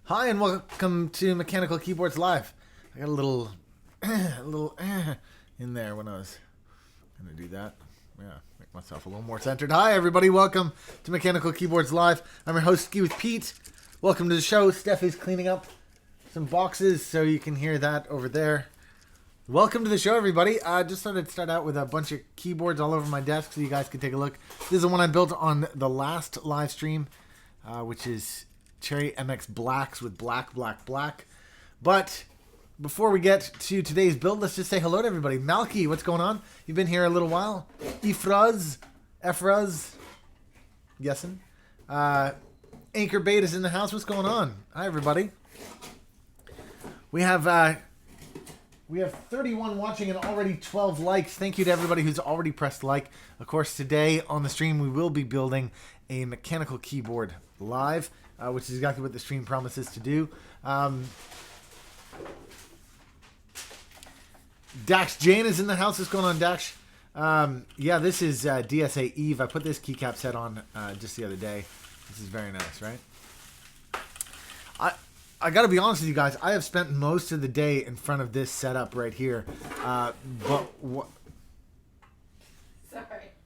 Hi and welcome to Mechanical Keyboards Live. I got a little, in there when I was going to do that. Yeah, make myself a little more centered. Hi everybody, welcome to Mechanical Keyboards Live. I'm your host, skiwithpete. Welcome to the show. Steph is cleaning up some boxes, so you can hear that over there. Welcome to the show, everybody. I just thought I'd start out with a bunch of keyboards all over my desk so you guys can take a look. This is the one I built on the last live stream, which is Cherry MX Blacks with black. But before we get to today's build, let's just say hello to everybody. Malky, what's going on? You've been here a little while. Efraz, guessing. Anchor Bait is in the house. What's going on? Hi, everybody. We have 31 watching and already 12 likes. Thank you to everybody who's already pressed like. Of course, today on the stream, we will be building a mechanical keyboard live, which is exactly what the stream promises to do. Dax Jane is in the house. What's going on, Dax? Yeah, this is DSA Eve. I put this keycap set on just the other day. This is very nice, right? I got to be honest with you guys. I have spent most of the day in front of this setup right here. But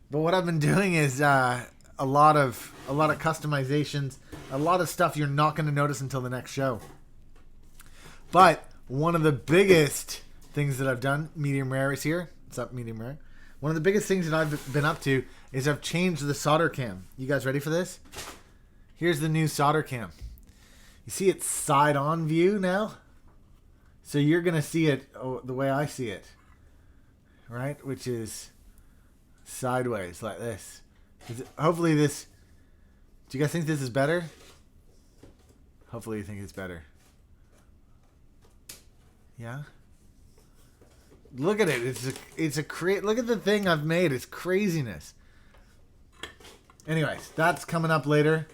what I've been doing is a lot of customizations, a lot of stuff you're not going to notice until the next show. But one of the biggest things that I've done, medium rare is here. What's up, medium rare? One of the biggest things that I've been up to is I've changed the solder cam. You guys ready for this? Here's the new solder cam. You see it's side-on view now? So you're going to see it the way I see it, right? Which is sideways like this. Hopefully this... Do you guys think this is better? Hopefully you think it's better. Yeah? Look at it. Look at the thing I've made. It's craziness. Anyways, that's coming up later.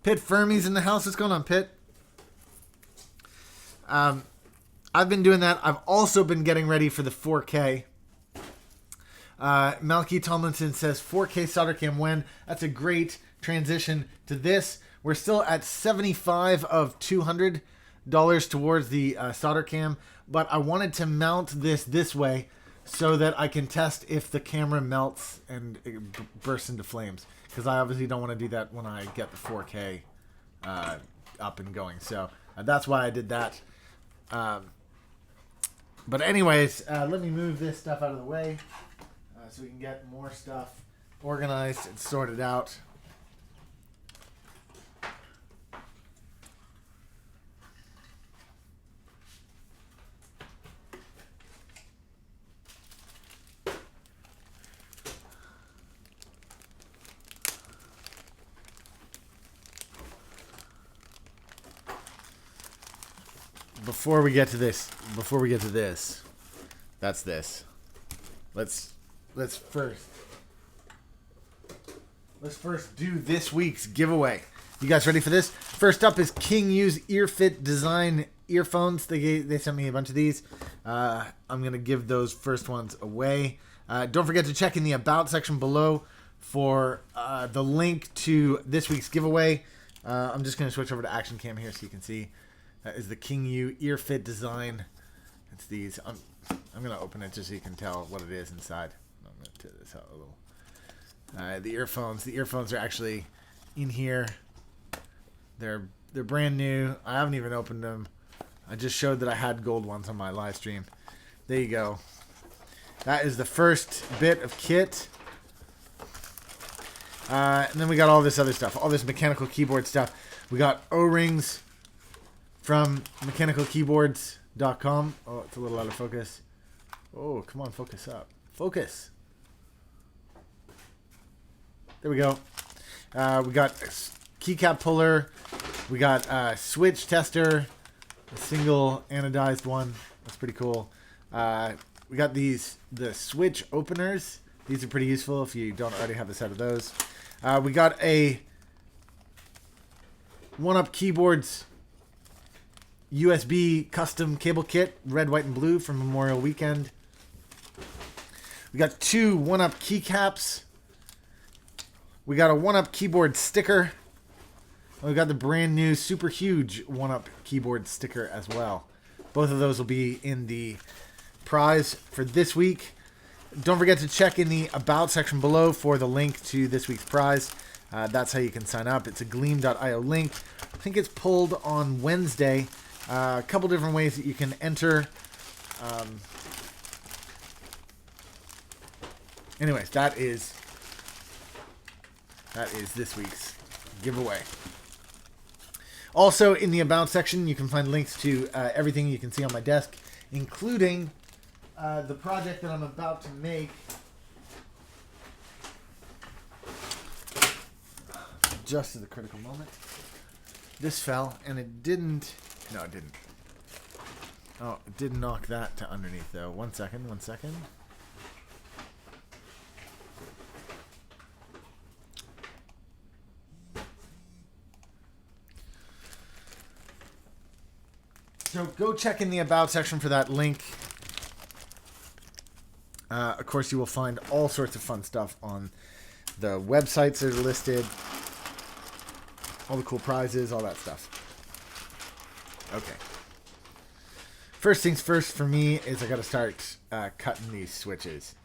Pitt Fermi's in the house. What's going on, Pitt? I've been doing that. I've also been getting ready for the 4K. Malky Tomlinson says 4K solder cam when? That's a great transition to this. We're still at 75 of $200 towards the solder cam, but I wanted to mount this way so that I can test if the camera melts and it bursts into flames, because I obviously don't want to do that when I get the 4K up and going. So that's why I did that. But anyways, let me move this stuff out of the way so we can get more stuff organized and sorted out. Before we get to this, that's this. Let's first do this week's giveaway. You guys ready for this? First up is King U's EarFit Design earphones. They sent me a bunch of these. I'm gonna give those first ones away. Don't forget to check in the About section below for the link to this week's giveaway. I'm just gonna switch over to Action Cam here so you can see. That is the King U EarFit Design. It's these. I'm gonna open it just so you can tell what it is inside. I'm gonna tear this out a little. The earphones. The earphones are actually in here. They're brand new. I haven't even opened them. I just showed that I had gold ones on my live stream. There you go. That is the first bit of kit. And then we got all this other stuff. All this mechanical keyboard stuff. We got O-rings from mechanicalkeyboards.com. Oh, it's a little out of focus. Oh, come on, focus up. Focus. There we go. We got keycap puller. We got a switch tester. A single anodized one. That's pretty cool. We got the switch openers. These are pretty useful if you don't already have a set of those. We got a One-Up Keyboards USB custom cable kit, red, white, and blue from Memorial Weekend. We got 2 One-Up keycaps. We got a One-Up keyboard sticker. We got the brand new super huge 1UP keyboard sticker as well. Both of those will be in the prize for this week. Don't forget to check in the About section below for the link to this week's prize. That's how you can sign up. It's a gleam.io link. I think it's pulled on Wednesday. A couple different ways that you can enter. Anyways, that is this week's giveaway. Also, in the About section, you can find links to everything you can see on my desk, including the project that I'm about to make. Just at the critical moment. This fell, and it didn't... No, it didn't. Oh, it did knock that to underneath, though. One second. So go check in the About section for that link. Of course, you will find all sorts of fun stuff on the websites that are listed. All the cool prizes, all that stuff. Okay. First things first for me is I got to start cutting these switches.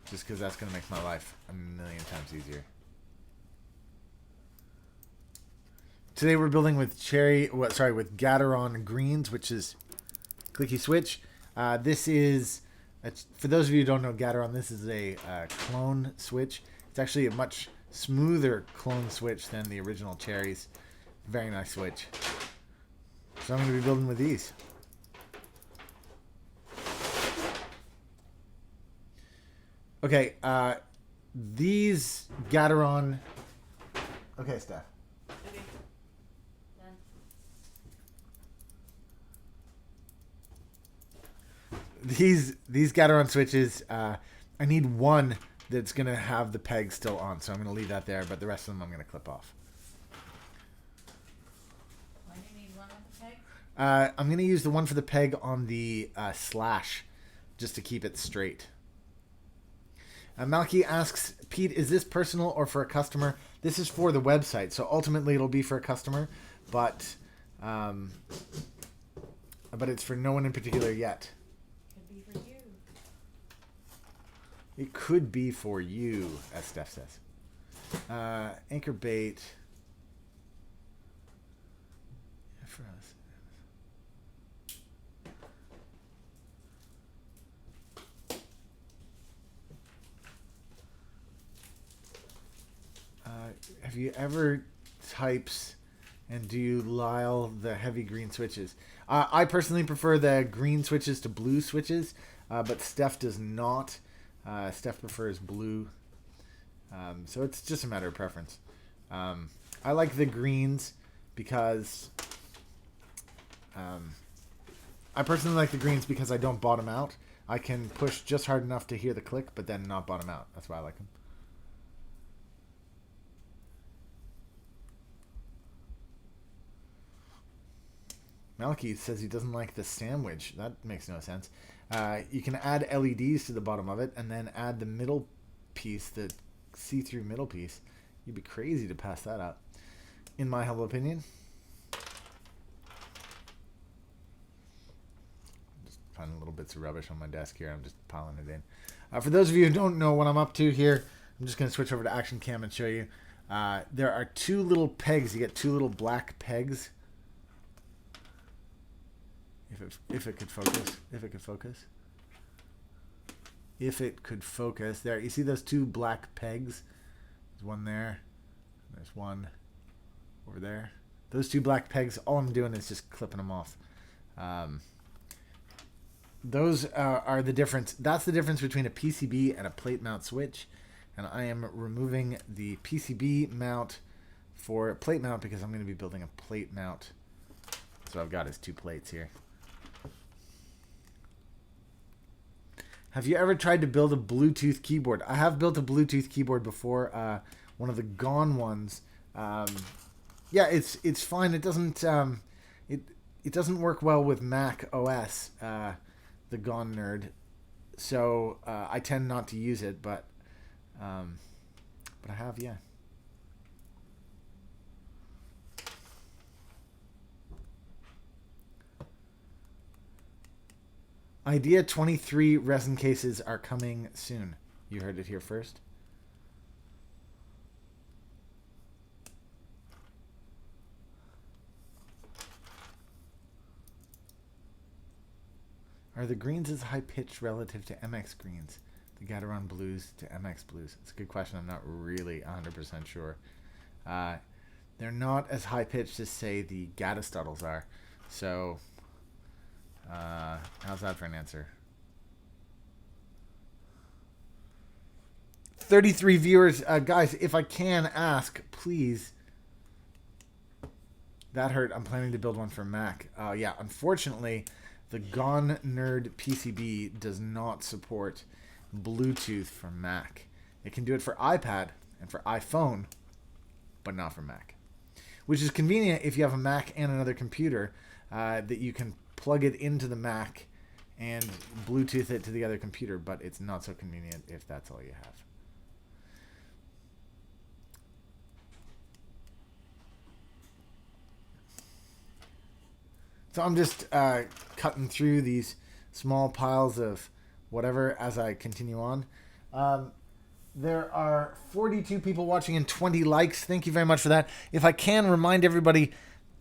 Just because that's going to make my life a million times easier. Today we're building with with Gateron greens, which is clicky switch. This is, for those of you who don't know Gateron, this is a clone switch. It's actually a much smoother clone switch than the original cherries. Very nice switch. So I'm going to be building with these. Okay, these Gateron... Okay, Steph. Okay. Done. These Gateron switches, I need one that's going to have the peg still on, so I'm going to leave that there, but the rest of them I'm going to clip off. Why do you need one with the peg? I'm going to use the one for the peg on the slash, just to keep it straight. Malky asks, Pete, is this personal or for a customer? This is for the website, so ultimately it'll be for a customer, but it's for no one in particular yet. Could be for you. It could be for you, as Steph says. Anchor bait. For us. Have you ever types and do you Lyle the heavy green switches? I personally prefer the green switches to blue switches, but Steph does not. Steph prefers blue. So it's just a matter of preference. I like the greens because I personally like the greens because I don't bottom out. I can push just hard enough to hear the click, but then not bottom out. That's why I like them. Malky says he doesn't like the sandwich. That makes no sense. You can add LEDs to the bottom of it and then add the middle piece, the see-through middle piece. You'd be crazy to pass that up, in my humble opinion. Just finding little bits of rubbish on my desk here. I'm just piling it in. For those of you who don't know what I'm up to here, I'm just going to switch over to Action Cam and show you. There are two little pegs. You get two little black pegs. If it could focus. If it could focus. There, you see those two black pegs? There's one there. There's one over there. Those two black pegs, all I'm doing is just clipping them off. Those are the difference. That's the difference between a PCB and a plate mount switch. And I am removing the PCB mount for a plate mount because I'm going to be building a plate mount. So I've got his two plates here. Have you ever tried to build a Bluetooth keyboard? I have built a Bluetooth keyboard before. One of the Gone ones. Yeah, it's fine. It doesn't it doesn't work well with Mac OS. The Gone Nerd. So I tend not to use it, but I have, yeah. Idea 23 resin cases are coming soon. You heard it here first. Are the greens as high pitched relative to MX greens? The Gateron blues to MX blues? It's a good question. I'm not really 100% sure. They're not as high pitched as, say, the Gatistottles are. So, how's that for an answer? 33 viewers. Guys, if I can ask, please. That hurt. I'm planning to build one for Mac. Yeah, unfortunately, the Gone Nerd PCB does not support Bluetooth for Mac. It can do it for iPad and for iPhone, but not for Mac. Which is convenient if you have a Mac and another computer that you can plug it into the Mac and Bluetooth it to the other computer, but it's not so convenient if that's all you have. So I'm just cutting through these small piles of whatever as I continue on. There are 42 people watching and 20 likes. Thank you very much for that. If I can remind everybody,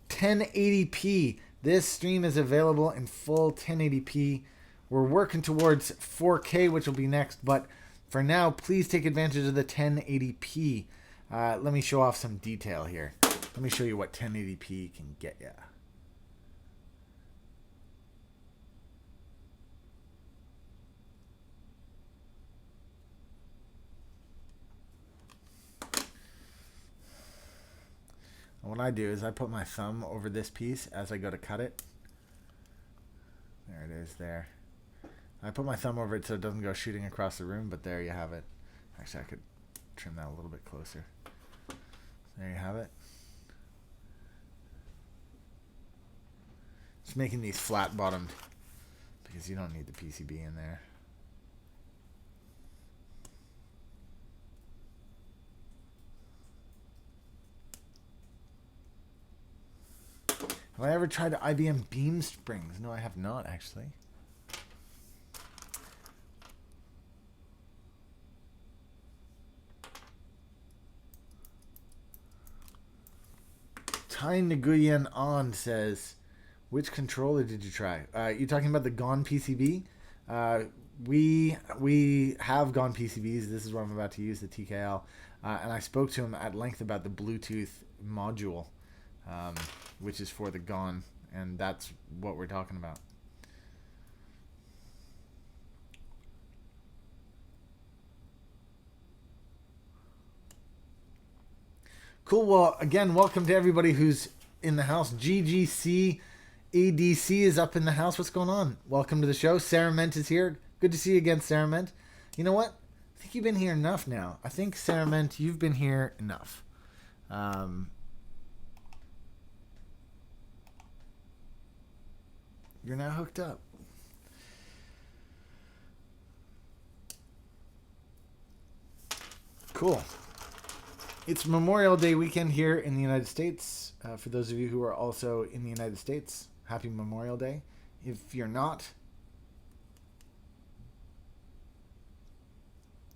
1080p. This stream is available in full 1080p. We're working towards 4K, which will be next. But for now, please take advantage of the 1080p. Let me show off some detail here. Let me show you what 1080p can get you. What I do is I put my thumb over this piece as I go to cut it. There it is there. I put my thumb over it so it doesn't go shooting across the room, but there you have it. Actually, I could trim that a little bit closer. There you have it. Just making these flat bottomed because you don't need the PCB in there. Have I ever tried IBM beam springs? No, I have not, actually. Tai Nguyen On says, which controller did you try? You talking about the Gone PCB? We have Gone PCBs. This is what I'm about to use, the TKL. And I spoke to him at length about the Bluetooth module. Which is for the Gone, and that's what we're talking about. Cool. Well, again, welcome to everybody who's in the house. GGC ADC is up in the house. What's going on? Welcome to the show. Sarah Ment is here. Good to see you again, Sarah Ment. You know what? I think you've been here enough now. I think, Sarah Ment, you've been here enough. You're now hooked up. Cool. It's Memorial Day weekend here in the United States. For those of you who are also in the United States, happy Memorial Day. If you're not,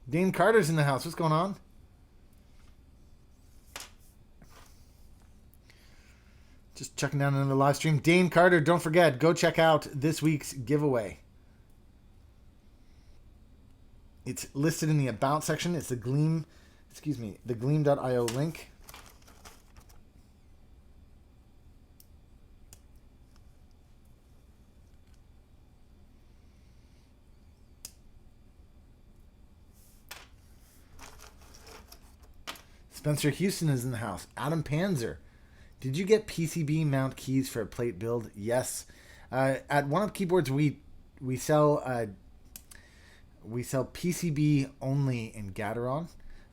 Dane Carter's in the house. What's going on? Just checking down another live stream. Dane Carter, don't forget, go check out this week's giveaway. It's listed in the About section. It's the Gleam, the gleam.io link. Spencer Houston is in the house. Adam Panzer. Did you get PCB mount keys for a plate build? Yes. At One Up Keyboards, we sell PCB only in Gateron,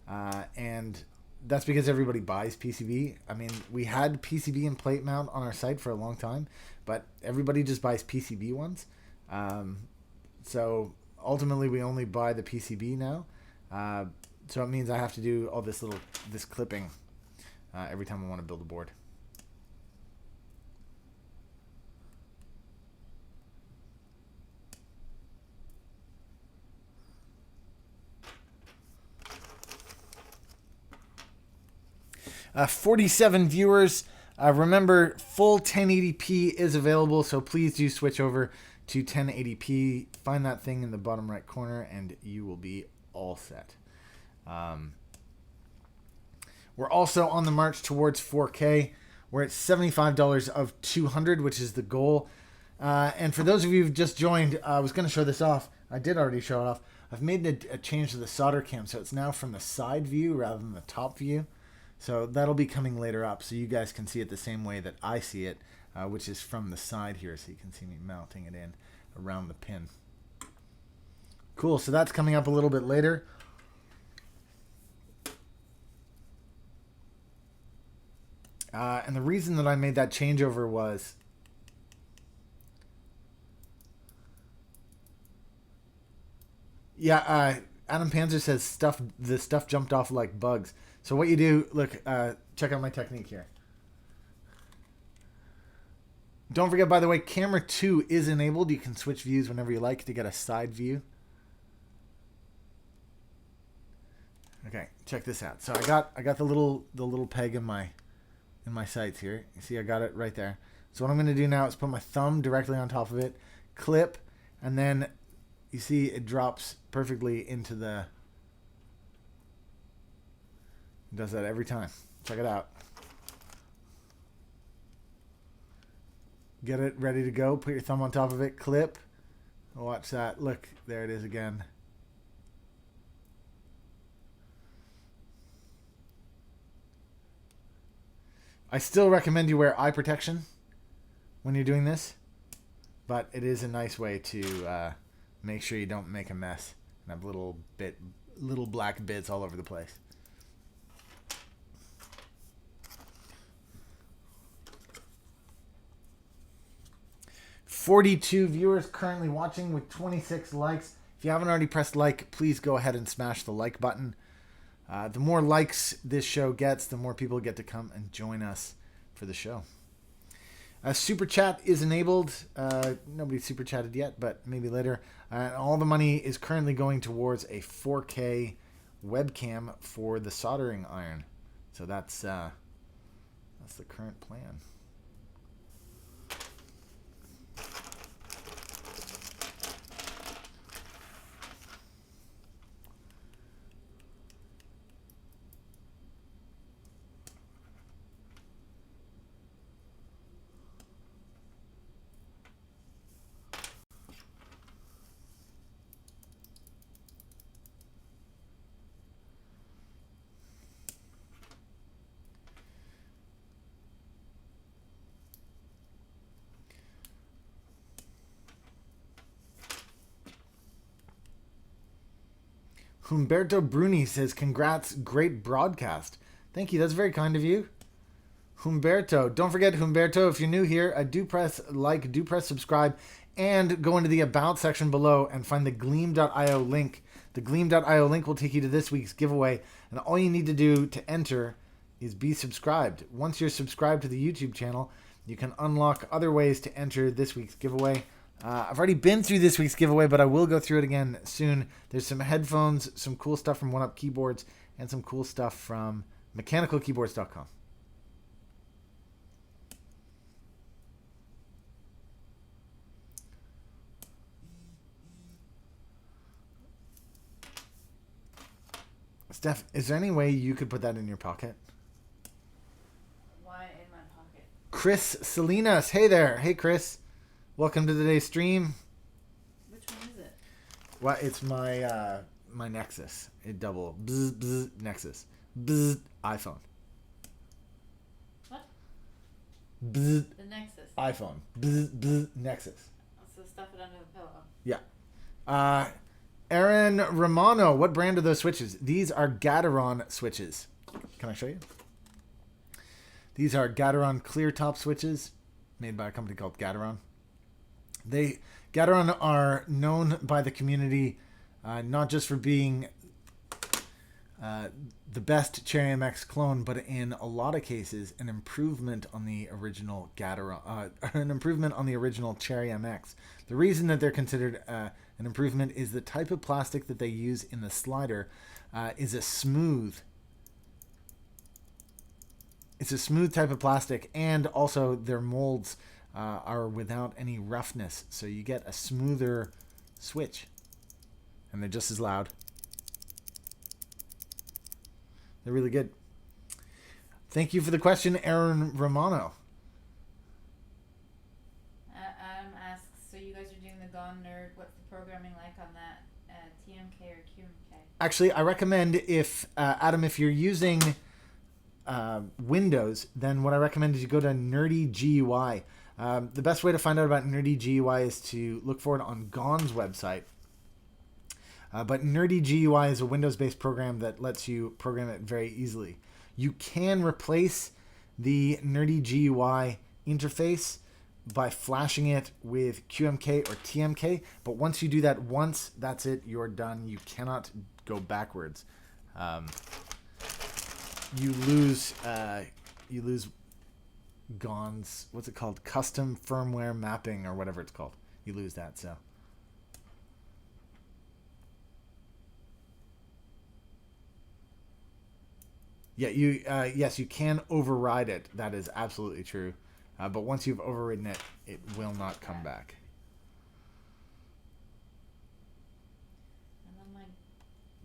and that's because everybody buys PCB. I mean, we had PCB and plate mount on our site for a long time, but everybody just buys PCB ones. So ultimately, we only buy the PCB now. So it means I have to do all this clipping every time I want to build a board. 47 viewers. Remember, full 1080p is available, so please do switch over to 1080p. Find that thing in the bottom right corner, and you will be all set. We're also on the march towards 4K. We're at $75 of 200, which is the goal. And for those of you who've just joined, I was going to show this off. I did already show it off. I've made a change to the solder cam, so it's now from the side view rather than the top view. So that'll be coming later up, so you guys can see it the same way that I see it, which is from the side here, so you can see me mounting it in around the pin. Cool, so that's coming up a little bit later. And the reason that I made that changeover was Adam Panzer says the stuff jumped off like bugs. So what you do, look, check out my technique here. Don't forget, by the way, camera 2 is enabled. You can switch views whenever you like to get a side view. Okay, check this out. So I got the little peg in my sights here. You see I got it right there. So what I'm going to do now is put my thumb directly on top of it, clip, and then you see it drops perfectly into the... It does that every time. Check it out. Get it ready to go. Put your thumb on top of it, clip. Watch that. Look, there it is again. I still recommend you wear eye protection when you're doing this, but it is a nice way to make sure you don't make a mess and have little black bits all over the place. "42 viewers currently watching with 26 likes. If you haven't already pressed like, please go ahead and smash the like button. The more likes this show gets, the more people get to come and join us for the show. Super chat is enabled. Nobody super chatted yet, but maybe later. All the money is currently going towards a 4K webcam for the soldering iron. So that's the current plan. Humberto Bruni says, "Congrats, great broadcast." Thank you. That's very kind of you. Humberto. Don't forget, Humberto, if you're new here, do press like, do press subscribe, and go into the About section below and find the Gleam.io link. The Gleam.io link will take you to this week's giveaway, and all you need to do to enter is be subscribed. Once you're subscribed to the YouTube channel, you can unlock other ways to enter this week's giveaway. I've already been through this week's giveaway, but I will go through it again soon. There's some headphones, some cool stuff from 1UP Keyboards, and some cool stuff from mechanicalkeyboards.com. Steph, is there any way you could put that in your pocket? Why in my pocket? Chris Salinas. Hey there. Hey, Chris. Welcome to today's stream. Which one is it? Well, it's my my Nexus. It double bzz, bzz, Nexus. Bzz, iPhone. What? Bzz, The Nexus. iPhone. Bzz, bzz, Nexus. So stuff it under the pillow. Yeah. Aaron Romano. What brand are those switches? These are Gateron switches. Can I show you? These are Gateron clear top switches made by a company called Gateron. Gateron are known by the community not just for being the best Cherry MX clone, but in a lot of cases an improvement on the original Gateron, an improvement on the original Cherry MX. The reason that they're considered an improvement is the type of plastic that they use in the slider is a smooth It's a smooth type of plastic, and also their molds are without any roughness, so you get a smoother switch, and they're just as loud. They're really good. Thank you for the question, Aaron Romano. Adam asks, so you guys are doing the Gone Nerd. What's the programming like on that? TMK or QMK? Actually, I recommend if Adam, if you're using Windows, then what I recommend is you go to Nerdy GUI. The best way to find out about Nerdy GUI is to look for it on Gone's website. But Nerdy GUI is a Windows-based program that lets you program it very easily. You can replace the Nerdy GUI interface by flashing it with QMK or TMK, but once you do that once, that's it, you're done. You cannot go backwards. You lose Gone's, what's it called? Custom firmware mapping or whatever it's called. You lose that, so. Yeah, yes, you can override it. That is absolutely true. But once you've overridden it, it will not come back. I love my...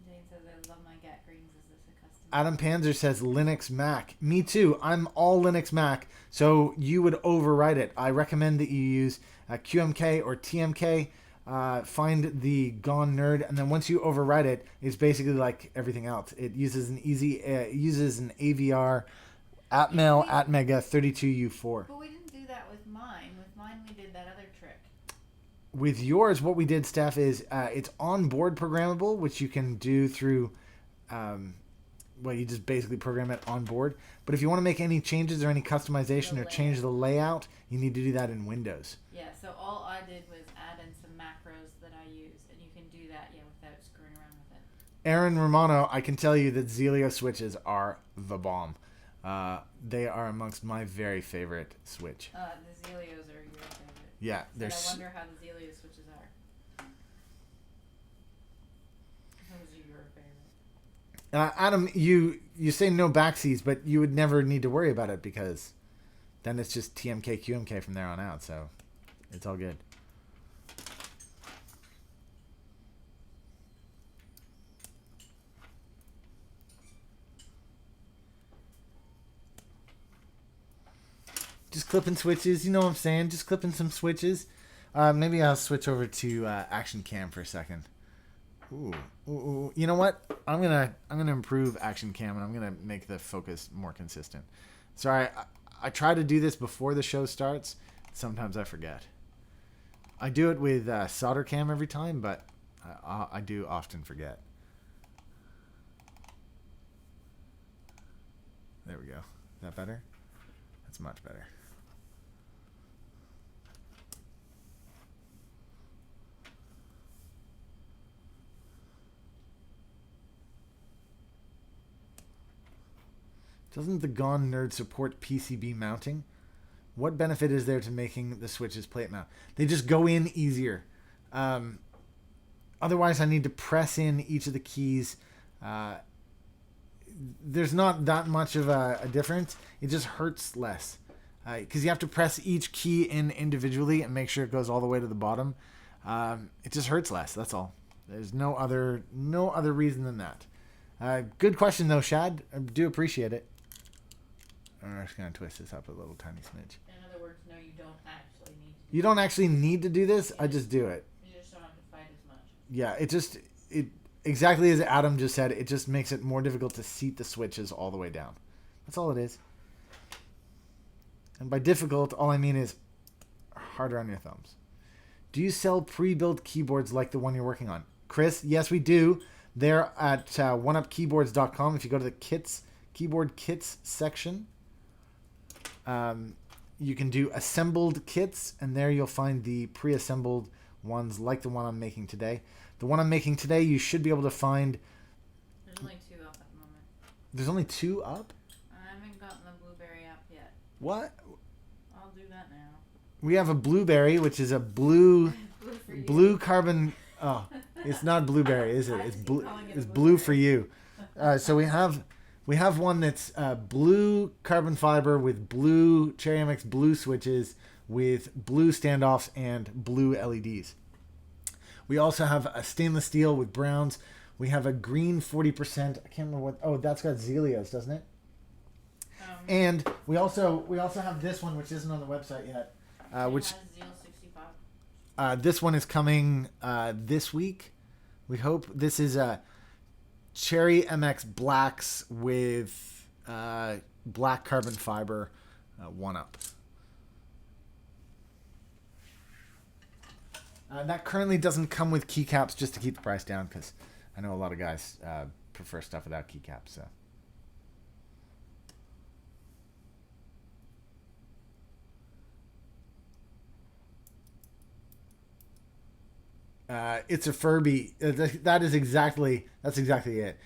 Jane says, I love my Gat Greens. Is this a custom? Adam Panzer says Linux Mac. Me too. I'm all Linux Mac. So you would override it. I recommend that you use QMK or TMK. Find the Gone Nerd, and then once you override it, it's basically like everything else. It uses an AVR Atmel Atmega 32U4. But we didn't do that with mine. With mine, we did that other trick. With yours, what we did, Steph, is it's onboard programmable, which you can do through, you just basically program it on board. But if you want to make any changes or any customization or change the layout, you need to do that in Windows. Yeah, so all I did was add in some macros that I use, and you can do that, without screwing around with it. Aaron Romano, I can tell you that Zelio switches are the bomb. They are amongst my very favorite switch. The Zelios are your favorite. Yeah, I wonder how the Zelio switches are. Those are your favorite. Adam, you say no backseas, but you would never need to worry about it because then it's just TMK, QMK from there on out, so it's all good. Just clipping switches, you know what I'm saying? Just clipping some switches. Maybe I'll switch over to Action Cam for a second. Ooh. You know what? I'm gonna improve Action Cam, and I'm gonna make the focus more consistent. Sorry, I try to do this before the show starts. Sometimes I forget. I do it with Solder Cam every time, but I do often forget. There we go. Is that better? That's much better. Doesn't the Gone Nerd support PCB mounting? What benefit is there to making the switches plate mount? They just go in easier. Otherwise, I need to press in each of the keys. There's not that much of a difference. It just hurts less. Because you have to press each key in individually and make sure it goes all the way to the bottom. It just hurts less, that's all. There's no other reason than that. Good question, though, Shad. I do appreciate it. I'm just going to twist this up a little tiny smidge. In other words, no, you don't actually need to. You don't actually need to do this. I just do it. You just don't have to fight as much. Yeah, it exactly as Adam just said, it just makes it more difficult to seat the switches all the way down. That's all it is. And by difficult, all I mean is harder on your thumbs. Do you sell pre-built keyboards like the one you're working on? Chris, yes, we do. They're at oneupkeyboards.com. If you go to the keyboard kits section, you can do assembled kits, and there you'll find the pre-assembled ones like the one I'm making today. The one I'm making today, you should be able to find... There's only 2 up at the moment. There's only 2 up? I haven't gotten the blueberry up yet. What? I'll do that now. We have a blueberry, which is a blue carbon... Oh, it's not blueberry, is it? It's blue for you. So we have We have one that's blue carbon fiber with blue Cherry MX blue switches with blue standoffs and blue LEDs. We also have a stainless steel with browns. We have a green 40%. I can't remember what. Oh, that's got Zelios, doesn't it? And we also have this one, which isn't on the website yet. Which this one is coming this week. We hope. This is Cherry MX blacks with black carbon fiber 1-up. That currently doesn't come with keycaps, just to keep the price down, because I know a lot of guys prefer stuff without keycaps. So. It's a Furby. That's exactly it.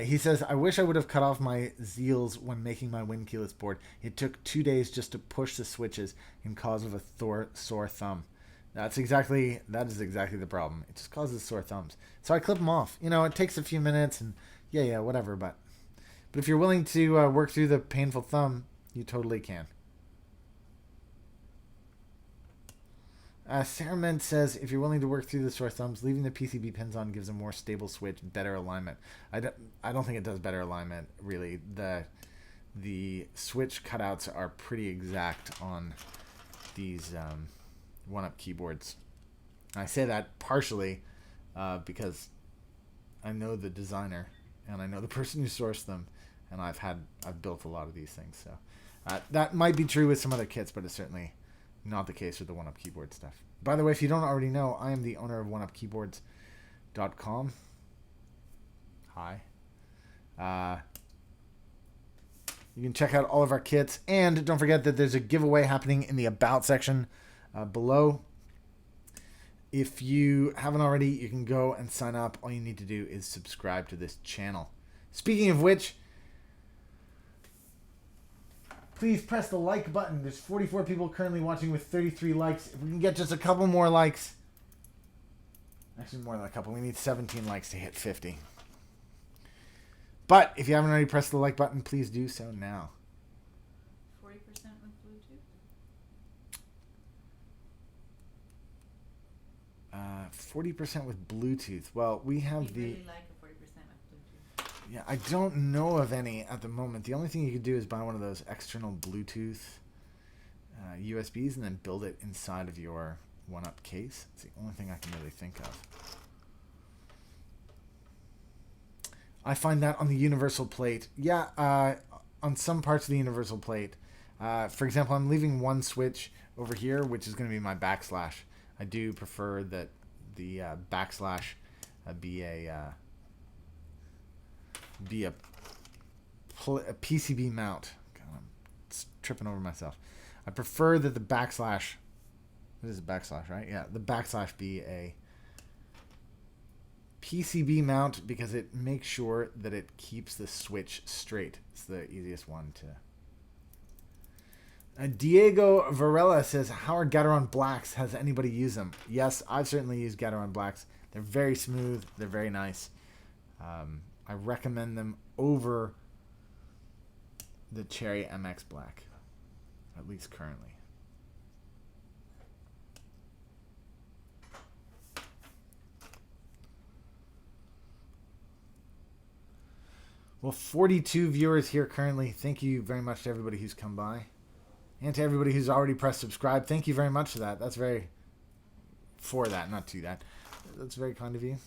He says, I wish I would have cut off my Zeals when making my wind keyless board. It took 2 days just to push the switches and cause of a sore thumb. That is exactly the problem. It just causes sore thumbs. So I clip them off. You know, it takes a few minutes and yeah, whatever. But if you're willing to work through the painful thumb, you totally can. Sarah Ment says, if you're willing to work through the sore thumbs, leaving the PCB pins on gives a more stable switch, better alignment. I don't think it does better alignment, really. The switch cutouts are pretty exact on these 1-up keyboards. I say that partially because I know the designer and I know the person who sourced them, and I've built a lot of these things. So that might be true with some other kits, but it's certainly not the case with the 1-up keyboard stuff. By the way, if you don't already know, I am the owner of 1upkeyboards.com. Hi. You can check out all of our kits, and don't forget that there's a giveaway happening in the About section below. If you haven't already, you can go and sign up. All you need to do is subscribe to this channel. Speaking of which, please press the like button. There's 44 people currently watching with 33 likes. If we can get just a couple more likes, actually more than a couple, we need 17 likes to hit 50. But if you haven't already pressed the like button, please do so now. 40% with Bluetooth? 40% with Bluetooth. Well, we have the... really like a 40% with Bluetooth. Yeah, I don't know of any at the moment. The only thing you could do is buy one of those external Bluetooth USBs and then build it inside of your 1-up case. It's the only thing I can really think of. I find that on the universal plate. Yeah, on some parts of the universal plate. For example, I'm leaving one switch over here, which is going to be my backslash. I do prefer that the backslash be a PCB mount. God, I'm tripping over myself. I prefer that the backslash, this is a backslash, right? Yeah, the backslash be a PCB mount because it makes sure that it keeps the switch straight. It's the easiest one to... Diego Varela says, how are Gateron Blacks? Has anybody used them? Yes, I've certainly used Gateron Blacks. They're very smooth. They're very nice. I recommend them over the Cherry MX Black, at least currently. Well, 42 viewers here currently. Thank you very much to everybody who's come by. And to everybody who's already pressed subscribe. Thank you very much for that. That's very... For that, not to that. That's very kind of you.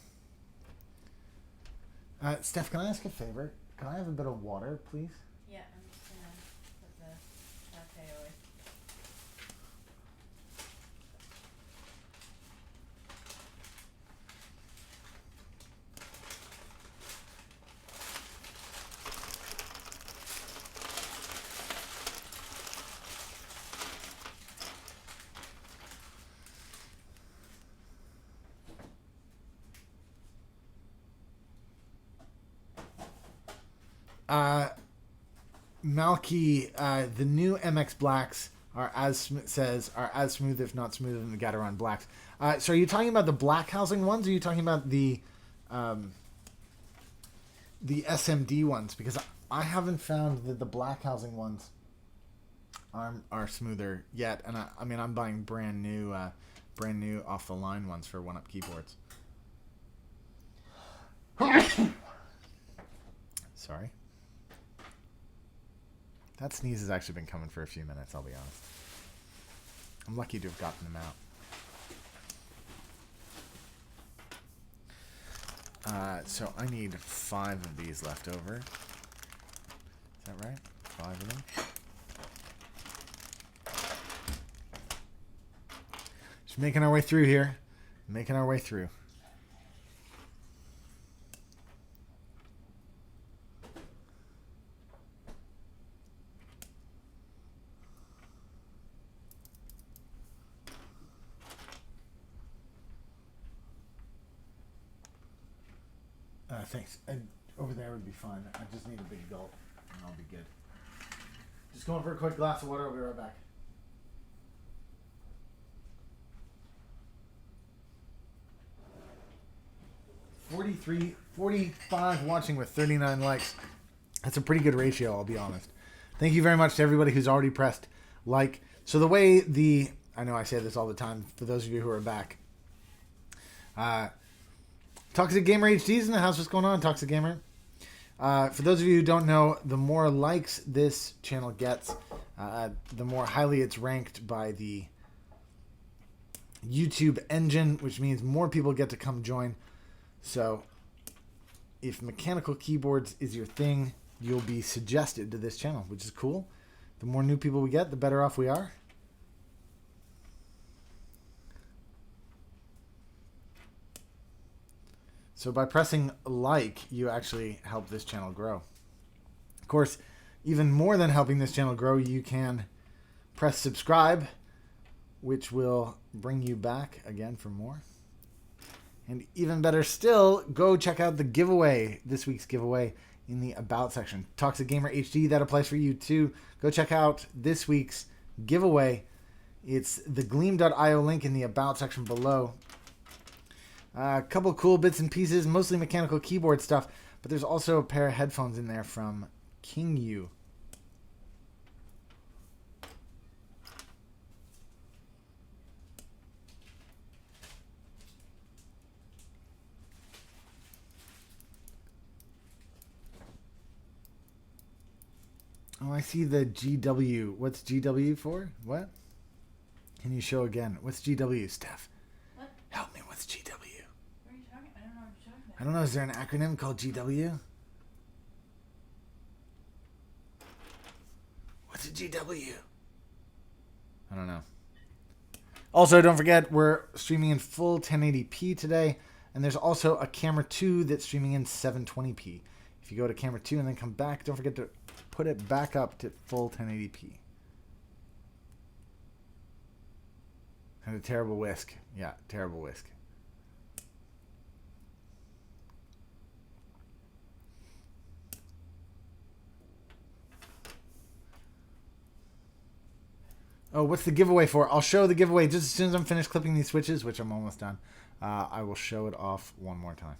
Steph, can I ask a favor? Can I have a bit of water, please? Yeah, I'm just going to put the latte away. Malky, the new MX Blacks are as smooth, if not smoother, than the Gateron Blacks. So are you talking about the black housing ones, or are you talking about the SMD ones? Because I haven't found that the black housing ones are smoother yet, and I mean I'm buying brand new off the line ones for 1UP keyboards. Sorry. That sneeze has actually been coming for a few minutes, I'll be honest. I'm lucky to have gotten them out. So I need 5 of these left over. Is that right? 5 of them. Just making our way through here. Making our way through. Thanks. Over there would be fine. I just need a big gulp, and I'll be good. Just going for a quick glass of water. I'll be right back. 45 watching with 39 likes. That's a pretty good ratio, I'll be honest. Thank you very much to everybody who's already pressed like. So the way I know I say this all the time, for those of you who are back. Toxic Gamer HD's in the house. What's going on, Toxic Gamer? For those of you who don't know, the more likes this channel gets, the more highly it's ranked by the YouTube engine, which means more people get to come join. So if mechanical keyboards is your thing, you'll be suggested to this channel, which is cool. The more new people we get, the better off we are. So by pressing like, you actually help this channel grow. Of course, even more than helping this channel grow, you can press subscribe, which will bring you back again for more. And even better still, go check out the giveaway, this week's giveaway, in the About section. Toxic Gamer HD, that applies for you too. Go check out this week's giveaway. It's the gleam.io link in the About section below. A couple cool bits and pieces, mostly mechanical keyboard stuff, but there's also a pair of headphones in there from King U. Oh, I see the GW. What's GW for? What? Can you show again? What's GW, Steph? What? Help me, what's GW? What are you talking about? I don't know what you're talking about. I don't know. Is there an acronym called GW? What's a GW? I don't know. Also, don't forget, we're streaming in full 1080p today. And there's also a camera 2 that's streaming in 720p. If you go to camera 2 and then come back, don't forget to put it back up to full 1080p. And a terrible whisk. Yeah, terrible whisk. Oh, what's the giveaway for? I'll show the giveaway just as soon as I'm finished clipping these switches, which I'm almost done. I will show it off one more time.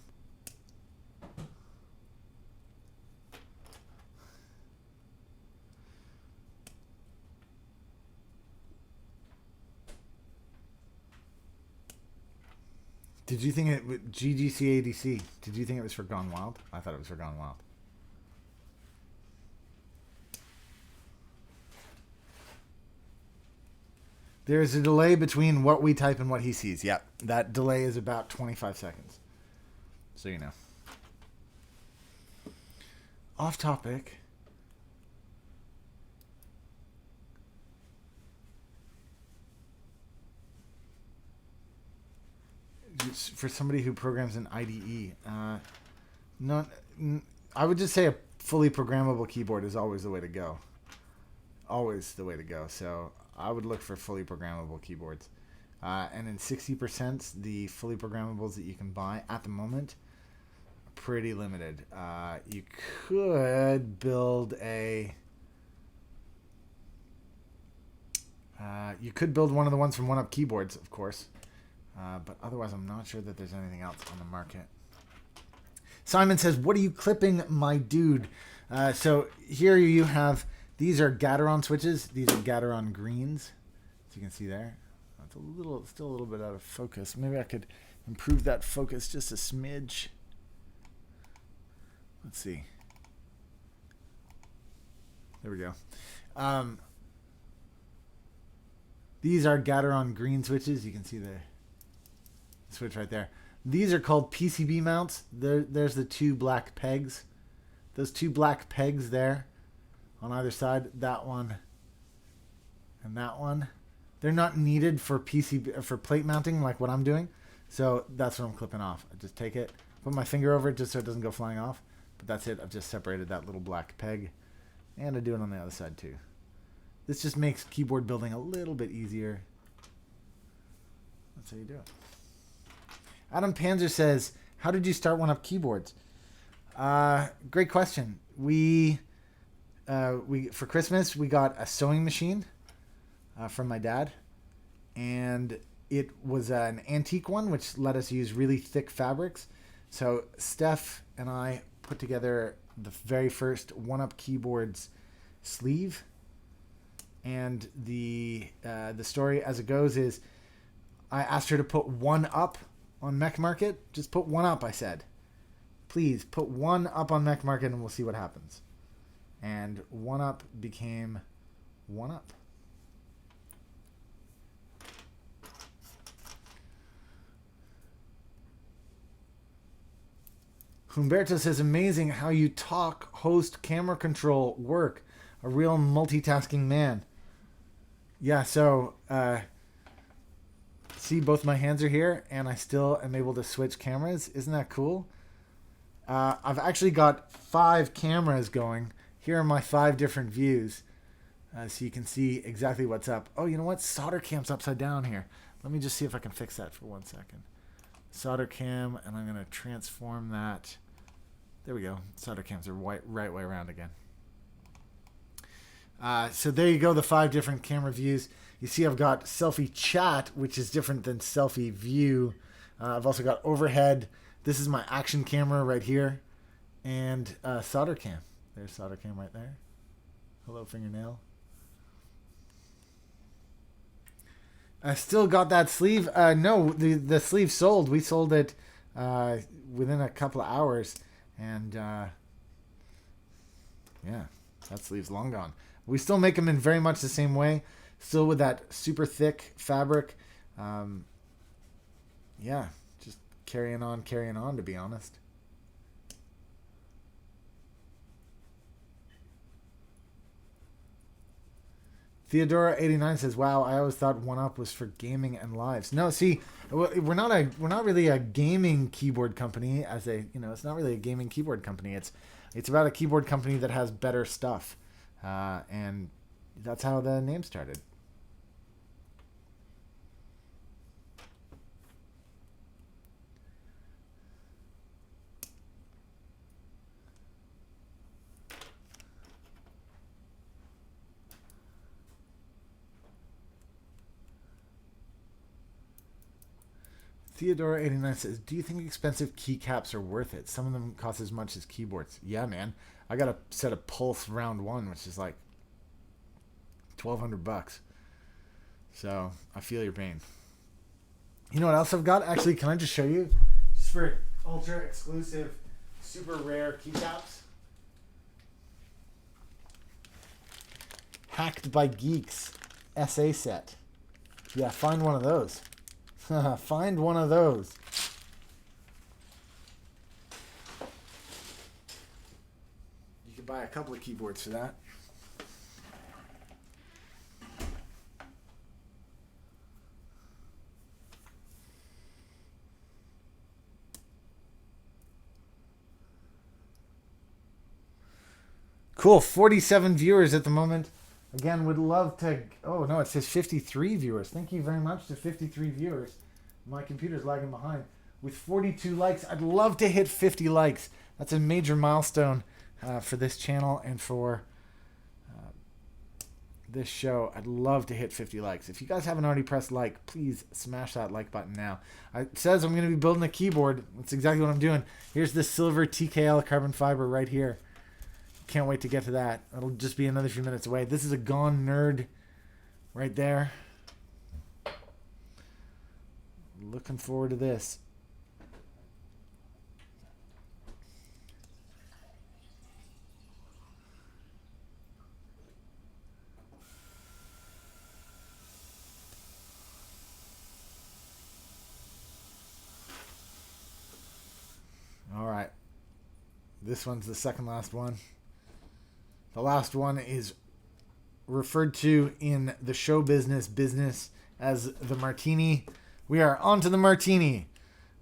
Did you think it GGC ADC? Did you think it was for Gone Wild? I thought it was for Gone Wild. There's a delay between what we type and what he sees. Yeah, that delay is about 25 seconds. So you know. Off topic. For somebody who programs in IDE, I would just say a fully programmable keyboard is always the way to go. Always the way to go. So I would look for fully programmable keyboards. And in 60%, the fully programmables that you can buy at the moment are pretty limited. You could build one of the ones from 1UP Keyboards, of course. But otherwise, I'm not sure that there's anything else on the market. Simon says, what are you clipping, my dude? So here you have, these are Gateron switches. These are Gateron greens. As you can see there. It's still a little bit out of focus. Maybe I could improve that focus just a smidge. Let's see. There we go. These are Gateron green switches. You can see the switch right there. These are called PCB mounts. There's the two black pegs. Those two black pegs there on either side, that one and that one, they're not needed for PCB for plate mounting like what I'm doing. So that's what I'm clipping off. I just take it, put my finger over it just so it doesn't go flying off. But that's it. I've just separated that little black peg. And I do it on the other side too. This just makes keyboard building a little bit easier. That's how you do it. Adam Panzer says, how did you start one-up keyboards? Great question. We for Christmas, we got a sewing machine from my dad. And it was an antique one, which let us use really thick fabrics. So Steph and I put together the very first one-up keyboards sleeve. And the story as it goes is, I asked her to put one up on Mech Market. Just put one up, I said. Please put one up on Mech Market and we'll see what happens. And one up became one up. Humberto says, amazing how you talk, host, camera control, work. A real multitasking man. Yeah, so see, both my hands are here and I still am able to switch cameras. Isn't that cool? I've actually got 5 cameras going. Here are my 5 different views. So you can see exactly what's up. Oh, you know what? Solder cam's upside down here. Let me just see if I can fix that for 1 second. Solder cam, and I'm going to transform that. There we go. Solder cams are right way around again. So there you go, the 5 different camera views. You see I've got selfie chat, which is different than selfie view. I've also got overhead. This is my action camera right here. And solder cam. There's solder cam right there. Hello, fingernail. I still got that sleeve. No, the sleeve sold. We sold it within a couple of hours. And yeah, that sleeve's long gone. We still make them in very much the same way. Still with that super thick fabric. Yeah, just carrying on, to be honest. Theodora89 says, wow, I always thought one-up was for gaming and lives. No, see, we're not really a gaming keyboard company it's not really a gaming keyboard company. It's about a keyboard company that has better stuff. And that's how the name started. Theodora89 says, do you think expensive keycaps are worth it? Some of them cost as much as keyboards. Yeah, man. I got a set of Pulse Round 1, which is like $1,200. So I feel your pain. You know what else I've got? Actually, can I just show you? Just for ultra exclusive, super rare keycaps. Hacked by Geeks SA set. Yeah, find one of those. Find one of those. You could buy a couple of keyboards for that. Cool, 47 viewers at the moment. Again, would love to... Oh, no, it says 53 viewers. Thank you very much to 53 viewers. My computer's lagging behind. With 42 likes, I'd love to hit 50 likes. That's a major milestone for this channel and for this show. I'd love to hit 50 likes. If you guys haven't already pressed like, please smash that like button now. It says I'm going to be building a keyboard. That's exactly what I'm doing. Here's the silver TKL carbon fiber right here. can't wait to get to that. It'll just be another few minutes away. This is a Gone Nerd right there. Looking forward to this. All right. This one's the second last one. The last one is referred to in the show business as the martini. We are on to the martini.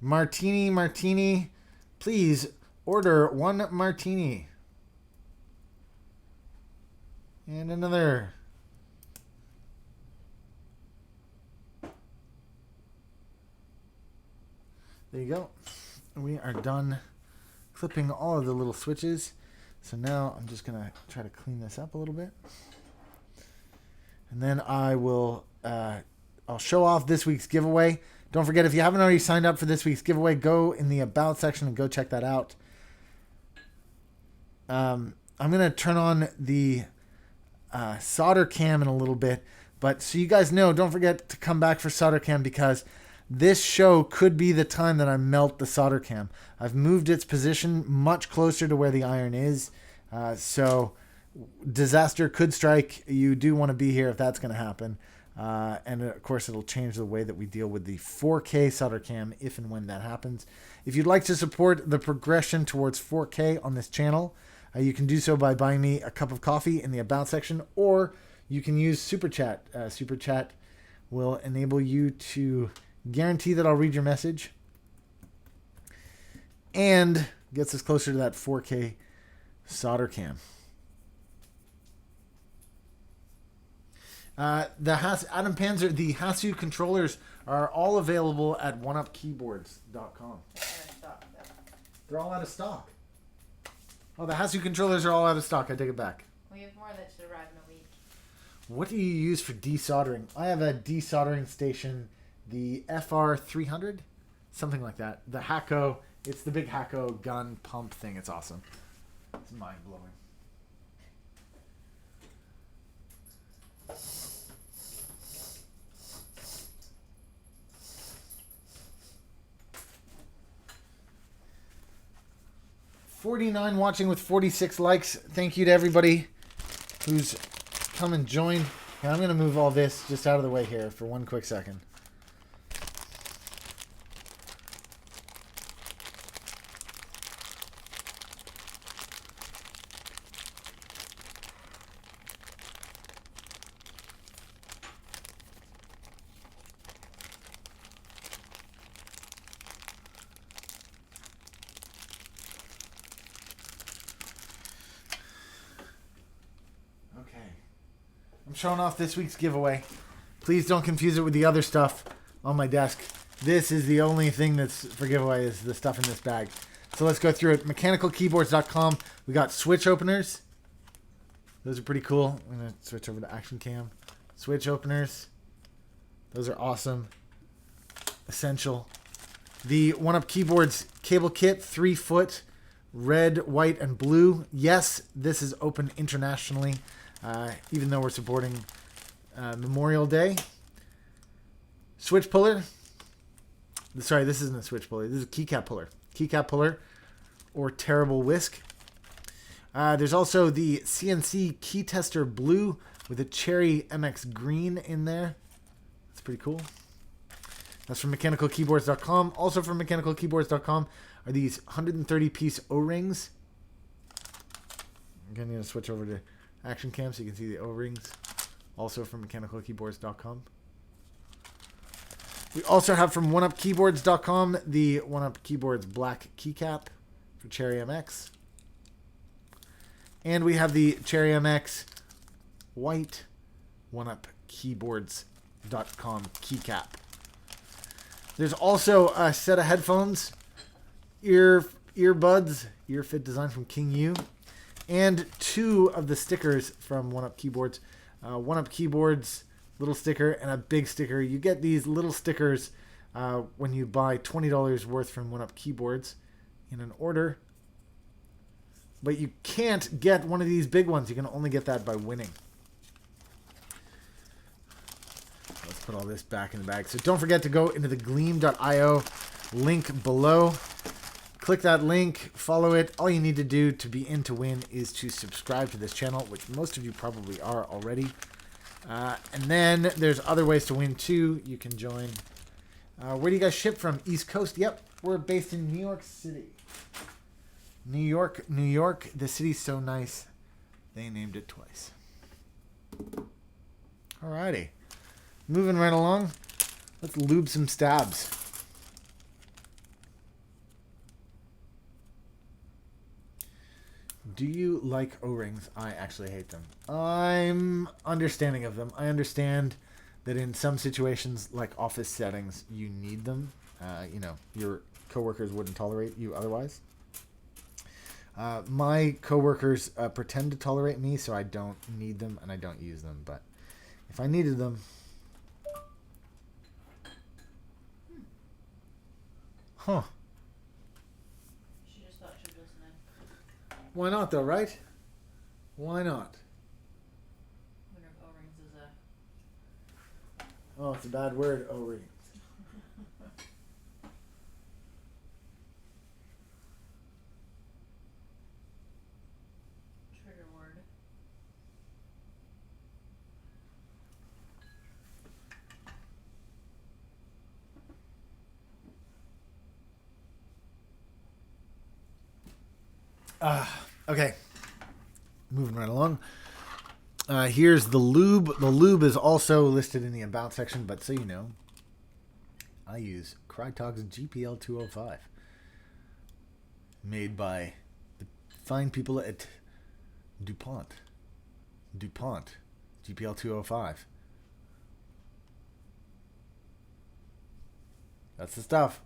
Martini. Please order one martini. And another. There you go. We are done clipping all of the little switches. So now I'm just going to try to clean this up a little bit. And then I will I'll show off this week's giveaway. Don't forget, if you haven't already signed up for this week's giveaway, go in the About section and go check that out. I'm going to turn on the solder cam in a little bit. But so you guys know, don't forget to come back for solder cam, because this show could be the time that I melt the solder cam. I've moved its position much closer to where the iron is. So disaster could strike. You do want to be here if that's going to happen. And of course, it'll change the way that we deal with the 4K solder cam if and when that happens. If you'd like to support the progression towards 4K on this channel, you can do so by buying me a cup of coffee in the About section, or you can use Super Chat. Super Chat will enable you to guarantee that I'll read your message and gets us closer to that 4K solder cam. Adam Panzer, the Hasu controllers are all available at oneupkeyboards.com. They're all out of stock. Oh, the Hasu controllers are all out of stock. I take it back. We have more that should arrive in a week. What do you use for desoldering? I have a desoldering station, the FR300, something like that. The Hacko, it's the big Hacko gun pump thing. It's awesome. It's mind-blowing. $49 watching with 46 likes. Thank you to everybody who's come and joined. And I'm going to move all this just out of the way here for one quick second. Showing off this week's giveaway. Please don't confuse it with the other stuff on my desk. This is the only thing that's for giveaway, is the stuff in this bag. So let's go through it. Mechanicalkeyboards.com. We got switch openers. Those are pretty cool. I'm going to switch over to Action Cam. Switch openers. Those are awesome. Essential. The One Up Keyboards cable kit, 3-foot, red, white, and blue. Yes, this is open internationally. Even though we're supporting Memorial Day. Switch puller. Sorry, this isn't a switch puller. This is a keycap puller. Keycap puller or terrible whisk. There's also the CNC key tester blue with a cherry MX green in there. That's pretty cool. That's from mechanicalkeyboards.com. Also from mechanicalkeyboards.com are these 130-piece O-rings. I'm going to switch over to Action Cam so you can see the O-rings. Also from mechanicalkeyboards.com. We also have from oneupkeyboards.com the One Up Keyboards black keycap for Cherry MX. And we have the Cherry MX white oneupkeyboards.com keycap. There's also a set of headphones, earbuds, ear fit design from King U. And 2 of the stickers from One Up Keyboards. One Up Keyboards little sticker and a big sticker. You get these little stickers when you buy $20 worth from One Up Keyboards in an order. But you can't get one of these big ones. You can only get that by winning. Let's put all this back in the bag. So don't forget to go into the gleam.io link below. Click that link, follow it. All you need to do to be in to win is to subscribe to this channel, which most of you probably are already. And then there's other ways to win too. You can join. Where do you guys ship from? East Coast? Yep. We're based in New York City. New York, New York. The city's so nice, they named it twice. Alrighty. Moving right along. Let's lube some stabs. Do you like O-rings? I actually hate them. I'm understanding of them. I understand that in some situations, like office settings, you need them. You know, your coworkers wouldn't tolerate you otherwise. My coworkers pretend to tolerate me, so I don't need them and I don't use them. But if I needed them... Huh. She just thought she was listening. Why not, though, right? Why not? I wonder if O-rings is a... Oh, it's a bad word, O-rings. trigger word. Okay. Moving right along. Here's the lube. The lube is also listed in the About section, but so you know, I use Krytog's GPL 205. Made by the fine people at DuPont. DuPont. GPL 205. That's the stuff.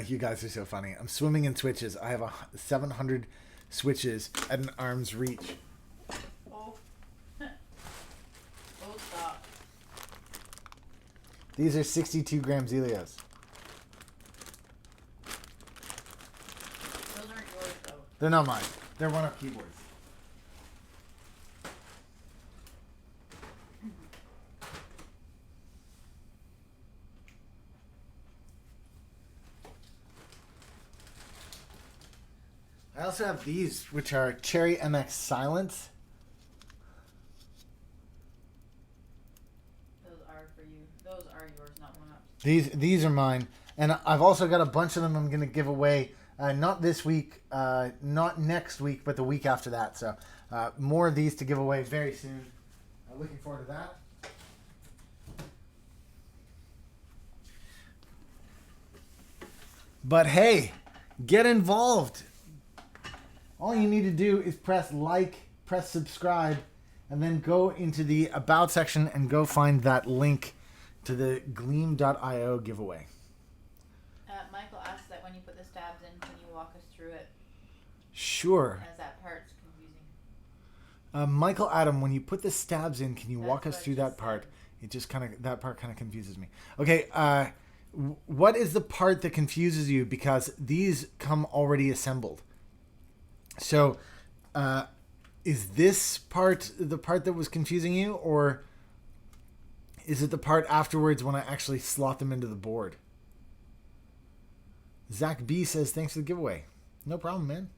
You guys are so funny. I'm swimming in switches. I have 700 switches at an arm's reach. Oh. Oh, stop. These are 62 gram Zelios. Those aren't yours, though. They're not mine. They're one-up keyboards. I also have these, which are Cherry MX Silence. Those are for you. Those are yours, not one-ups. These are mine. And I've also got a bunch of them I'm going to give away. Not this week, not next week, but the week after that. So more of these to give away very soon. Looking forward to that. But hey, get involved. All you need to do is press like, press subscribe, and then go into the About section and go find that link to the gleam.io giveaway. Michael asked that when you put the stabs in, can you walk us through it? Sure. As that part's confusing. Michael Adam, when you put the stabs in, can you That's walk us what I through just that part? said. It just that part kind of confuses me. Okay, what is the part that confuses you? Because these come already assembled. So, is this part the part that was confusing you, or is it the part afterwards when I actually slot them into the board? Zach B says, thanks for the giveaway. No problem, man.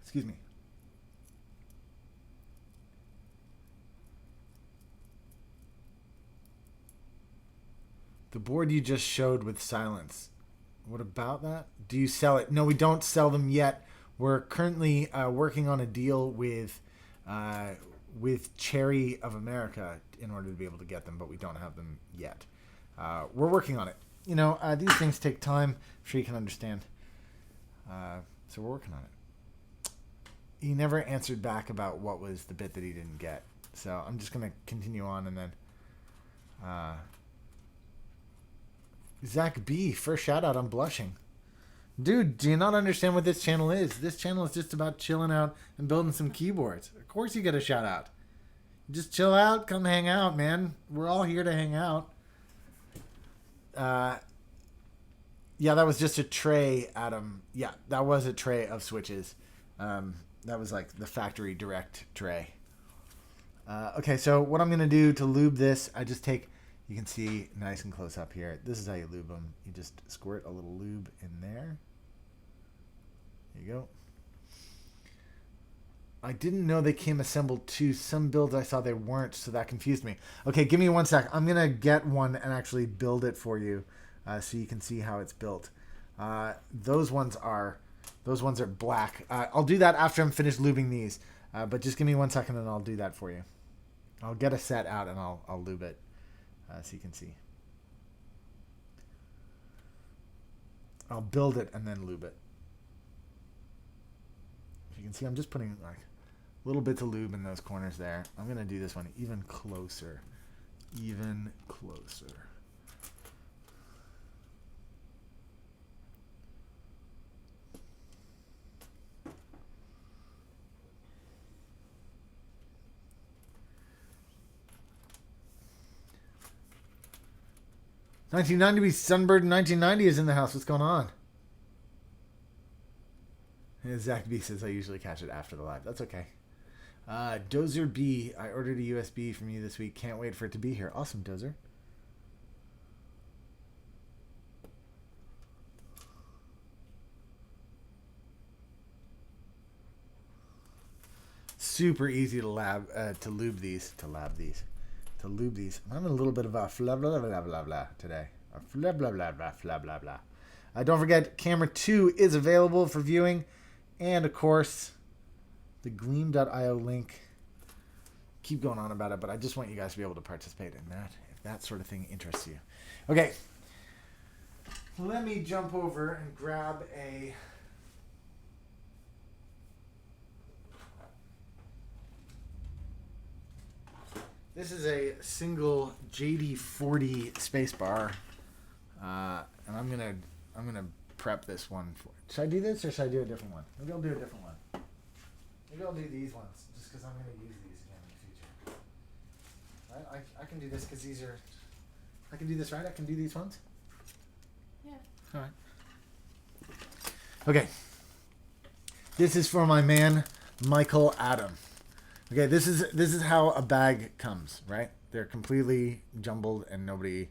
Excuse me. The board you just showed with silence. What about that? Do you sell it? No, we don't sell them yet. We're currently working on a deal with Cherry of America in order to be able to get them, but we don't have them yet. We're working on it. You know, these things take time. I'm sure you can understand. So we're working on it. He never answered back about what was the bit that he didn't get. So I'm just going to continue on and then... Zach B, first shout out, I'm blushing. Dude, do you not understand what this channel is? This channel is just about chilling out and building some keyboards. Of course you get a shout out. Just chill out. Come hang out, man. We're all here to hang out. Yeah, that was just a tray, Adam. Yeah, that was a tray of switches. That was like the factory direct tray. Okay, so what I'm going to do to lube this, I just take, you can see nice and close up here. This is how you lube them. You just squirt a little lube in there. There you go. I didn't know they came assembled too. Some builds I saw they weren't, so that confused me. Okay, give me 1 sec. I'm going to get one and actually build it for you so you can see how it's built. Those ones are black. I'll do that after I'm finished lubing these. But just give me 1 second and I'll do that for you. I'll get a set out and I'll lube it so you can see. I'll build it and then lube it. You can see I'm just putting like little bits of lube in those corners there. I'm going to do this one even closer. Even closer. $19.90 Sunbird 1990 is in the house. What's going on? And Zach B says I usually catch it after the live. That's okay. Dozer B, I ordered a USB from you this week. Can't wait for it to be here. Awesome, Dozer. Super easy to lube these. I'm having a little bit of a blah blah blah blah blah today. A blah blah blah blah blah blah blah. Don't forget, camera 2 is available for viewing, and of course, the Gleam.io link. Keep going on about it, but I just want you guys to be able to participate in that if that sort of thing interests you. Okay, let me jump over and grab a. This is a single JD40 spacebar, and I'm gonna prep this one for. Should I do this or should I do a different one? Maybe I'll do a different one. Maybe I'll do these ones just because I'm gonna use these again in the future. I can do this because these are. I can do this, right? I can do these ones. Yeah. All right. Okay. This is for my man Michael Adam. Okay, this is how a bag comes, right? They're completely jumbled and nobody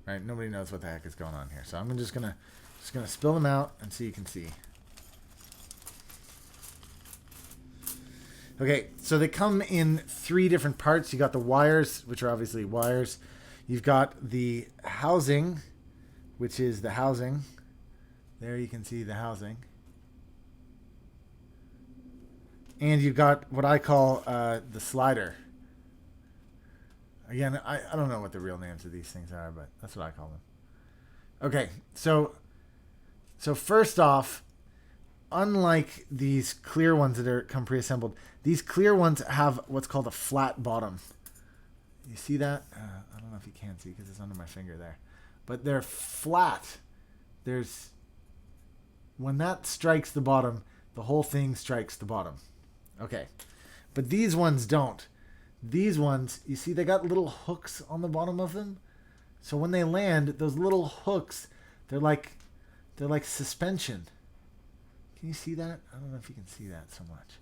knows what the heck is going on here. So I'm just gonna spill them out and so you can see. Okay, so they come in 3 different parts. You got the wires, which are obviously wires. You've got the housing, which is the housing. There you can see the housing. And you've got what I call the slider. Again, I don't know what the real names of these things are, but that's what I call them. Okay, so first off, unlike these clear ones that come pre-assembled, these clear ones have what's called a flat bottom. You see that? I don't know if you can see because it's under my finger there. But they're flat. When that strikes the bottom, the whole thing strikes the bottom. Okay, but these ones don't. These ones, you see, they got little hooks on the bottom of them. So when they land, those little hooks, they're like suspension. Can you see that? I don't know if you can see that so much.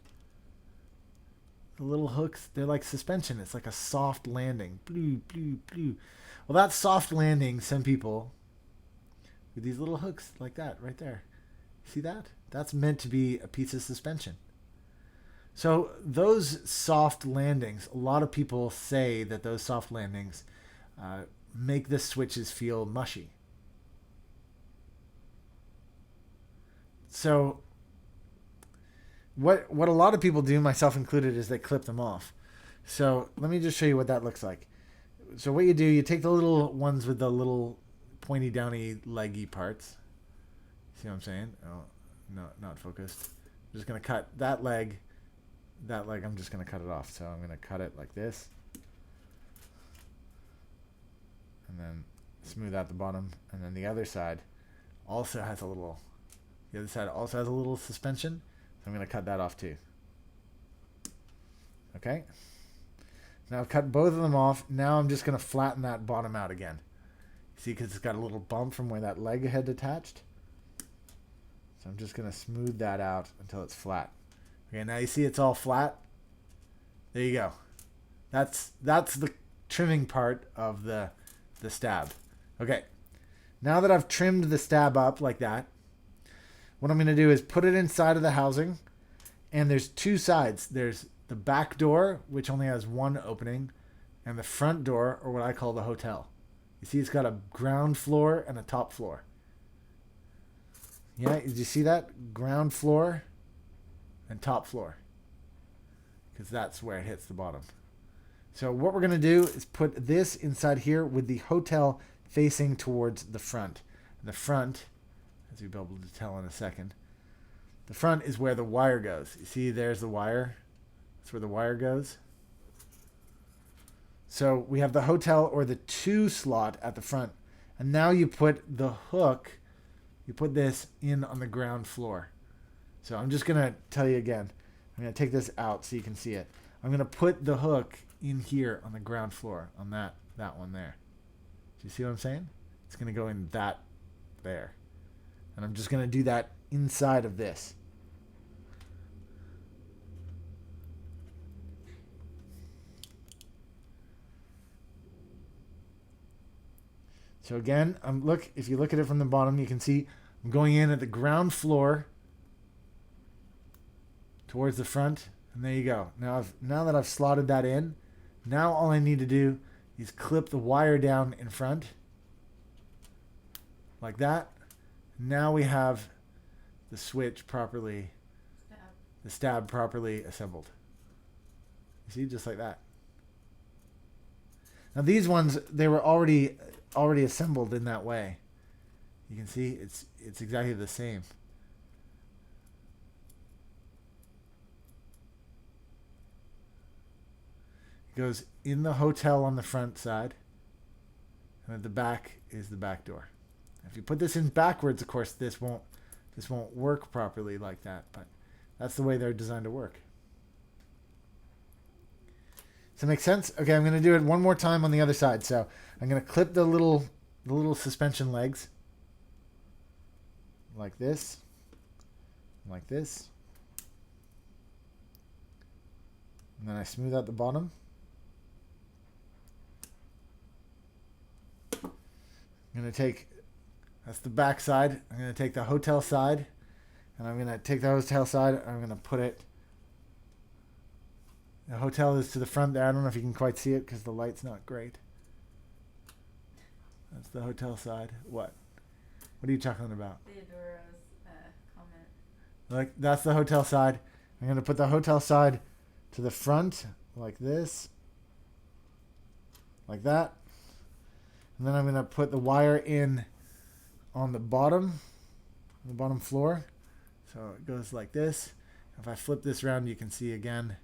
The little hooks, they're like suspension. It's like a soft landing. Blue, blue, blue. Well, that soft landing, some people with these little hooks like that right there. See that? That's meant to be a piece of suspension. So those soft landings, a lot of people say that those soft landings make the switches feel mushy. So what a lot of people do, myself included, is they clip them off. So let me just show you what that looks like. So what you do, you take the little ones with the little pointy, downy, leggy parts. See what I'm saying? Oh, no, not focused. I'm just going to cut that leg. That leg, I'm just going to cut it off. So I'm going to cut it like this. And then smooth out the bottom. And then the other side also has a little suspension. So I'm going to cut that off too. Okay. Now I've cut both of them off. Now I'm just going to flatten that bottom out again. See, because it's got a little bump from where that leg had attached. So I'm just going to smooth that out until it's flat. Okay, now you see it's all flat. There you go. That's the trimming part of the stab. Okay, now that I've trimmed the stab up like that, what I'm going to do is put it inside of the housing. And there's two sides. There's the back door, which only has one opening, and the front door, or what I call the hotel. You see it's got a ground floor and a top floor. Yeah, did you see that? Ground floor and top floor. Because that's where it hits the bottom. So what we're going to do is put this inside here with the hotel facing towards the front. And the front, as you'll be able to tell in a second, the front is where the wire goes. You see there's the wire. That's where the wire goes. So we have the hotel or the 2 slot at the front. And now you put the hook, you put this in on the ground floor. So I'm just going to tell you again. I'm going to take this out so you can see it. I'm going to put the hook in here on the ground floor, on that one there. Do you see what I'm saying? It's going to go in that there. And I'm just going to do that inside of this. So again, if you look at it from the bottom, you can see I'm going in at the ground floor towards the front, and there you go. Now that I've slotted that in, now all I need to do is clip the wire down in front like that. Now we have the switch properly, the stab properly assembled. You see, just like that. Now these ones, they were already assembled in that way. You can see it's exactly the same. It goes in the hotel on the front side, and at the back is the back door. If you put this in backwards, of course, this won't work properly like that, but that's the way they're designed to work. Does that make sense? Okay, I'm going to do it one more time on the other side. So I'm going to clip the little suspension legs like this, and then I smooth out the bottom. I'm going to take, that's the back side. I'm going to take the hotel side, and I'm going to take the hotel side, and I'm going to put it, the hotel is to the front there. I don't know if you can quite see it because the light's not great. That's the hotel side. What are you talking about? Theodora's comment. Like, that's the hotel side. I'm going to put the hotel side to the front like this, like that. And then I'm going to put the wire in on the bottom floor. So it goes like this. If I flip this around, you can see again.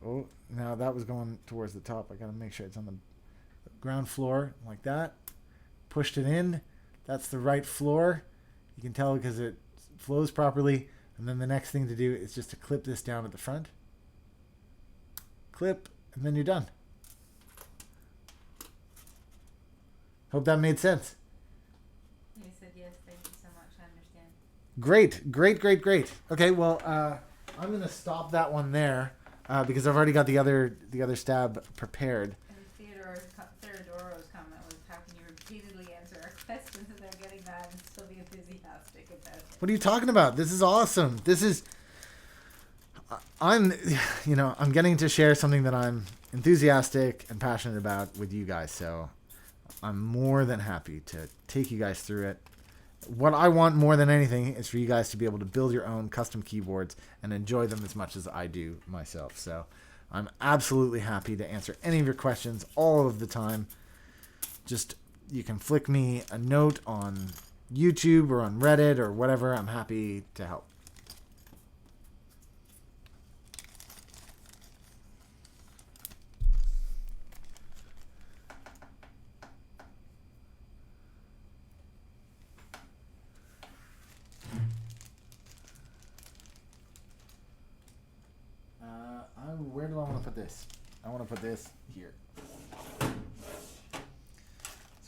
Oh, now that was going towards the top. I got to make sure it's on the ground floor like that. Pushed it in. That's the right floor. You can tell because it flows properly. And then the next thing to do is just to clip this down at the front. Clip, and then you're done. Hope that made sense. You said yes. Thank you so much. I understand. Great. Okay, well, I'm going to stop that one there because I've already got the other stab prepared. And Theodoro's comment was, how can you repeatedly answer our questions without getting mad and still be enthusiastic about it? What are you talking about? This is awesome. I'm getting to share something that I'm enthusiastic and passionate about with you guys, so I'm more than happy to take you guys through it. What I want more than anything is for you guys to be able to build your own custom keyboards and enjoy them as much as I do myself. So I'm absolutely happy to answer any of your questions all of the time. Just, you can flick me a note on YouTube or on Reddit or whatever. I'm happy to help. where do I want to put this? I want to put this here. So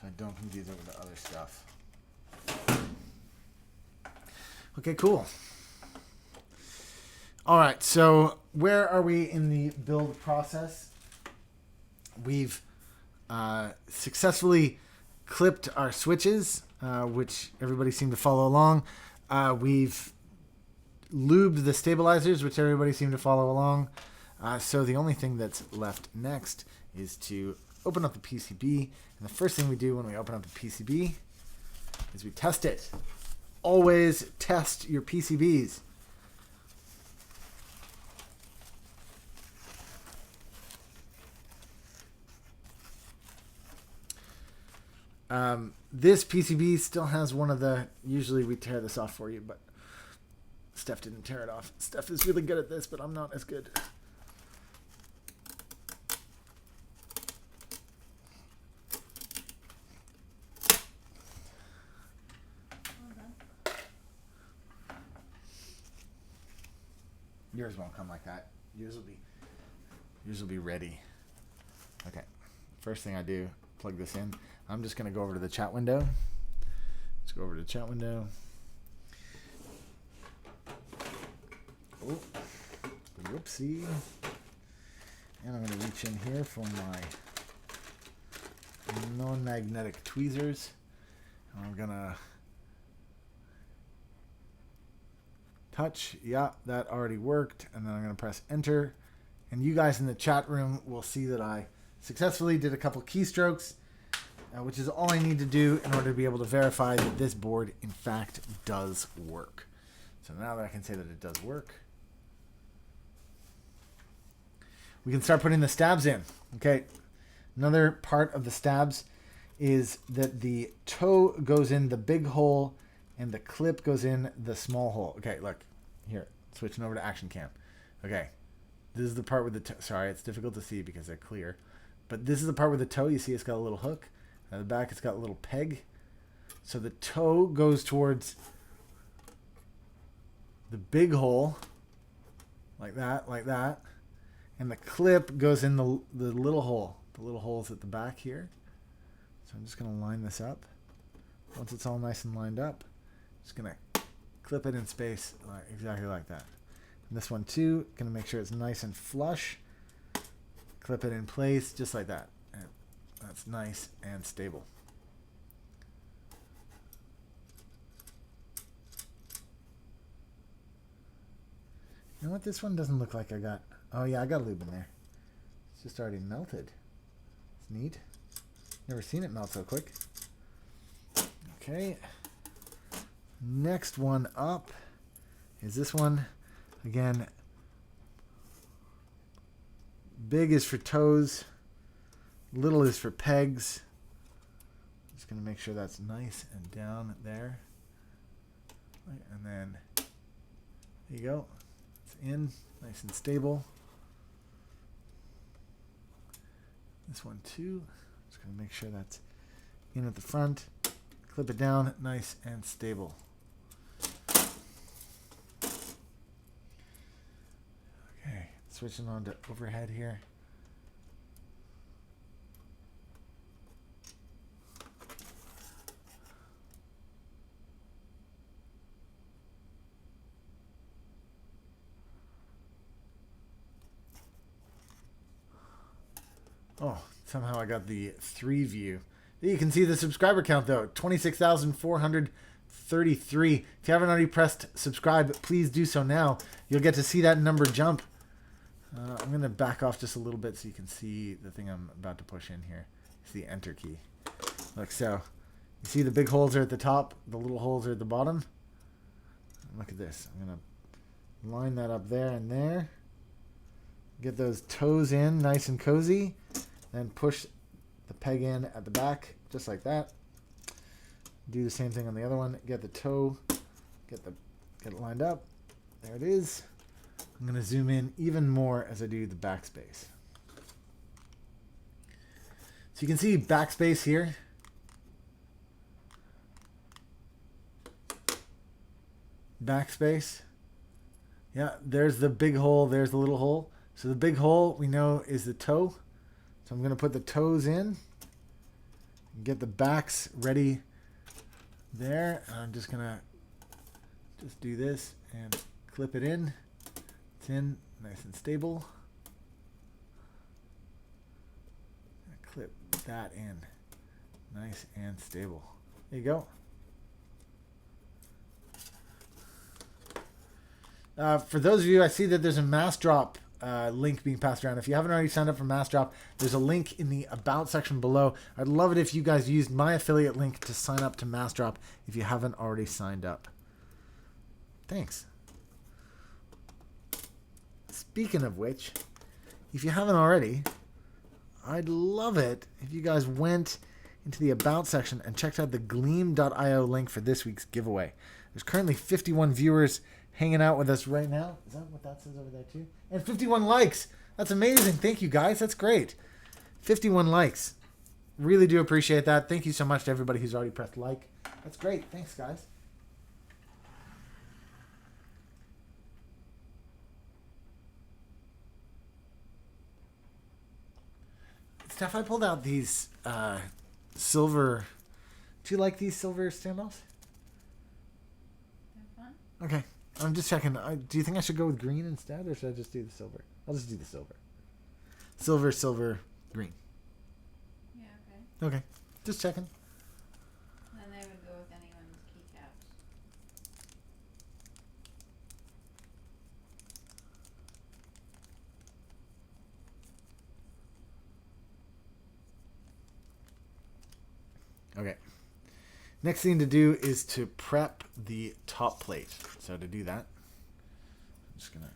I don't confuse it with the other stuff. Okay, cool. All right, so where are we in the build process? We've successfully clipped our switches, which everybody seemed to follow along. We've lubed the stabilizers, which everybody seemed to follow along. So the only thing that's left next is to open up the PCB. And the first thing we do when we open up the PCB is we test it. Always test your PCBs. This PCB still has one of the, usually we tear this off for you, but Steph didn't tear it off. Steph is really good at this, but I'm not as good. Yours won't come like that. Yours will be ready. Okay. First thing I do, plug this in. I'm just going to go over to the chat window. Let's go over to the chat window. Oh, whoopsie. And I'm going to reach in here for my non-magnetic tweezers. And I'm going to touch. Yeah, that already worked. And then I'm going to press enter. And you guys in the chat room will see that I successfully did a couple keystrokes, which is all I need to do in order to be able to verify that this board, in fact, does work. So now that I can say that it does work, we can start putting the stabs in. Okay. Another part of the stabs is that the toe goes in the big hole and the clip goes in the small hole. Okay, look. Here, switching over to action cam. Okay. This is the part with the toe. Sorry, it's difficult to see because they're clear. But this is the part with the toe. You see it's got a little hook. At the back, it's got a little peg. So the toe goes towards the big hole, like that, like that. And the clip goes in the little hole. The little hole's at the back here. So I'm just going to line this up. Once it's all nice and lined up, just going to clip it in space exactly like that. And this one too, going to make sure it's nice and flush. Clip it in place just like that. And that's nice and stable. You know what? This one doesn't look like I got... Oh yeah, I got lube in there. It's just already melted. It's neat. Never seen it melt so quick. Okay. Next one up is this one. Again, big is for toes. Little is for pegs. Just going to make sure that's nice and down there. And then there you go. It's in, nice and stable. This one too. Just going to make sure that's in at the front. Clip it down, nice and stable. Okay, switching on to overhead here. Oh, somehow I got the 3 view. You can see the subscriber count though, 26,433. If you haven't already pressed subscribe, please do so now. You'll get to see that number jump. I'm going to back off just a little bit so you can see the thing I'm about to push in here. It's the enter key. Look, so you see the big holes are at the top, the little holes are at the bottom. Look at this. I'm going to line that up there and there. Get those toes in nice and cozy. Then push the peg in at the back, just like that. Do the same thing on the other one. Get the toe, get it lined up. There it is. I'm going to zoom in even more as I do the backspace. So you can see backspace here. Backspace. Yeah, there's the big hole, there's the little hole. So the big hole we know is the toe. So I'm going to put the toes in. Get the backs ready there. And I'm just going to just do this and clip it in. It's in nice and stable. Clip that in. Nice and stable. There you go. For those of you, I see that there's a mass drop link being passed around. If you haven't already signed up for mass drop, there's a link in the about section below. I'd love it if you guys used my affiliate link to sign up to mass drop if you haven't already signed up. Thanks. Speaking of which, if you haven't already, I'd love it if you guys went into the about section and checked out the gleam.io link for this week's giveaway. There's currently 51 viewers hanging out with us right now. Is that what that says over there too? And 51 likes. That's amazing. Thank you guys. That's great. 51 likes. Really do appreciate that. Thank you so much to everybody who's already pressed like. That's great. Thanks, guys. Steph, I pulled out these silver. Do you like these silver standoffs? They're fun. Okay. I'm just checking. Do you think I should go with green instead, or should I just do the silver? I'll just do the silver. Silver, silver, green. Yeah, okay. Okay. Just checking. Then they would go with anyone's keycaps. Okay. Next thing to do is to prep the top plate. So to do that, I'm just going to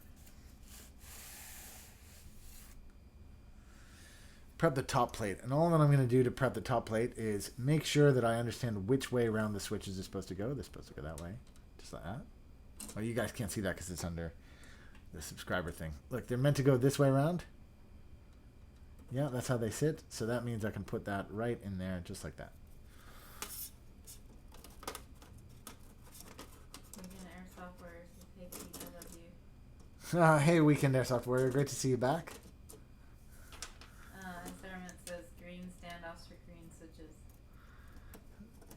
prep the top plate. And all that I'm going to do to prep the top plate is make sure that I understand which way around the switches are supposed to go. They're supposed to go that way. Just like that. Well, you guys can't see that because it's under the subscriber thing. Look, they're meant to go this way around. Yeah, that's how they sit. So that means I can put that right in there just like that. Hey, Weekend Airsoft Warrior. Great to see you back. Experiment says green standoffs for green switches.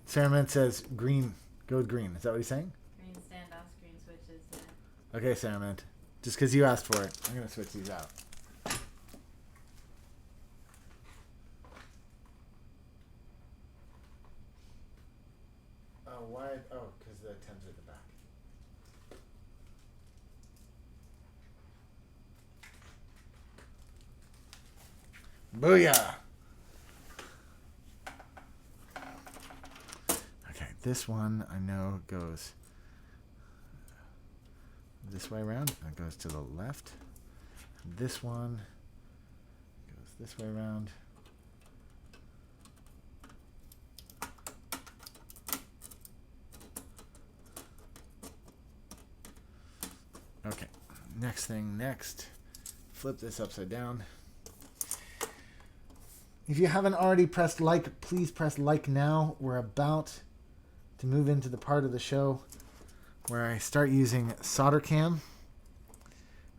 Saraman says green. Go with green. Is that what he's saying? Green standoffs, green switches, yeah. Okay, Saraman. Just because you asked for it, I'm going to switch these out. Why? Oh, because the Thames are at the back. Booyah! Okay, this one I know goes this way around, and it goes to the left. This one goes this way around. Okay, next thing next. Flip this upside down. If you haven't already pressed like, please press like now. We're about to move into the part of the show where I start using Solder Cam.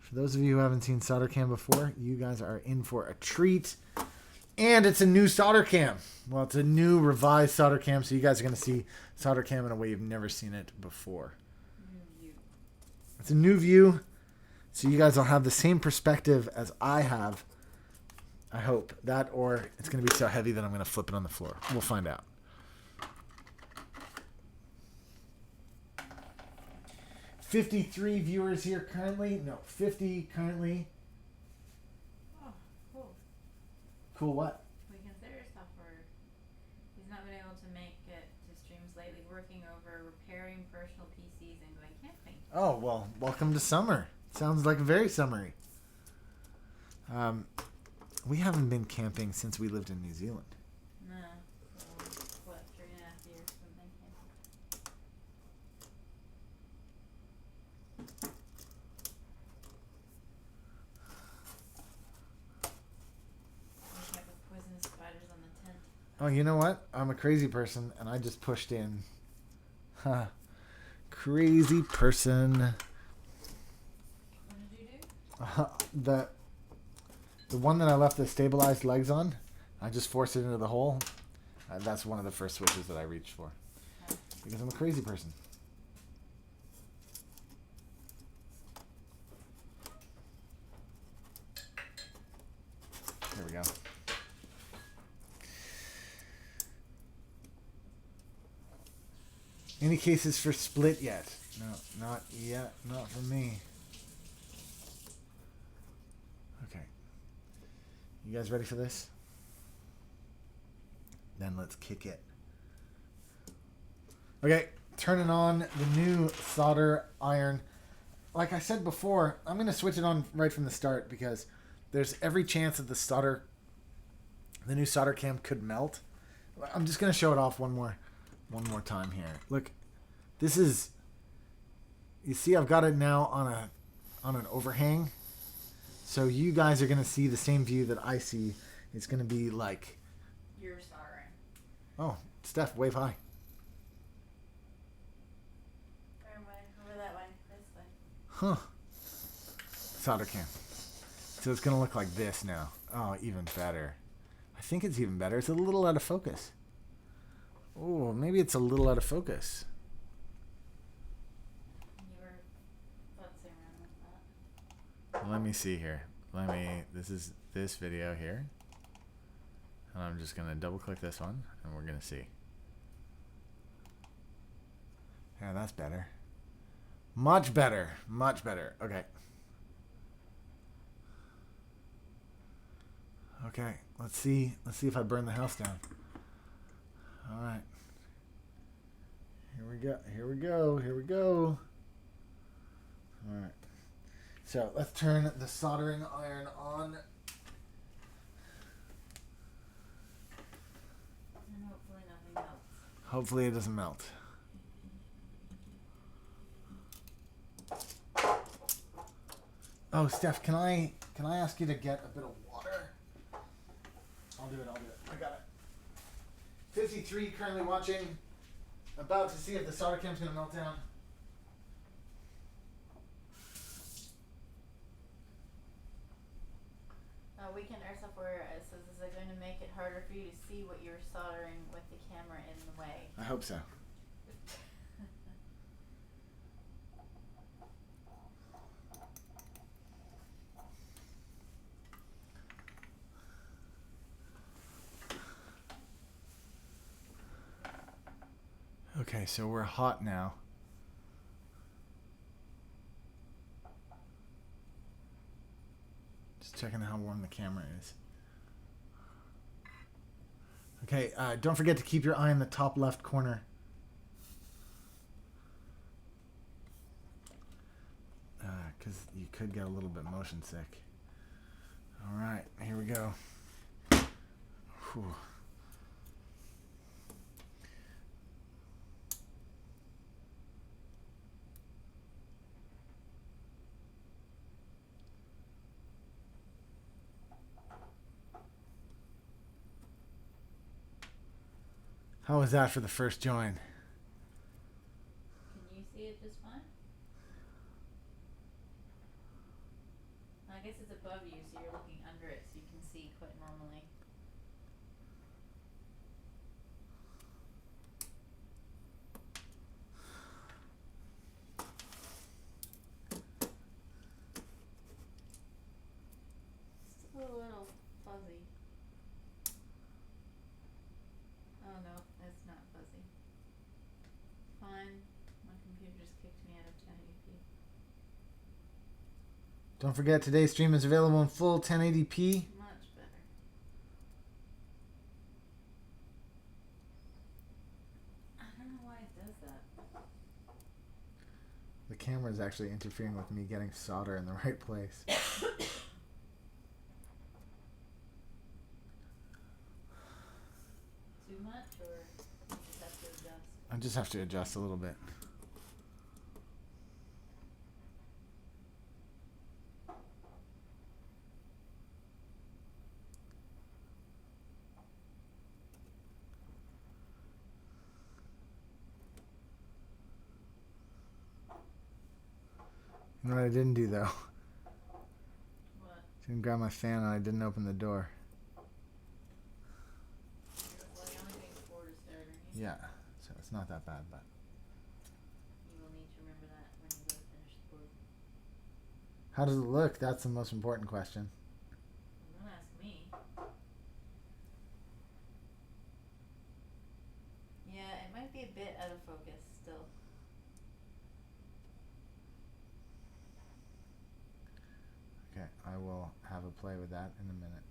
For those of you who haven't seen Solder Cam before, you guys are in for a treat. And it's a new Solder Cam. Well, it's a new revised Solder Cam, so you guys are going to see Solder Cam in a way you've never seen it before. It's a new view, so you guys will have the same perspective as I have. I hope. That, or it's going to be so heavy that I'm going to flip it on the floor. We'll find out. $53 viewers here currently. No, 50 currently. Oh, cool. Cool what? We consider software. He's not been able to make it to streams lately, working over repairing personal PCs and going camping. Oh, well, welcome to summer. Sounds like very summery. We haven't been camping since we lived in New Zealand. No. So, what, 3.5 years something camping? We camp with poisonous spiders on the tent. Oh, you know what? I'm a crazy person, and I just pushed in. Crazy person. What did you do? The one that I left the stabilized legs on, I just forced it into the hole. That's one of the first switches that I reached for. Because I'm a crazy person. There we go. Any cases for split yet? No, not yet. Not for me. Okay. You guys ready for this? Then let's kick it. Okay, turning on the new solder iron. Like I said before, I'm going to switch it on right from the start because there's every chance that the new solder cam could melt. I'm just going to show it off one more time here. Look, this is, you see I've got it now on an overhang. So you guys are going to see the same view that I see. It's going to be like, You're soldering. oh, Steph, wave high. Over that way, this way. Huh. Solder cam. So it's going to look like this now. Oh, even better. I think it's even better. It's a little out of focus. Oh, maybe it's a little out of focus. You were futzing around with that. Let me see here. This is this video here. And I'm just going to double click this one and we're going to see. Yeah, that's better. Much better. Much better. Okay. Okay. Let's see if I burn the house down. All right. Here we go. Here we go. Here we go. All right. So let's turn the soldering iron on. And hopefully nothing melts. Hopefully it doesn't melt. Oh, Steph, can I ask you to get a bit of water? I'll do it. I got it. 53 currently watching. About to see if the solder cam's gonna melt down. Weekend Air Software says, is it going to make it harder for you to see what you're soldering with the camera in the way? I hope so. Okay, so we're hot now. Just checking how warm the camera is. Okay, don't forget to keep your eye in the top left corner. Because you could get a little bit motion sick. All right, here we go. Whew. How was that for the first join? Can you see it just fine? I guess it's above you, so you're looking under it, so you can see quite normally. Still a little fuzzy. Oh no, it's not fuzzy. Fine. My computer just kicked me out of 1080p. Don't forget today's stream is available in full 1080p. Much better. I don't know why it does that. The camera is actually interfering with me getting solder in the right place. Too much, or you just have to adjust? I just have to adjust a little bit. You know what I didn't do though? What? Didn't grab my fan and I didn't open the door. Well, the only thing before is starting. Yeah, so it's not that bad, but. You will need to remember that when you go to finish the board. How does it look? That's the most important question. Don't ask me. Yeah, it might be a bit out of focus still. Okay, I will have a play with that in a minute.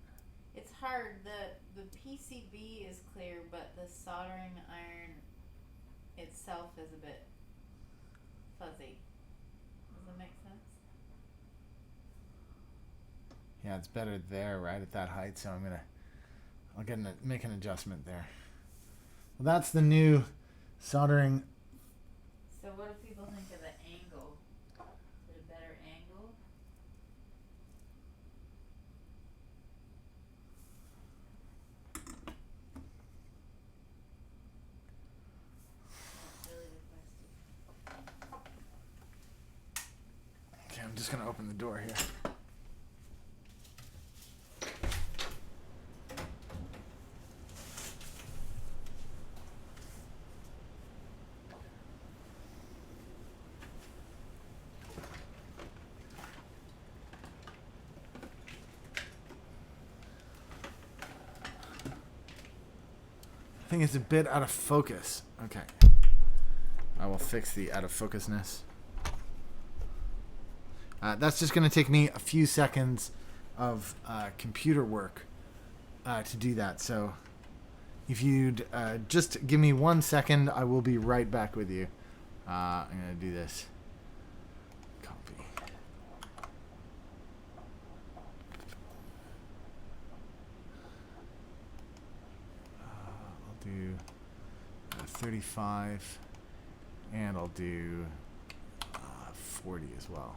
It's hard. The PCB is clear, but the soldering iron itself is a bit fuzzy. Does that make sense? Yeah, it's better there, right at that height. So I'll make an adjustment there. Well, that's the new soldering. So what do people think of the angle? Is it a better angle? That's really the question. Okay, I'm just gonna open the door here. I think it's a bit out of focus. Okay. I will fix the out of focusness. That's just going to take me a few seconds of computer work to do that. So if you'd just give me 1 second, I will be right back with you. I'm going to do this. Copy. I'll do 35, and I'll do 40 as well.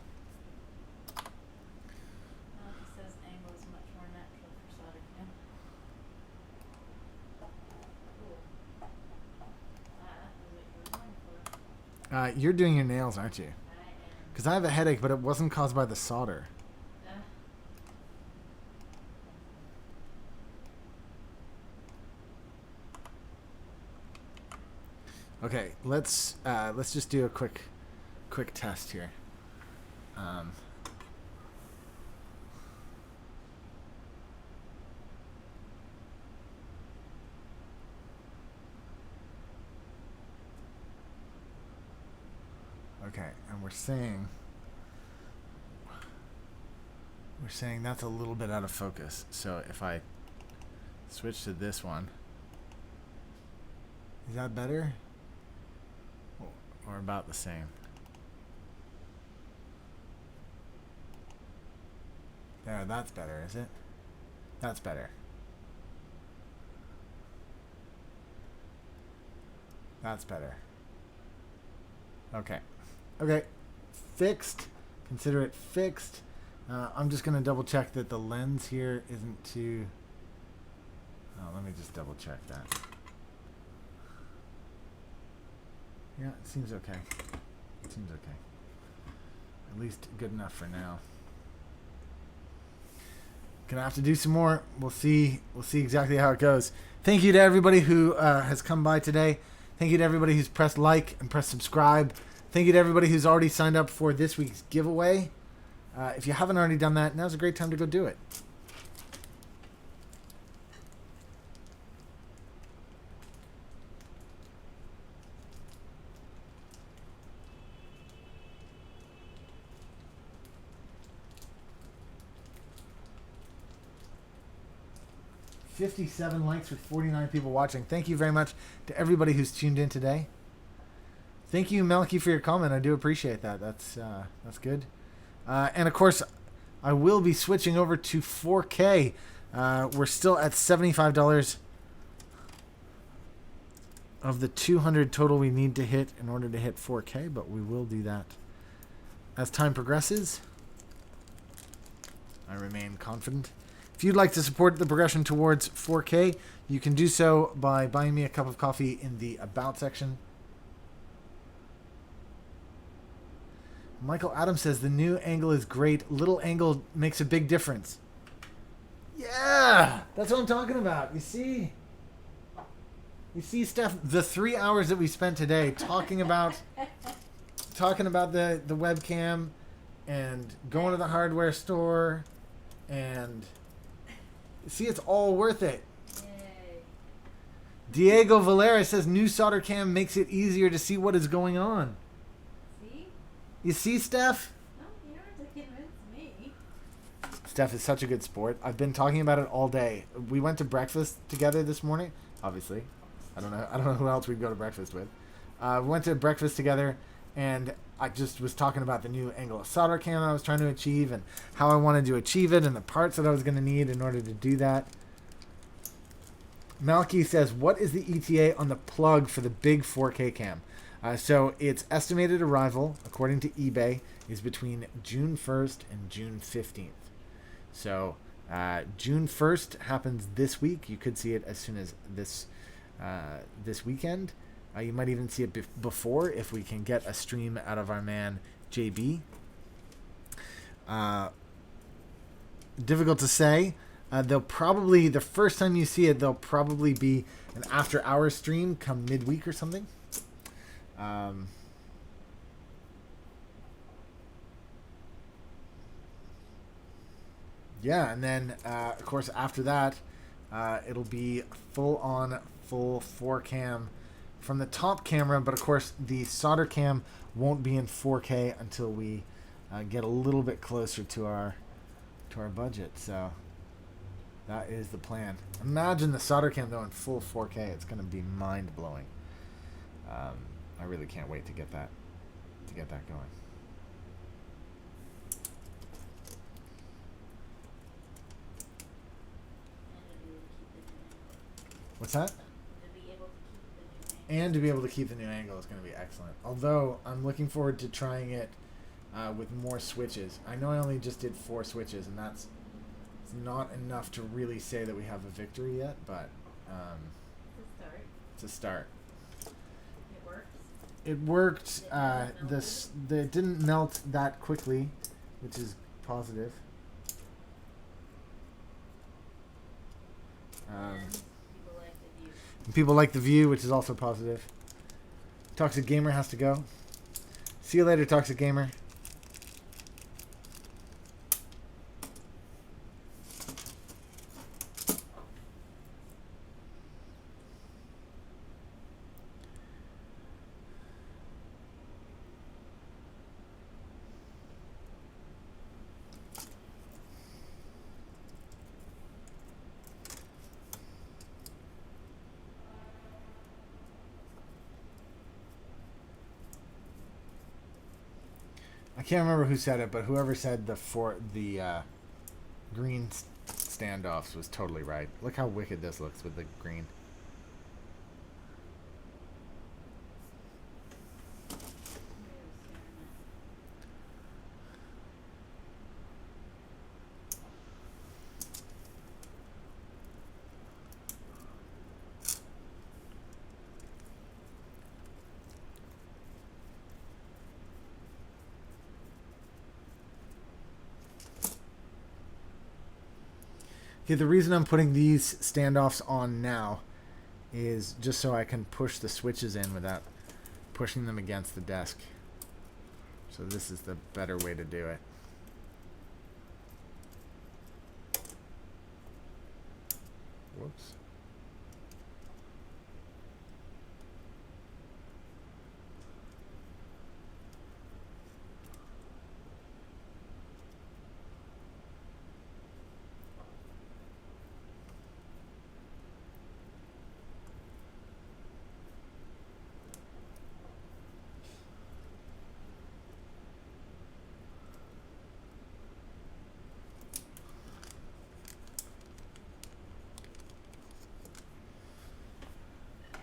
Well, he says angle is much more natural for soldering. Yeah. Cool. That was what you were going for. You're doing your nails, aren't you? I am. Because I have a headache, but it wasn't caused by the solder. Okay, let's just do a quick test here. Okay, and we're saying that's a little bit out of focus. So if I switch to this one, is that better? Or about the same? There, that's better, is it? That's better. That's better. Okay. Okay. Fixed. Consider it fixed. I'm just going to double check that the lens here isn't too... Oh, let me just double check that. Yeah, it seems okay. It seems okay. At least good enough for now. Gonna have to do some more. We'll see exactly how it goes. Thank you to everybody who has come by today. Thank you to everybody who's pressed like and pressed subscribe. Thank you to everybody who's already signed up for this week's giveaway. If you haven't already done that, now's a great time to go do it. $57 likes with 49 people watching. Thank you very much to everybody who's tuned in today. Thank you, Melky, for your comment. I do appreciate that. That's good. And of course, I will be switching over to 4K. We're still at $75 of the 200 total we need to hit in order to hit 4K, but we will do that as time progresses. I remain confident. If you'd like to support the progression towards 4K, you can do so by buying me a cup of coffee in the About section. Michael Adams says the new angle is great. Little angle makes a big difference. That's what I'm talking about. You see, Steph, the 3 hours that we spent today talking about the webcam and going to the hardware store, and see, it's all worth it. Yay. Diego Valera says new solder cam makes it easier to see what is going on. See? You see, Steph? No, you don't have to convince me. Steph is such a good sport. I've been talking about it all day. We went to breakfast together this morning. Obviously, I don't know who else we'd go to breakfast with. We went to breakfast together, and I just was talking about the new angle of solder cam I was trying to achieve and how I wanted to achieve it and the parts that I was going to need in order to do that. Malky says, what is the ETA on the plug for the big 4K cam? So its estimated arrival, according to eBay, is between June 1st and June 15th. So June 1st happens this week. You could see it as soon as this weekend. You might even see it before if we can get a stream out of our man JB. Difficult to say. They'll probably, the first time you see it, they'll probably be an after-hours stream come midweek or something. Yeah, and then, of course, after that, it'll be full 4K from the top camera, but of course, the solder cam won't be in 4K until we get a little bit closer to our budget. So that is the plan. Imagine the solder cam though in full 4K. It's going to be mind blowing. I really can't wait to get that going. What's that? And to be able to keep the new angle is going to be excellent. Although I'm looking forward to trying it with more switches. I know I only just did 4 switches, and that's not enough to really say that we have a victory yet. But it's a start. It works. It worked. It didn't melt that quickly, which is positive. People like the view, which is also positive. Toxic Gamer has to go. See you later, Toxic Gamer. I can't remember who said it, but whoever said the green standoffs was totally right. Look how wicked this looks with the green. Okay, the reason I'm putting these standoffs on now is just so I can push the switches in without pushing them against the desk. So this is the better way to do it. Whoops.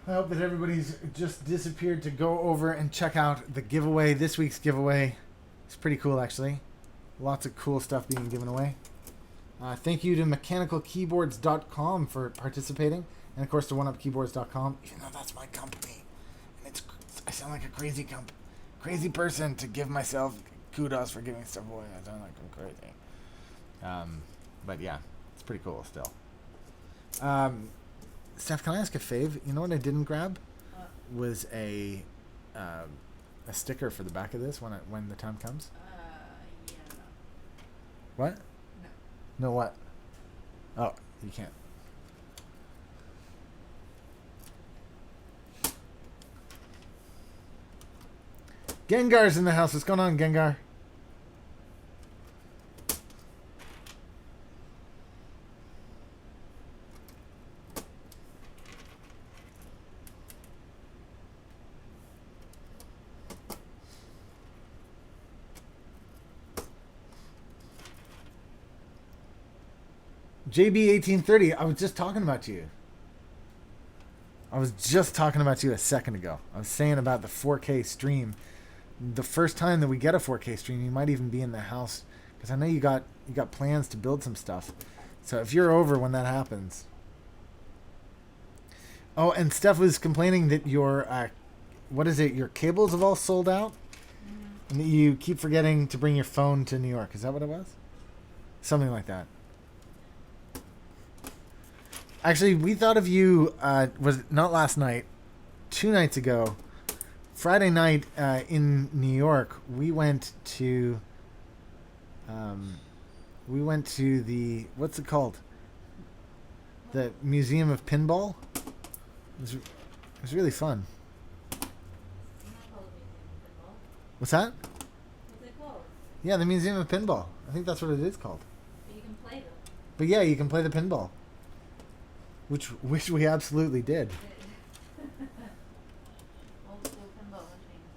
I hope that everybody's just disappeared to go over and check out the giveaway. This week's giveaway is pretty cool, actually. Lots of cool stuff being given away. Thank you to mechanicalkeyboards.com for participating. And, of course, to oneupkeyboards.com, even though that's my company. And I sound like a crazy person to give myself kudos for giving stuff away. I sound like I'm crazy. But, yeah, it's pretty cool still. Steph, can I ask a fave? You know what I didn't grab Uh, was a sticker for the back of this when the time comes. yeah, no. What? No. No, what? Oh, you can't. Gengar's in the house. What's going on, Gengar? JB1830, I was just talking about you. I was just talking about you a second ago. I was saying about the 4K stream. The first time that we get a 4K stream, you might even be in the house because I know you got plans to build some stuff. So if you're over when that happens. Oh, and Steph was complaining that your what is it? Your cables have all sold out, and that you keep forgetting to bring your phone to New York. Is that what it was? Something like that. Actually, we thought of you. Was it not last night? 2 nights ago. Friday night in New York, we went to the what's it called? The Museum of Pinball. It was really fun. It's not called Museum of Pinball. What's that? What's it called? Yeah, the Museum of Pinball. I think that's what it is called. But you can play them. But yeah, you can play the pinball, which we absolutely did. Old school pinball machines.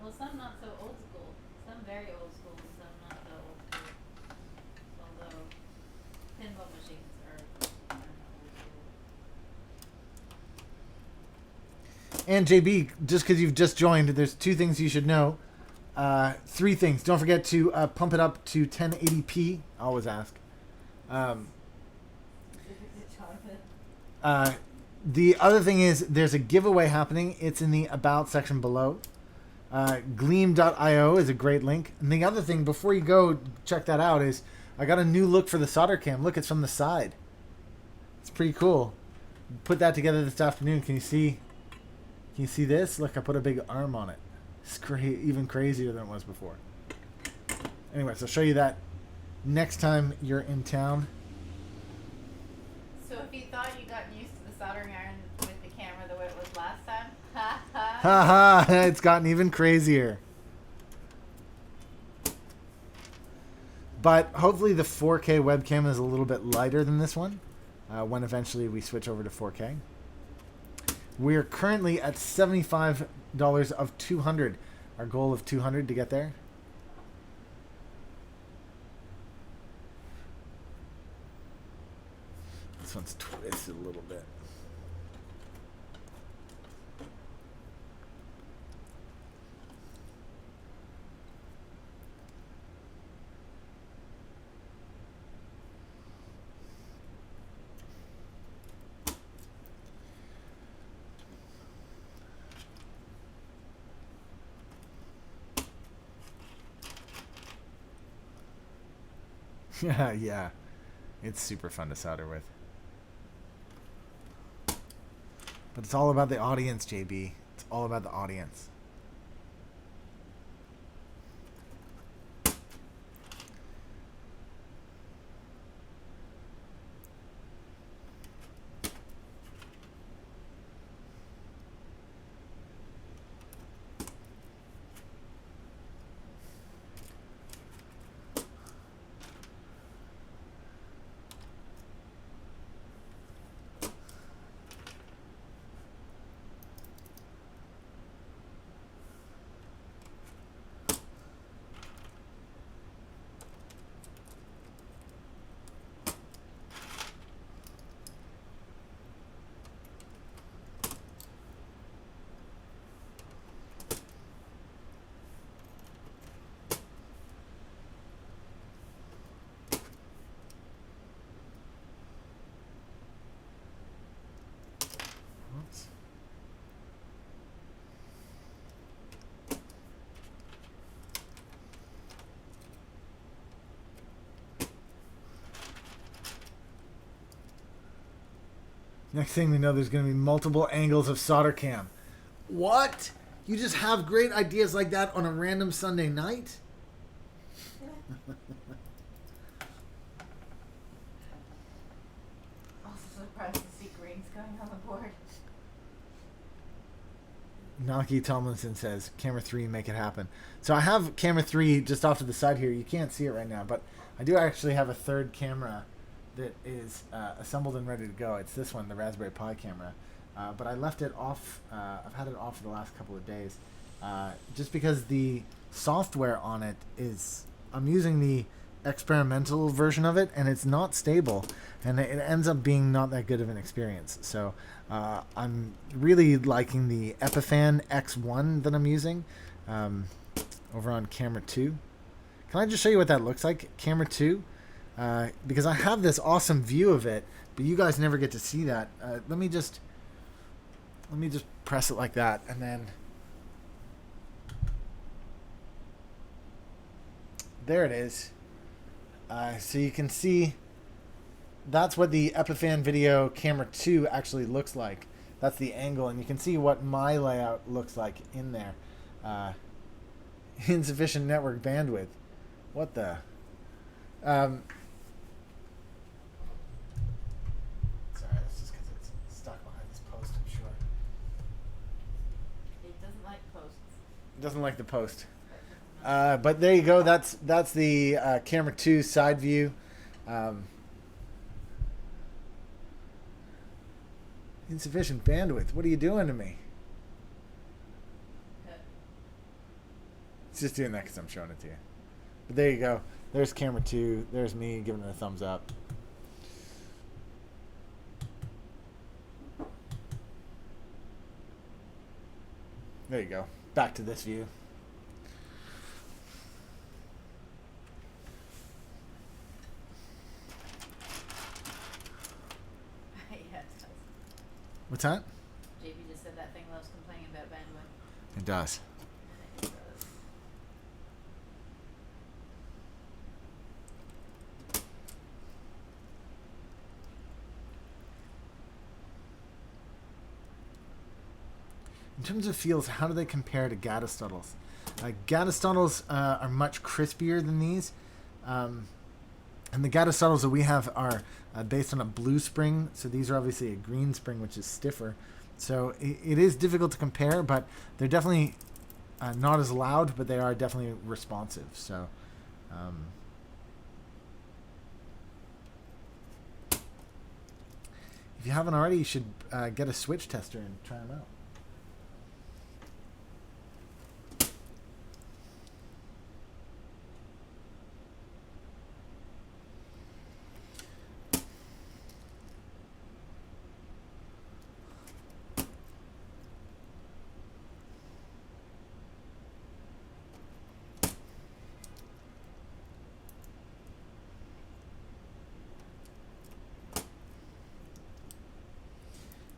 Well, some not so old school. Some very old school, and some not so old school. Although pinball machines are not old school. And JB, just because you've just joined, there's 2 things you should know. 3 things. Don't forget to pump it up to 1080p. I always ask. The other thing is there's a giveaway happening. It's in the About section below. Gleam.io is a great link. And the other thing, before you go check that out, is I got a new look for the solder cam. Look, it's from the side. It's pretty cool. Put that together this afternoon. Can you see this? Look, I put a big arm on it. It's even crazier than it was before. Anyways, I'll show you that next time you're in town. So if you thought you got used to the soldering iron with the camera the way it was last time, ha ha. Haha, it's gotten even crazier. But hopefully the 4K webcam is a little bit lighter than this one when eventually we switch over to 4K. We're currently at $75 of 200. Our goal of 200 to get there. This one's twisted a little bit. Yeah, it's super fun to solder with. But it's all about the audience, JB. It's all about the audience. Next thing we know, there's going to be multiple angles of solder cam. What? You just have great ideas like that on a random Sunday night? Also surprised to see greens going on the board. Naki Tomlinson says, camera 3, make it happen. So I have camera 3 just off to the side here. You can't see it right now, but I do actually have a third camera that is assembled and ready to go. It's this one, the Raspberry Pi camera. But I left it off. I've had it off for the last couple of days. Just because the software on it is... I'm using the experimental version of it, and it's not stable. And it ends up being not that good of an experience. So I'm really liking the Epiphan X1 that I'm using over on camera 2. Can I just show you what that looks like? Camera 2. Because I have this awesome view of it, but you guys never get to see that. Let me just press it like that, and then there it is. So you can see that's what the Epiphan Video Camera 2 actually looks like. That's the angle, and you can see what my layout looks like in there. Insufficient network bandwidth. What the? Sorry, that's just because it's stuck behind this post, I'm sure. It doesn't like posts. It doesn't like the post. But there you go. That's the camera 2 side view. Insufficient bandwidth. What are you doing to me? It's just doing that because I'm showing it to you. But there you go. There's camera 2. There's me giving it a thumbs up. There you go. Back to this view. Yeah, it does. What's that? JP just said that thing loves complaining about bandwidth. It does. It does. In terms of feels, how do they compare to Gatistottles? Gatistottles are much crispier than these. And the Gatistottles that we have are based on a blue spring. So these are obviously a green spring, which is stiffer. So it is difficult to compare, but they're definitely not as loud, but they are definitely responsive. So if you haven't already, you should get a switch tester and try them out.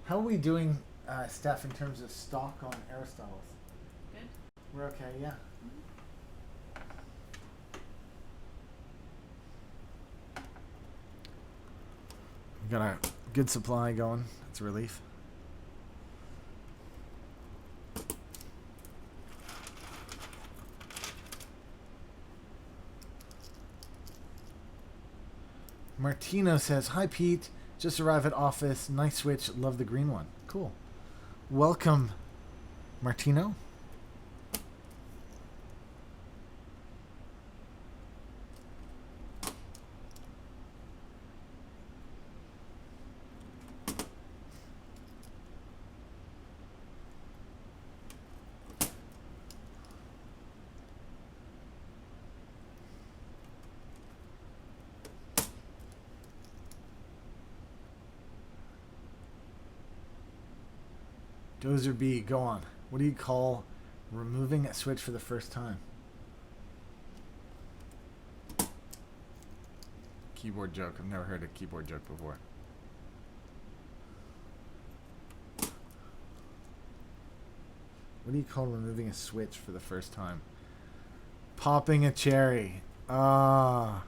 How are we doing, Steph, in terms of stock on Aristotle's? Good. We're okay, yeah. We got a good supply going. That's a relief. Martino says, "Hi Pete, just arrived at office. Nice switch. Love the green one. Cool. Welcome, Martino." Dozer B, go on. What do you call removing a switch for the first time? Keyboard joke. I've never heard a keyboard joke before. What do you call removing a switch for the first time? Popping a cherry. Ah,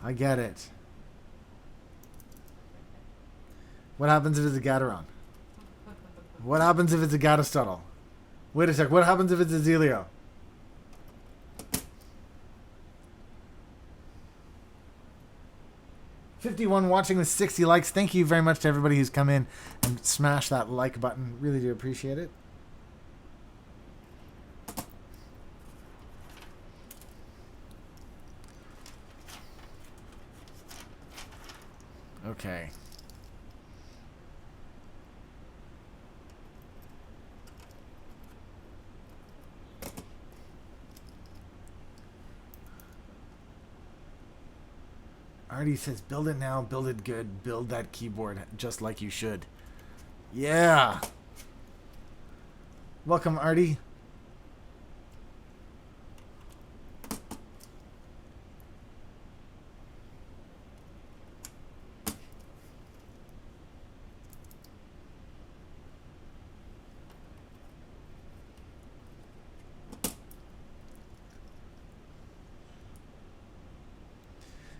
I get it. What happens if it's a Gateron? What happens if it's a Gatostuttle? Wait a sec. What happens if it's a Zelio? $51 watching with 60 likes. Thank you very much to everybody who's come in and smashed that like button. Really do appreciate it. Okay. Artie says, build it now, build it good, build that keyboard just like you should. Yeah. Welcome, Artie.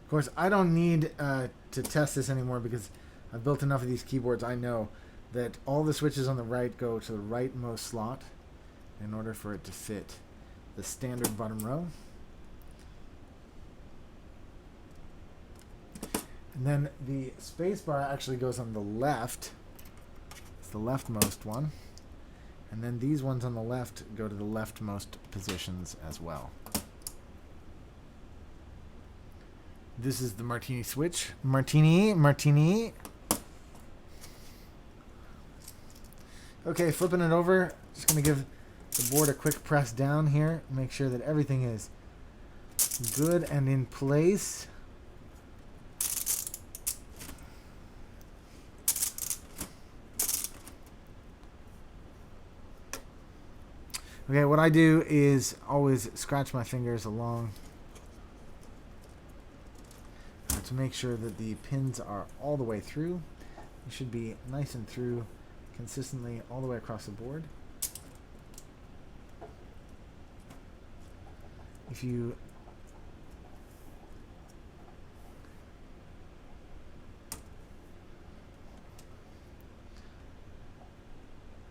Of course, I don't need to test this anymore because I've built enough of these keyboards. I know that all the switches on the right go to the rightmost slot in order for it to fit the standard bottom row. And then the spacebar actually goes on the left. It's the leftmost one. And then these ones on the left go to the leftmost positions as well. This is the Martini switch. Martini. Okay, flipping it over. Just going to give the board a quick press down here. Make sure that everything is good and in place. Okay, what I do is always scratch my fingers along to make sure that the pins are all the way through. It should be nice and through consistently all the way across the board. If you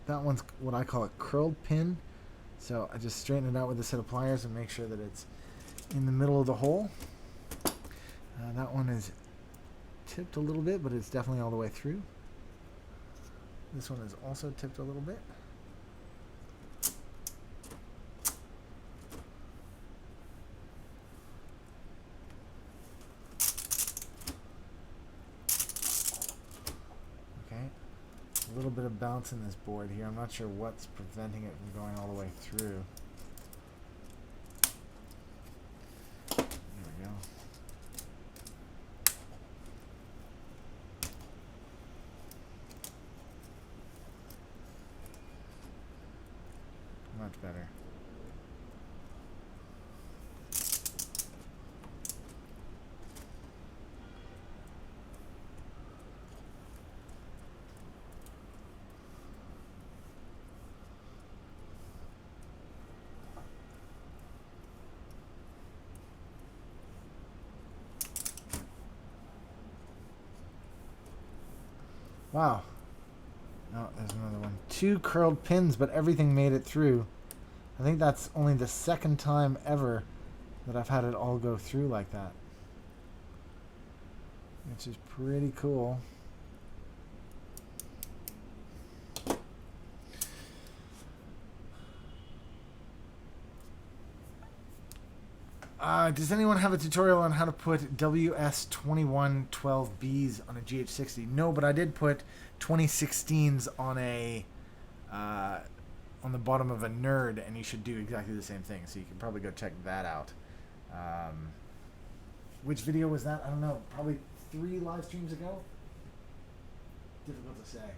that one's what I call a curled pin. So I just straighten it out with a set of pliers and make sure that it's in the middle of the hole. That one is tipped a little bit, but it's definitely all the way through. This one is also tipped a little bit. Okay. A little bit of bounce in this board here. I'm not sure what's preventing it from going all the way through. There we go. Much better. Wow. Oh, there's another one. 2 curled pins, but everything made it through. I think that's only the second time ever that I've had it all go through like that. Which is pretty cool. Does anyone have a tutorial on how to put WS2112Bs on a GH60? No, but I did put 2016s on a on the bottom of a Nerd, and you should do exactly the same thing. So you can probably go check that out. Which video was that? I don't know. Probably 3 live streams ago. Difficult to say.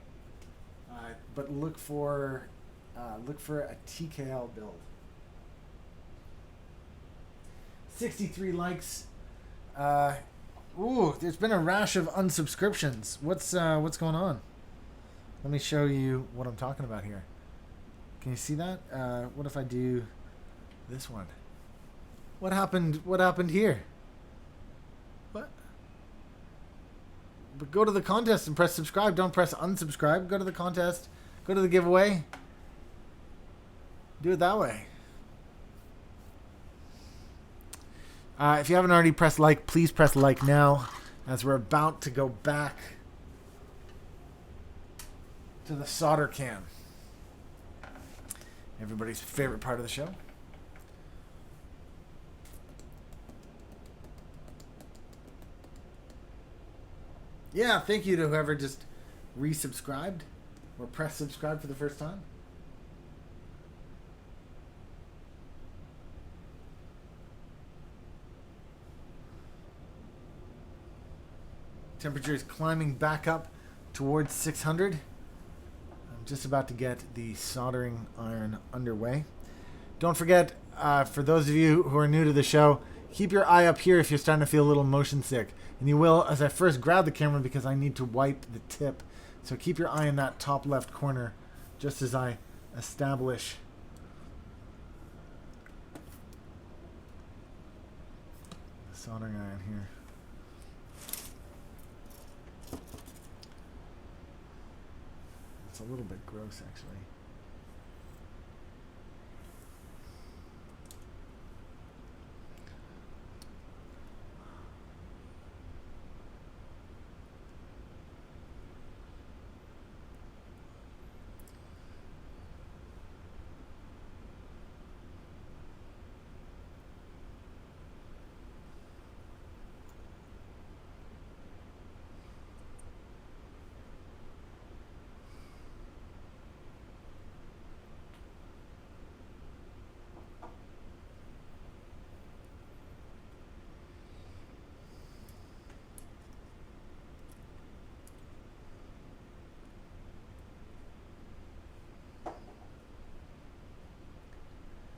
But look for a TKL build. 63 likes. Ooh, there's been a rash of unsubscriptions. What's going on? Let me show you what I'm talking about here. Can you see that? What if I do this one? What happened? What happened here? What? But go to the contest and press subscribe. Don't press unsubscribe. Go to the contest. Go to the giveaway. Do it that way. If you haven't already pressed like, please press like now, as we're about to go back to the solder cam. Everybody's favorite part of the show. Yeah, thank you to whoever just resubscribed or pressed subscribe for the first time. Temperature is climbing back up towards 600. I'm just about to get the soldering iron underway. Don't forget, for those of you who are new to the show, keep your eye up here if you're starting to feel a little motion sick. And you will as I first grab the camera because I need to wipe the tip. So keep your eye in that top left corner just as I establish the soldering iron here. It's a little bit gross, actually.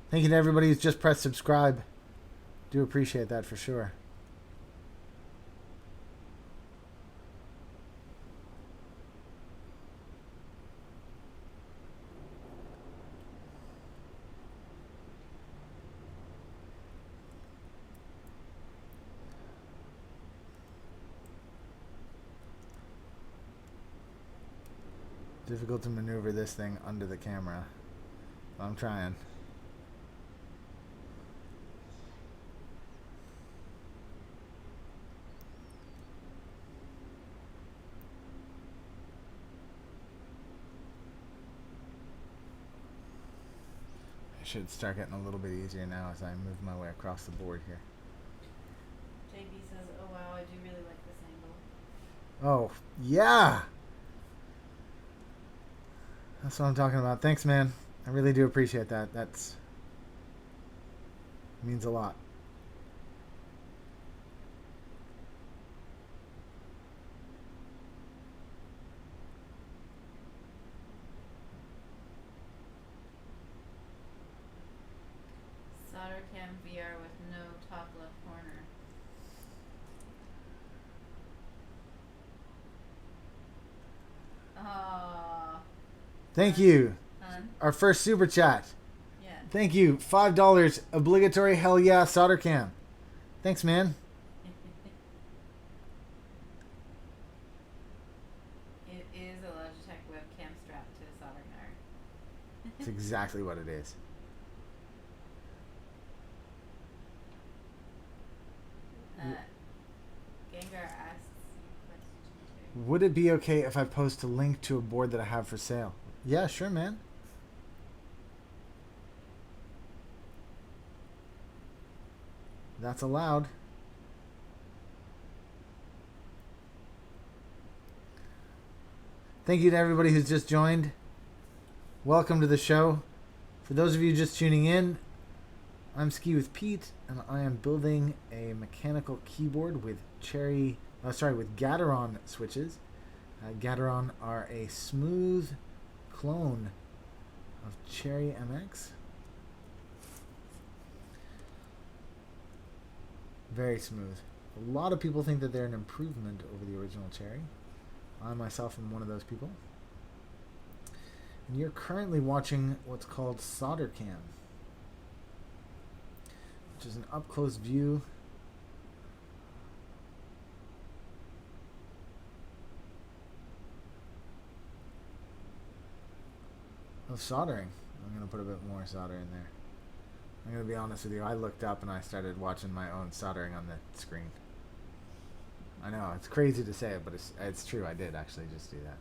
Thank you to everybody who's just pressed subscribe. Do appreciate that for sure. Difficult to maneuver this thing under the camera. I'm trying. Should start getting a little bit easier now as I move my way across the board here. JB says, oh wow, I do really like this angle. Oh, yeah! That's what I'm talking about. Thanks, man. I really do appreciate that. That's means a lot. Solder cam VR with no top left corner. Aww. Thank you. Hun? Our first super chat. Yeah. Thank you. $5 obligatory. Hell yeah, solder cam. Thanks, man. It is a Logitech webcam strapped to a soldering iron. That's exactly what it is. Gengar asks a question too. Would it be okay if I post a link to a board that I have for sale? Yeah, sure, man. That's allowed. Thank you to everybody who's just joined. Welcome to the show. For those of you just tuning in, I'm skiwithpete, and I am building a mechanical keyboard with with Gateron switches. Gateron are a smooth clone of Cherry MX. Very smooth. A lot of people think that they're an improvement over the original Cherry. I myself am one of those people. And you're currently watching what's called Solder Cam, which is an up-close view Well, soldering. I'm going to put a bit more solder in there. I'm going to be honest with you. I looked up and I started watching my own soldering on the screen. I know, it's crazy to say it, but it's true. I did actually just do that.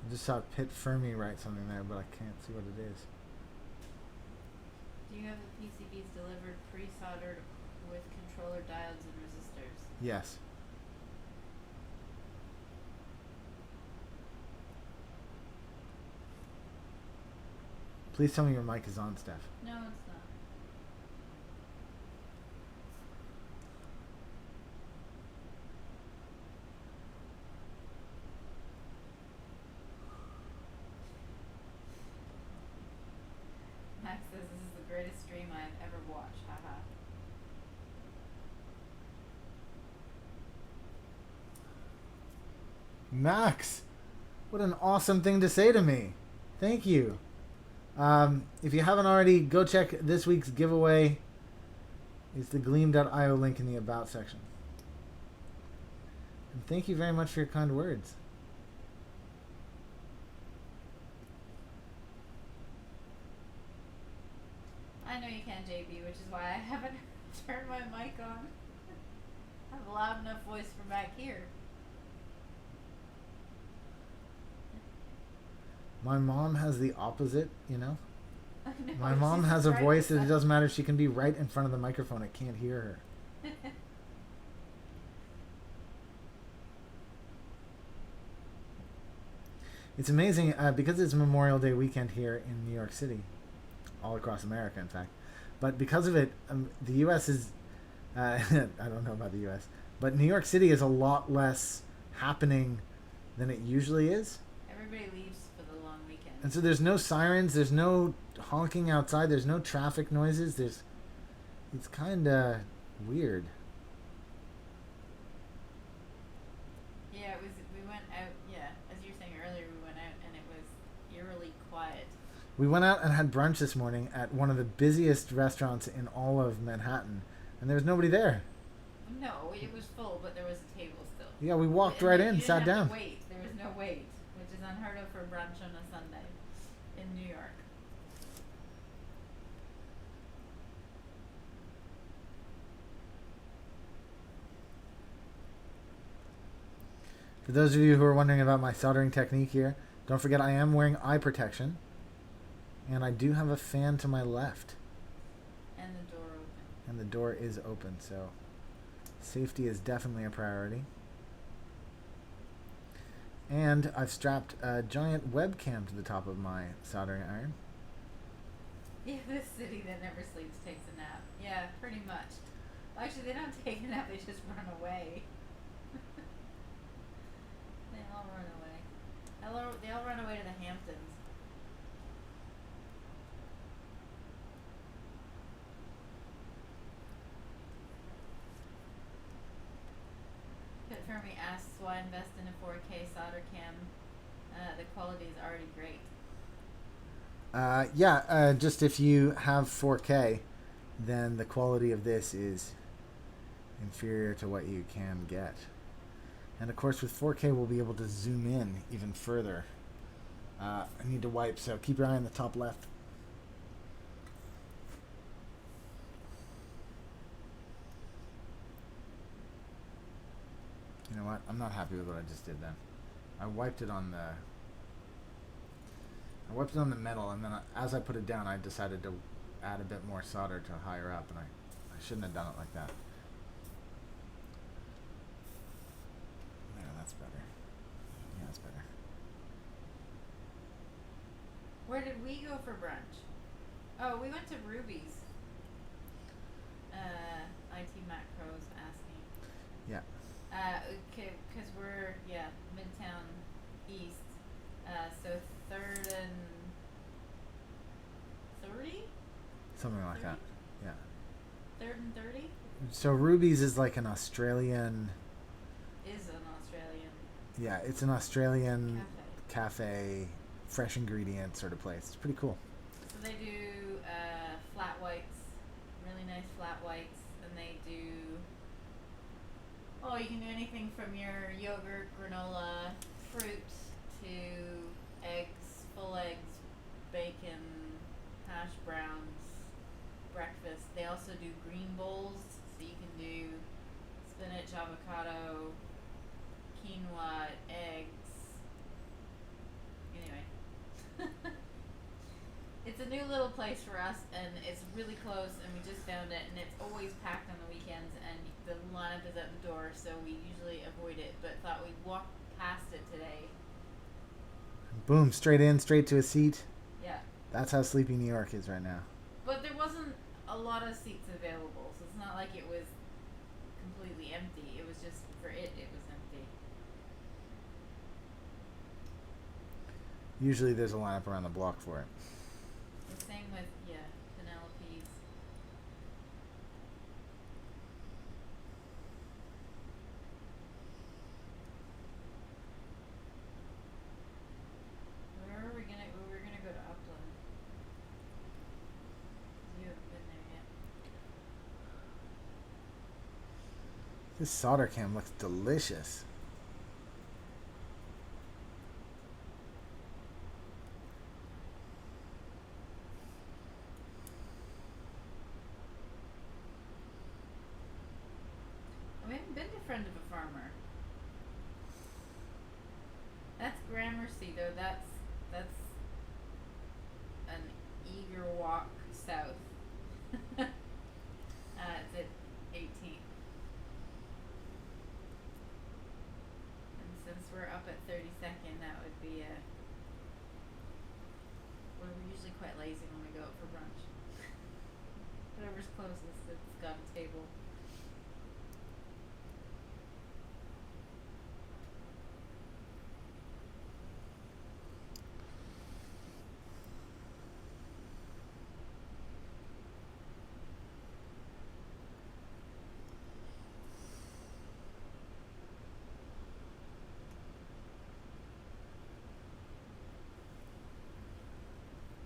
I just saw Pit Fermi write something there, but I can't see what it is. Do you have the PCBs delivered pre-soldered with controller diodes and resistors? Yes. Please tell me your mic is on, Steph. No, it's not. Max says this is the greatest stream I've ever watched. Haha. Max, what an awesome thing to say to me. Thank you. If you haven't already, go check this week's giveaway. It's the gleam.io link in the About section. And thank you very much for your kind words. I know you can, JB, which is why I haven't turned my mic on. I have a loud enough voice from back here. My mom has the opposite, you know? I know, My mom she's has a right voice that it beside- doesn't matter. She can be right in front of the microphone. I can't hear her. It's amazing because it's Memorial Day weekend here in New York City, all across America, in fact. But because of it, the U.S. is, I don't know about the U.S., but New York City is a lot less happening than it usually is. Everybody leaves for the long weekend. And so there's no sirens, there's no honking outside, there's no traffic noises. It's kind of weird. Yeah, it was. We went out. Yeah, as you were saying earlier, we went out and it was eerily quiet. We went out and had brunch this morning at one of the busiest restaurants in all of Manhattan, and there was nobody there. No, it was full, but there was a table still. Yeah, we walked And right you in, didn't sat have down. to wait. There was no wait, which is unheard of for brunch on a Sunday in New York. For those of you who are wondering about my soldering technique here, don't forget I am wearing eye protection, and I do have a fan to my left, And the door open. and the door is open, so safety is definitely a priority. And I've strapped a giant webcam to the top of my soldering iron. Yeah, this city that never sleeps takes a nap. Yeah, pretty much. Actually, they don't take a nap, they just run away. They all run away. They all run away to the Hamptons. Pit Fermi asks why invest in a 4K solder cam. The quality is already great. Just if you have 4K, then the quality of this is inferior to what you can get. And of course, with 4K, we'll be able to zoom in even further. I need to wipe, so keep your eye on the top left. You know what? I'm not happy with what I just did then. I wiped it on the metal, and then as I put it down, I decided to add a bit more solder to higher up, and I shouldn't have done it like that. Yeah, that's better. Yeah, that's better. Where did we go for brunch? Oh, we went to Ruby's. IT Macros asking. Yeah. Because we're, Midtown East. So third and 30? Something like 30? that. Yeah. Third and 30? So Ruby's is like an Australian. Is an Australian Yeah, it's an Australian cafe. cafe, fresh ingredient sort of place. It's pretty cool. So they do flat whites, really nice flat whites, and they do. Oh, you can do anything from your yogurt, granola, fruit to eggs, full eggs, bacon, hash browns, breakfast. They also do green bowls, so you can do spinach, avocado, quinoa, eggs. Anyway. It's a new little place for us, and it's really close, and we just found it, and it's always packed on the weekends, and the lineup is at the door, so we usually avoid it, but thought we'd walk past it today. Boom, straight in, straight to a seat. Yeah. That's how sleepy New York is right now. But there wasn't a lot of seats available, so it's not like it was completely empty. It was just, for it was empty. Usually there's a lineup around the block for it. The same with, Penelope's. Where are we gonna, we're gonna go to Upland. You haven't been there yet. This solder cam looks delicious. We haven't been to Friend of a Farmer. That's Gramercy though. That's an eager walk south. It's at 18th. And since we're up at 32nd, that would be a. Well, we're usually quite lazy when we go out for brunch. Whatever's closest, it's got a table.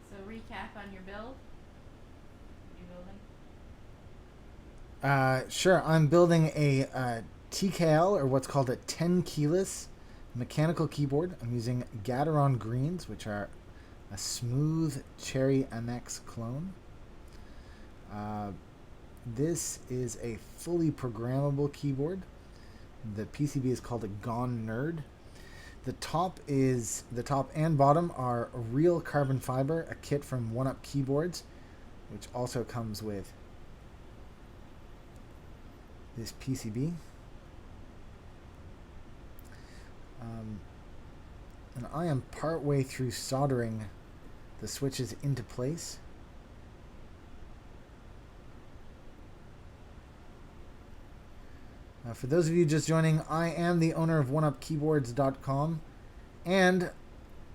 So recap on your build. What are you building? Sure, I'm building a TKL, or what's called a 10 keyless mechanical keyboard. I'm using Gateron greens, which are a smooth Cherry MX clone. This is a fully programmable keyboard. The PCB is called a Gone Nerd. The top and bottom are real carbon fiber, a kit from 1UP Keyboards, which also comes with this PCB. And I am partway through soldering the switches into place. For those of you just joining, I am the owner of oneupkeyboards.com, and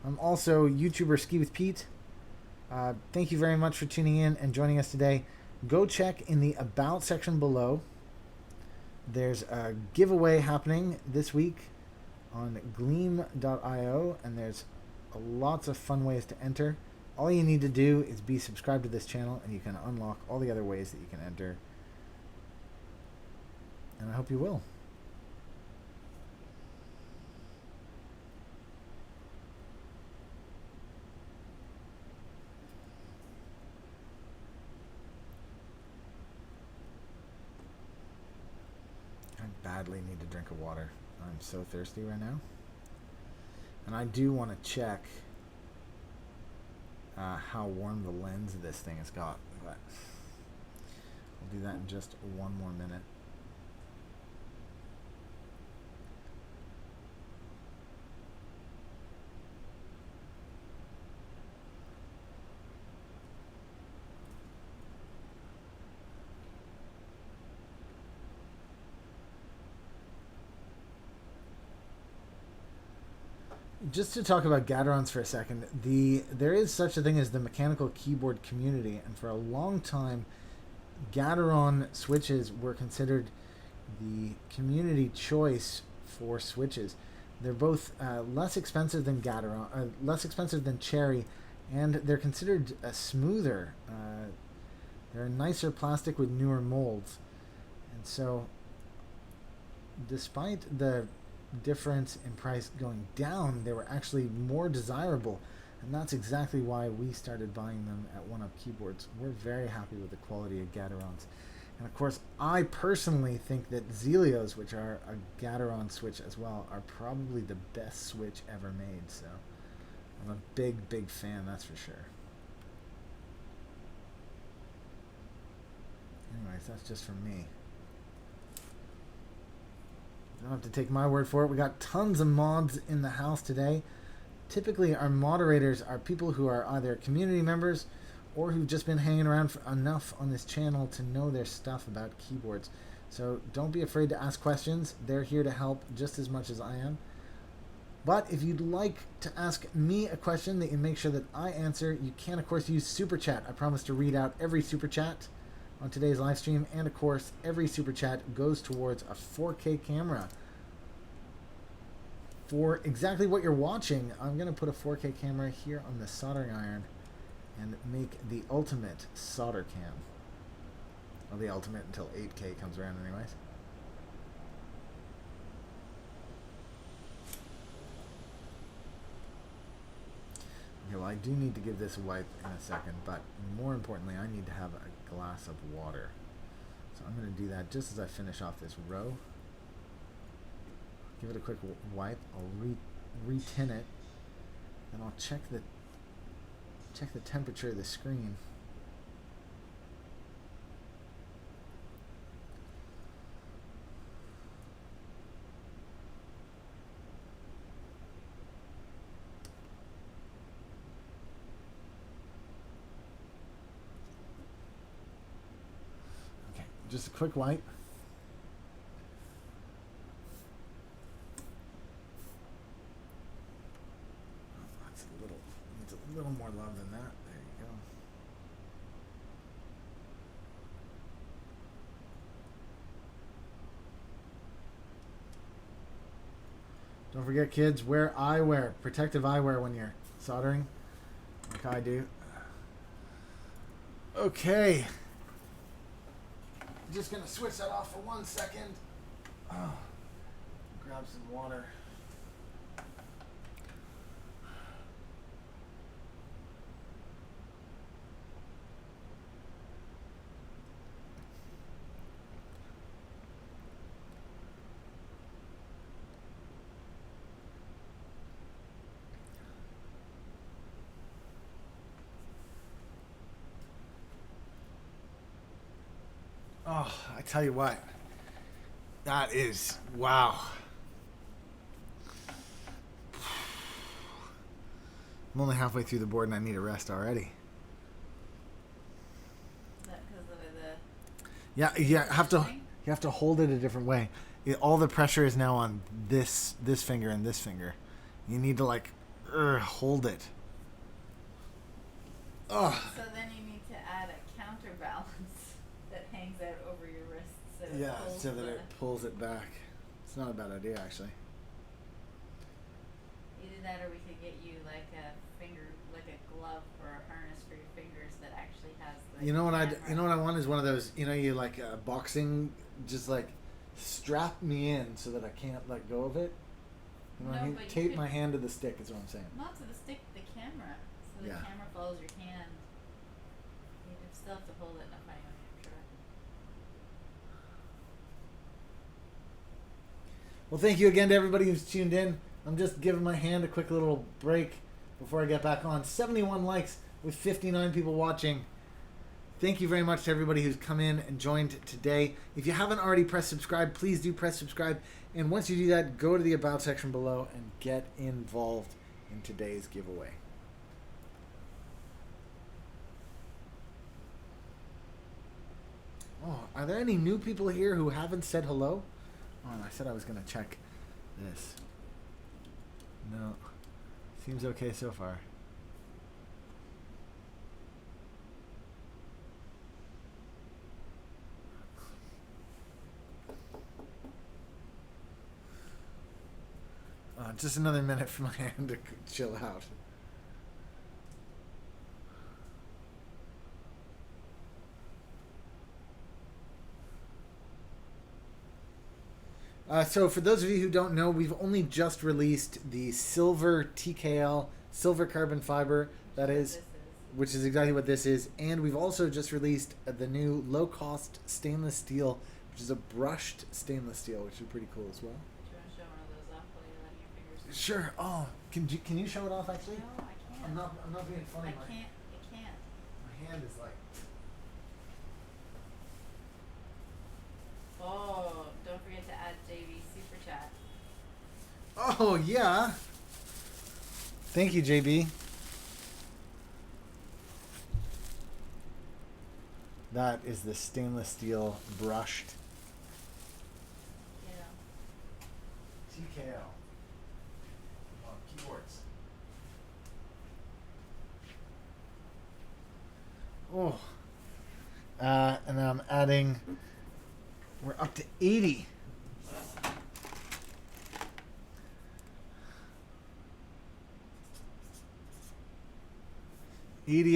I'm also YouTuber skiwithpete. Thank you very much for tuning in and joining us today. Go check in the About section below. There's a giveaway happening this week on gleam.io, and there's lots of fun ways to enter. All you need to do is be subscribed to this channel, and you can unlock all the other ways that you can enter. And I hope you will. I badly need a drink of water. I'm so thirsty right now. And I do want to check how warm the lens of this thing has got. But I'll do that in just one more minute. just to talk about Gaterons for a second, there is such a thing as the mechanical keyboard community, and for a long time, Gateron switches were considered the community choice for switches. They're both less expensive than Gateron, less expensive than Cherry, and they're considered smoother. They're a nicer plastic with newer molds, and so despite the difference in price going down, they were actually more desirable, and that's exactly why we started buying them at One Up Keyboards. We're very happy with the quality of Gaterons, and of course I personally think that Zelios, which are a Gateron switch as well, are probably the best switch ever made, so I'm a big fan, that's for sure. Anyways, that's just from me. You don't have to take my word for it. We got tons of mods in the house today. Typically, our moderators are people who are either community members or who've just been hanging around for enough on this channel to know their stuff about keyboards. So don't be afraid to ask questions. They're here to help just as much as I am. But if you'd like to ask me a question that you make sure that I answer, you can, of course, use Super Chat. I promise to read out every Super Chat on today's live stream, and of course every super chat goes towards a 4K camera. For exactly what you're watching, I'm going to put a 4K camera here on the soldering iron and make the ultimate solder cam. Well, the ultimate until 8K comes around anyways. Okay, well, I do need to give this a wipe in a second, but more importantly, I need to have a glass of water. So I'm going to do that just as I finish off this row. Give it a quick wipe. I'll re-tin it, and I'll check the temperature of the screen. Just a quick wipe. Oh, that's needs a little more love than that. There you go. Don't forget, kids, wear eyewear, protective eyewear when you're soldering, like I do. Okay. Just gonna switch that off for 1 second. Oh, grab some water. Oh, I tell you what, that is, wow. I'm only halfway through the board and I need a rest already. Is that because of the... Yeah, you have to hold it a different way. All the pressure is now on this finger and this finger. You need to like hold it. Oh. So then you need to add a counterbalance that hangs out over your wrist. So it pulls it back. It's not a bad idea, actually. Either that, or we could get you like a glove or a harness for your fingers that actually has the. You know what I want is one of those. You like boxing, just like strap me in so that I can't let go of it. You know what I mean? Tape my hand to the stick is what I'm saying. Not to the stick, the camera. So the camera follows your hand. You still have to hold it in a funny way, I'm sure. Well, thank you again to everybody who's tuned in. I'm just giving my hand a quick little break before I get back on. 71 likes with 59 people watching. Thank you very much to everybody who's come in and joined today. If you haven't already pressed subscribe, please do press subscribe. And once you do that, go to the About section below and get involved in today's giveaway. Oh, are there any new people here who haven't said hello? Oh, I said I was going to check this. No. Seems okay so far. Just another minute for my hand to chill out. So for those of you who don't know, we've only just released the silver TKL, silver carbon fiber, that is, which is exactly what this is. And we've also just released the new low-cost stainless steel, which is a brushed stainless steel, which is pretty cool as well. Do you want to show one of those off while you're letting your fingers? Sure. Oh, can you show it off actually? No, I can't. I'm not being funny. I can't. My hand is like. Oh, don't forget to add JV Super Chat. Oh yeah. Thank you, JB. That is the stainless steel brushed Yeah. TKL. Oh, keyboards. Oh. And I'm adding. We're up to 80.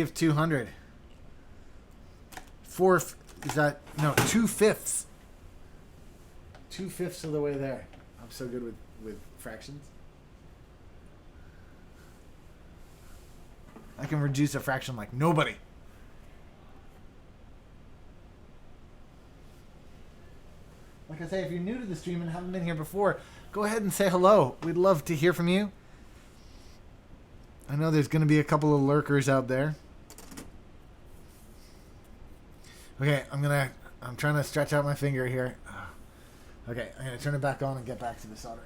Of 200. 2/5. 2/5 of the way there. I'm so good with fractions. I can reduce a fraction like nobody. Like I say, if you're new to the stream and haven't been here before, go ahead and say hello. We'd love to hear from you. I know there's going to be a couple of lurkers out there. Okay, I'm trying to stretch out my finger here. Okay, I'm going to turn it back on and get back to the soldering.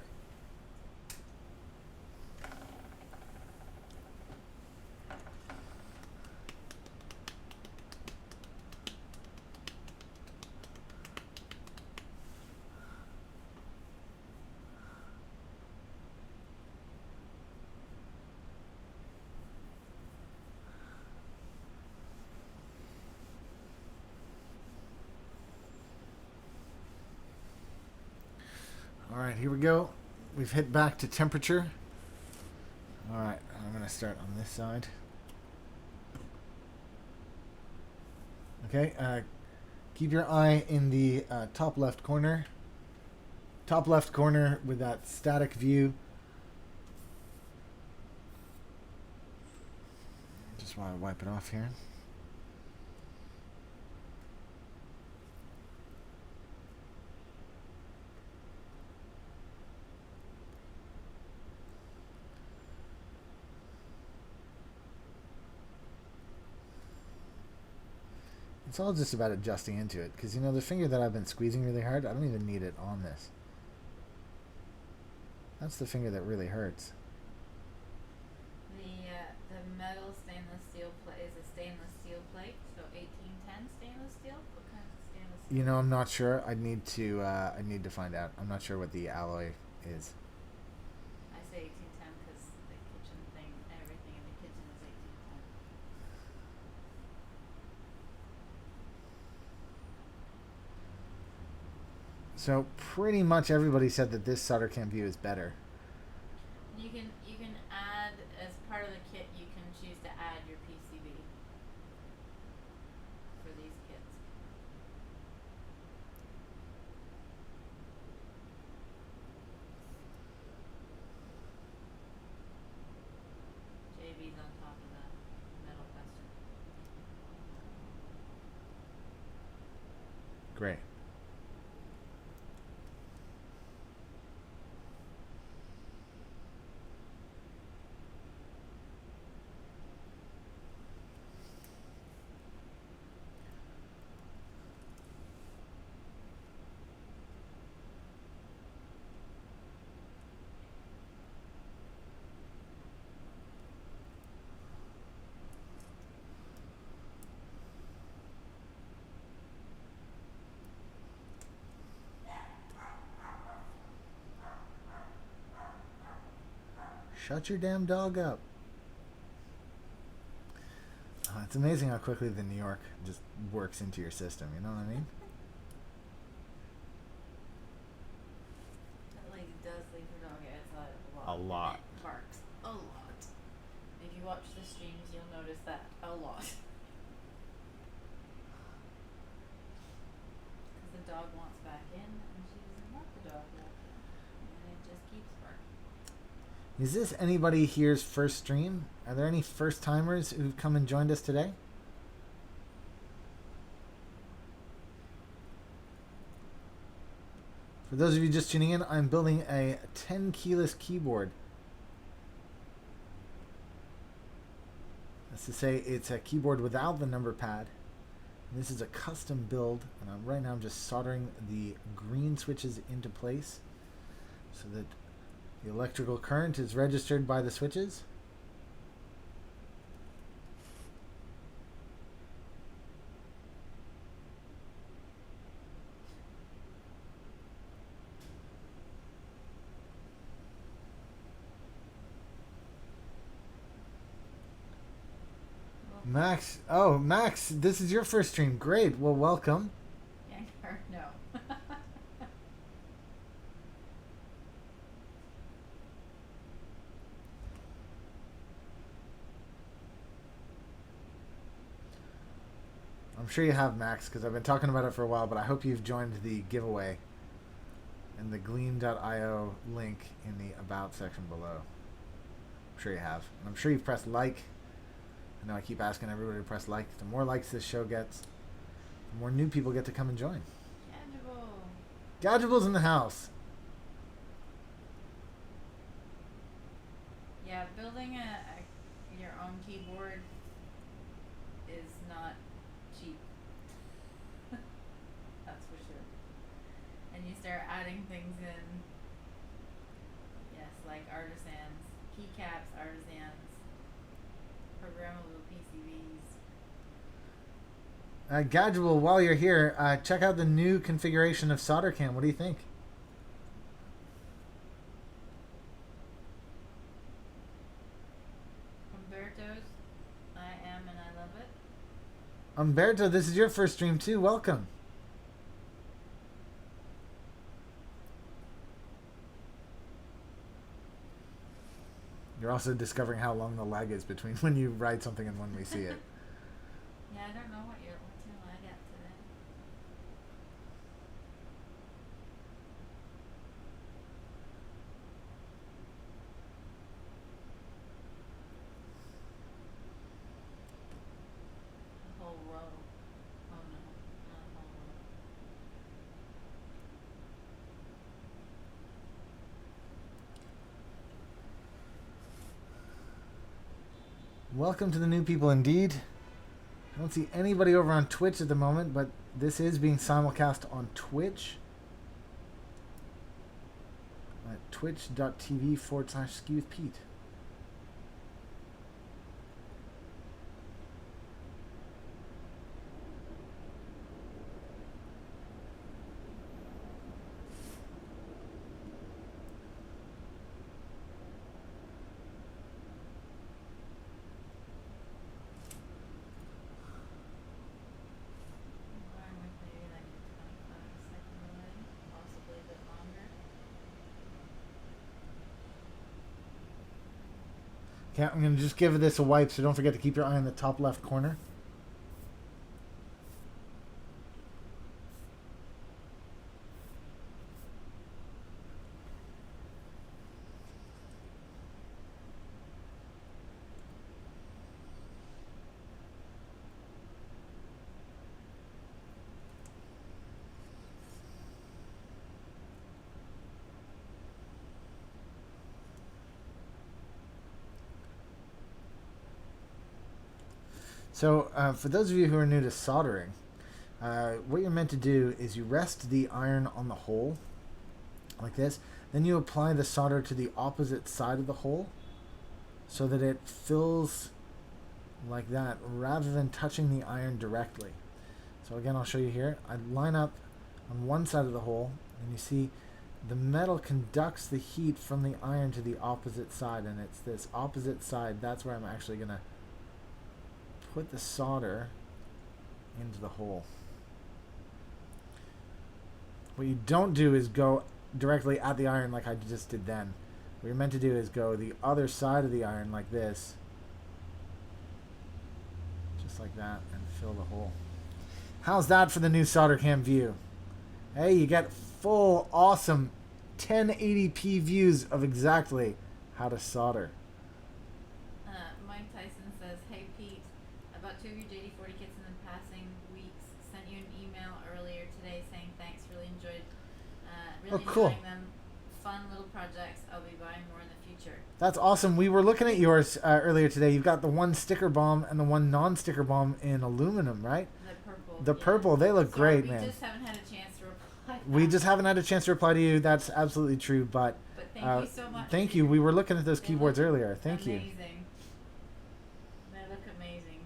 Alright, here we go. We've hit back to temperature. Alright, I'm going to start on this side. Okay, keep your eye in the top left corner. Top left corner with that static view. Just want to wipe it off here. It's all just about adjusting into it, because, you know, the finger that I've been squeezing really hard, I don't even need it on this. That's the finger that really hurts. The metal stainless steel plate is a stainless steel plate, so 1810 stainless steel. What kind of stainless steel? You know, I'm not sure. I need to find out. I'm not sure what the alloy is. I say 1810 because the kitchen thing, everything in the kitchen is 1810. So pretty much everybody said that this solder cam view is better. You can add, as part of the kit, you can choose to add your PCB for these kits. JB's on top of the metal question. Great. Shut your damn dog up. Oh, it's amazing how quickly the New York just works into your system. You know what I mean? That lady does leave her dog outside a A lot. lot. And it barks a lot. If you watch the streams, you'll notice that a lot. Because the dog wants back in, and she doesn't want the dog back in. And it just keeps barking. Is this anybody here's first stream? Are there any first timers who've come and joined us today? For those of you just tuning in, I'm building a 10 keyless keyboard. That's to say, it's a keyboard without the number pad. And this is a custom build, and right now I'm just soldering the green switches into place so that the electrical current is registered by the switches. Max, oh Max, this is your first stream. Great, well welcome. Yanker, no. I'm sure you have, Max, because I've been talking about it for a while, but I hope you've joined the giveaway and the gleam.io link in the about section below. I'm sure you have. And I'm sure you've pressed like. I know I keep asking everybody to press like. The more likes this show gets, the more new people get to come and join. Gadgetable's in the house. Yeah, building your own keyboard is not cheap. That's for sure. And you start adding things in. Yes, like artisans, keycaps, artisans, programmable PCBs. Gadgetable, while you're here, check out the new configuration of SolderCam. What do you think? Umberto's, I am and I love it. Umberto, this is your first stream too. Welcome. You're also discovering how long the lag is between when you write something and when we see it. Yeah, I don't know what's your lag at today. A whole row. Oh no, not a whole row. Welcome to the new people indeed. I don't see anybody over on Twitch at the moment, but this is being simulcast on Twitch at twitch.tv/skiwithpete. Going with maybe like a 25-second delay, possibly a bit longer. Okay, I'm going to just give this a wipe, so don't forget to keep your eye on the top left corner. So, for those of you who are new to soldering, what you're meant to do is you rest the iron on the hole, like this. Then you apply the solder to the opposite side of the hole, so that it fills like that, rather than touching the iron directly. So again, I'll show you here. I line up on one side of the hole, and you see the metal conducts the heat from the iron to the opposite side, and it's this opposite side. That's where I'm actually gonna put the solder into the hole. What you don't do is go directly at the iron like I just did then. What you're meant to do is go the other side of the iron like this, just like that, and fill the hole. How's that for the new solder cam view? Hey, you get full awesome 1080p views of exactly how to solder. Mike Tyson says, "Hey Pete, about 2 of your JD40 kits in the passing weeks. Sent you an email earlier today saying thanks. Really enjoyed, Cool. enjoying them. Fun little projects. I'll be buying more in the future." That's awesome. We were looking at yours earlier today. You've got the one sticker bomb and the one non-sticker bomb in aluminum, right? The purple. The purple, they look great, man. We just haven't had a chance to reply. We just haven't had a chance to reply to you. That's absolutely true. But thank you so much. Thank you. We were looking at those keyboards earlier. Thank you. Amazing. They look amazing.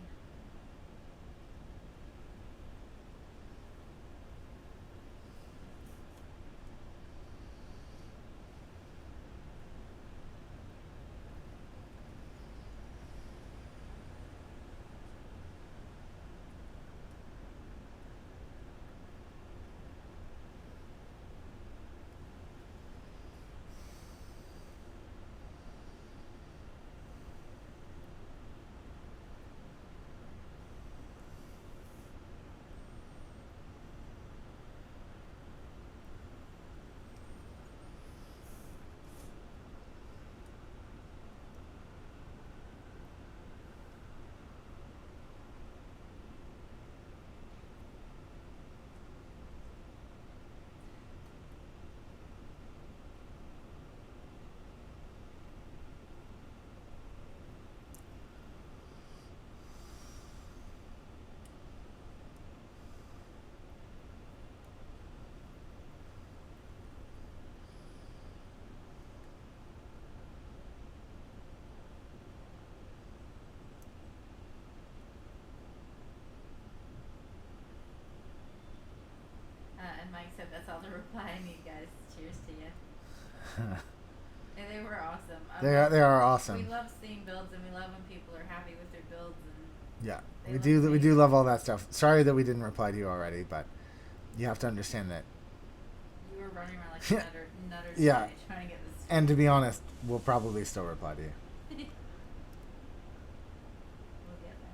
And Mike said, "That's all the reply I need, guys. Cheers to you." Yeah, they were awesome. They are awesome. We love seeing builds, and we love when people are happy with their builds. And yeah, we do love all that stuff. Sorry that we didn't reply to you already, but you have to understand that. You were running around like a nutter yeah. trying to get this. And to be honest, we'll probably still reply to you. We'll get there.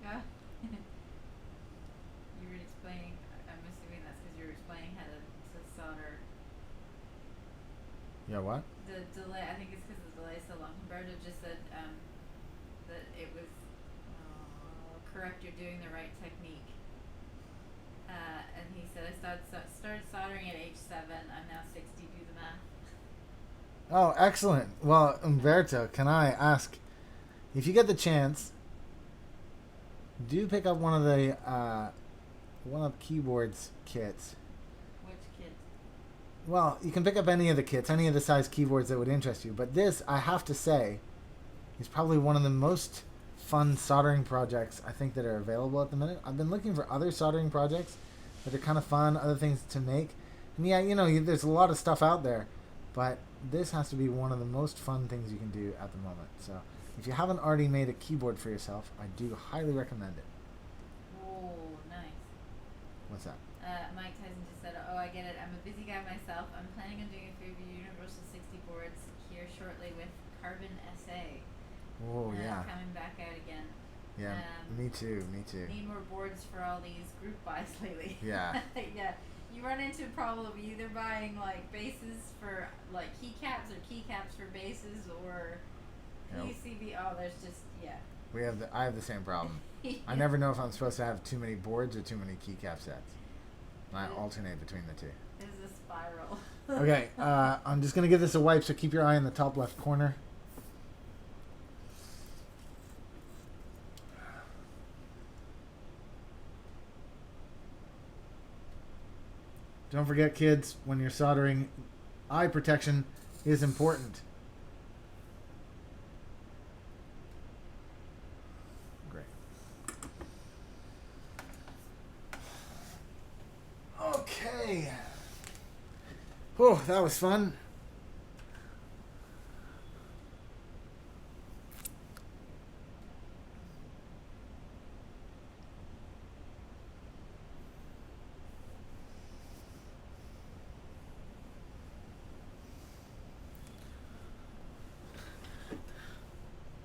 Yeah. You were explaining. I'm assuming that's because you were explaining how to solder. Yeah, what? The delay. I think it's because the delay is so long. Humberto just said that it was correct. You're doing the right technique. And he said, "I started soldering at age 7. I'm now 60. Do the math." Oh, excellent. Well, Umberto, can I ask, if you get the chance, do pick up one of Keyboard's kits. Which kit? Well, you can pick up any of the kits, any of the size keyboards that would interest you. But this, I have to say, is probably one of the most fun soldering projects I think that are available at the minute. I've been looking for other soldering projects that are kind of fun, other things to make. And yeah, there's a lot of stuff out there, but this has to be one of the most fun things you can do at the moment. So if you haven't already made a keyboard for yourself, I do highly recommend it. Oh, nice. What's that? Mike Tyson just said, "Oh, I get it. I'm a busy guy myself. I'm planning on doing a few of your Universal 60 boards here shortly with Carbon SA. Oh, yeah. Coming back out again. Yeah, me too. Need more boards for all these group buys lately." Yeah. Yeah. You run into a problem of either buying like bases for like keycaps or keycaps for bases or PCB. Oh, there's just, yeah. I have the same problem. I never know if I'm supposed to have too many boards or too many keycap sets. I alternate between the two. This is a spiral. Okay, I'm just gonna give this a wipe, so keep your eye in the top left corner. Don't forget, kids, when you're soldering, eye protection is important. Great. Okay. Oh, that was fun.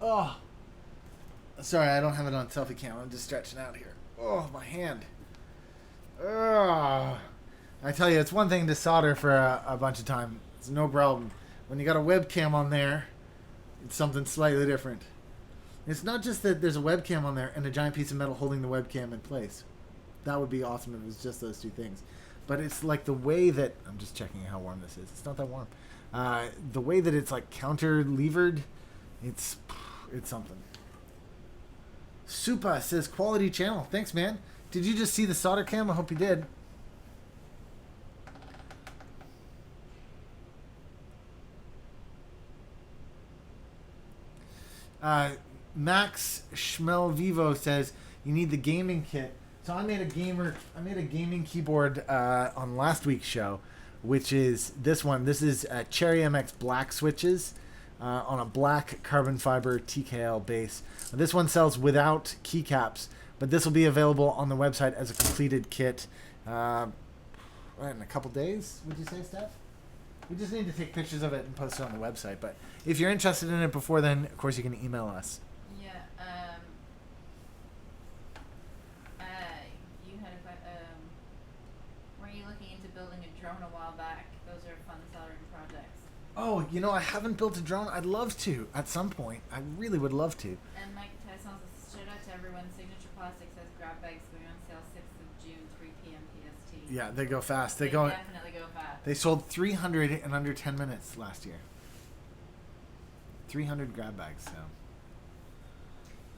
Oh, sorry, I don't have it on selfie cam. I'm just stretching out here. Oh, my hand. Oh, I tell you, it's one thing to solder for a bunch of time. It's no problem. When you got a webcam on there, it's something slightly different. It's not just that there's a webcam on there and a giant piece of metal holding the webcam in place. That would be awesome if it was just those two things. But it's like the way that... I'm just checking how warm this is. It's not that warm. The way that it's like counter-levered, it's something. Supa says, quality channel. Thanks, man. Did you just see the solder cam? I hope you did. Max Schmelvivo says, you need the gaming kit. So I made a gaming keyboard on last week's show, which is this one. This is Cherry MX black switches. On a black carbon fiber TKL base. This one sells without keycaps, but this will be available on the website as a completed kit in a couple days, would you say, Steph? We just need to take pictures of it and post it on the website. But if you're interested in it before then, of course, you can email us. Yeah. You had were you looking into building a drone a while back? Those are fun soldering projects. Oh, you know, I haven't built a drone. I'd love to at some point. I really would love to. And Mike Tyson says, shout out to everyone. Signature Plastics has grab bags going on sale 6th of June, 3 p.m. PST. Yeah, they go fast. They definitely go fast. They sold 300 in under 10 minutes last year. 300 grab bags, so.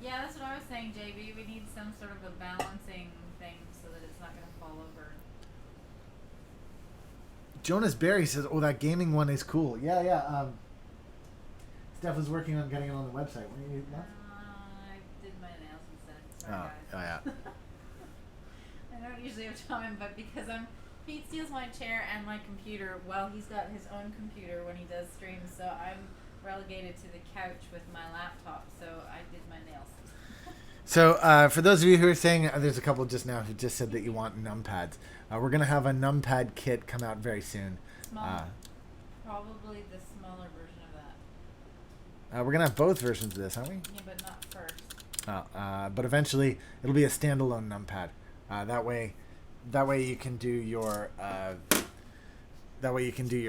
Yeah, that's what I was saying, JB. We need some sort of a balancing thing so that it's not going to fall over. Jonas Berry says, oh, that gaming one is cool. Yeah. Steph was working on getting it on the website. Were you nuts? I did my nails instead. Sorry, yeah. I don't usually have time, but because Pete steals my chair and my computer. Well, he's got his own computer when he does streams, so I'm relegated to the couch with my laptop, so I did my nails. So for those of you who are saying, there's a couple just now who just said that you want numpads. We're going to have a numpad kit come out very soon. Probably the smaller version of that. We're going to have both versions of this, aren't we? Yeah, but not first. But eventually it'll be a standalone numpad. That way you can do your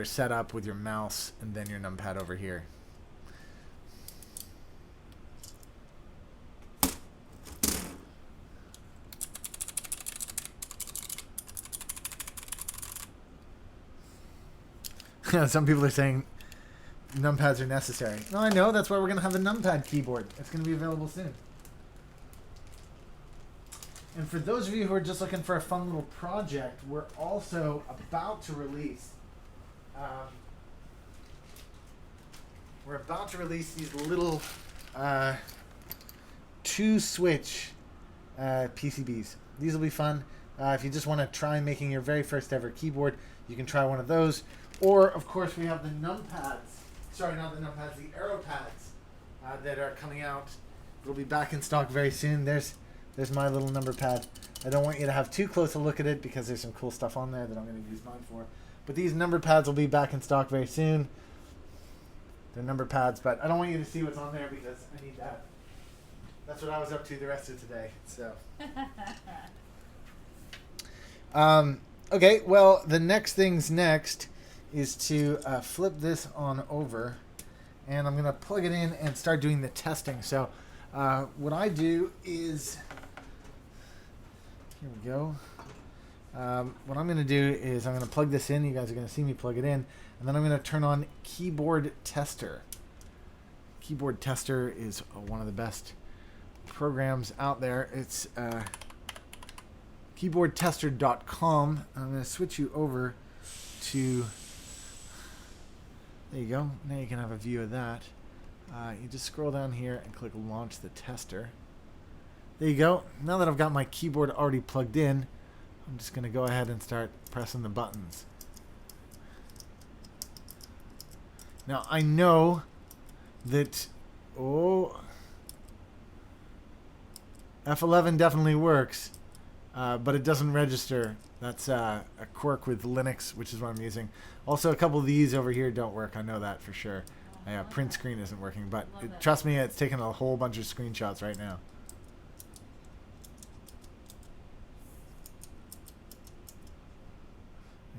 setup with your mouse and then your numpad over here. Some people are saying numpads are necessary. No, I know. That's why we're going to have a numpad keyboard. It's going to be available soon. And for those of you who are just looking for a fun little project, we're also about to release these little 2-switch PCBs. These will be fun. If you just want to try making your very first ever keyboard, you can try one of those. Or, of course, we have the numpads. Sorry, not the numpads, the arrow pads that are coming out. It'll be back in stock very soon. There's my little number pad. I don't want you to have too close a look at it because there's some cool stuff on there that I'm going to use mine for. But these number pads will be back in stock very soon. They're number pads, but I don't want you to see what's on there because I need that. That's what I was up to the rest of today. So. Okay, well, the next thing's next is to flip this on over, and I'm going to plug it in and start doing the testing. So What I do is, here we go. What I'm going to do is I'm going to plug this in. You guys are going to see me plug it in. And then I'm going to turn on Keyboard Tester. Keyboard Tester is one of the best programs out there. It's keyboardtester.com. I'm going to switch you over to... There you go. Now you can have a view of that. You just scroll down here and click Launch the Tester. There you go. Now that I've got my keyboard already plugged in, I'm just going to go ahead and start pressing the buttons. Now I know that F11 definitely works, but it doesn't register. That's a quirk with Linux, which is what I'm using. Also, a couple of these over here don't work. I know that for sure. Print screen isn't working, but trust me, it's taking a whole bunch of screenshots right now.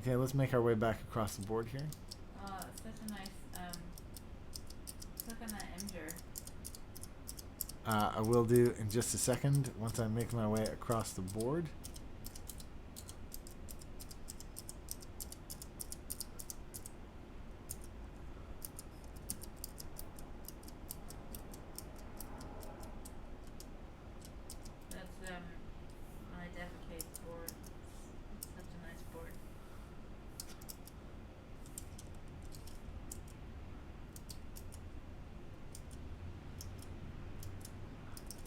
Okay, let's make our way back across the board here. Oh, it's such a nice, look on that Imgur. I will do in just a second once I make my way across the board. That's my defecate board. It's such a nice board.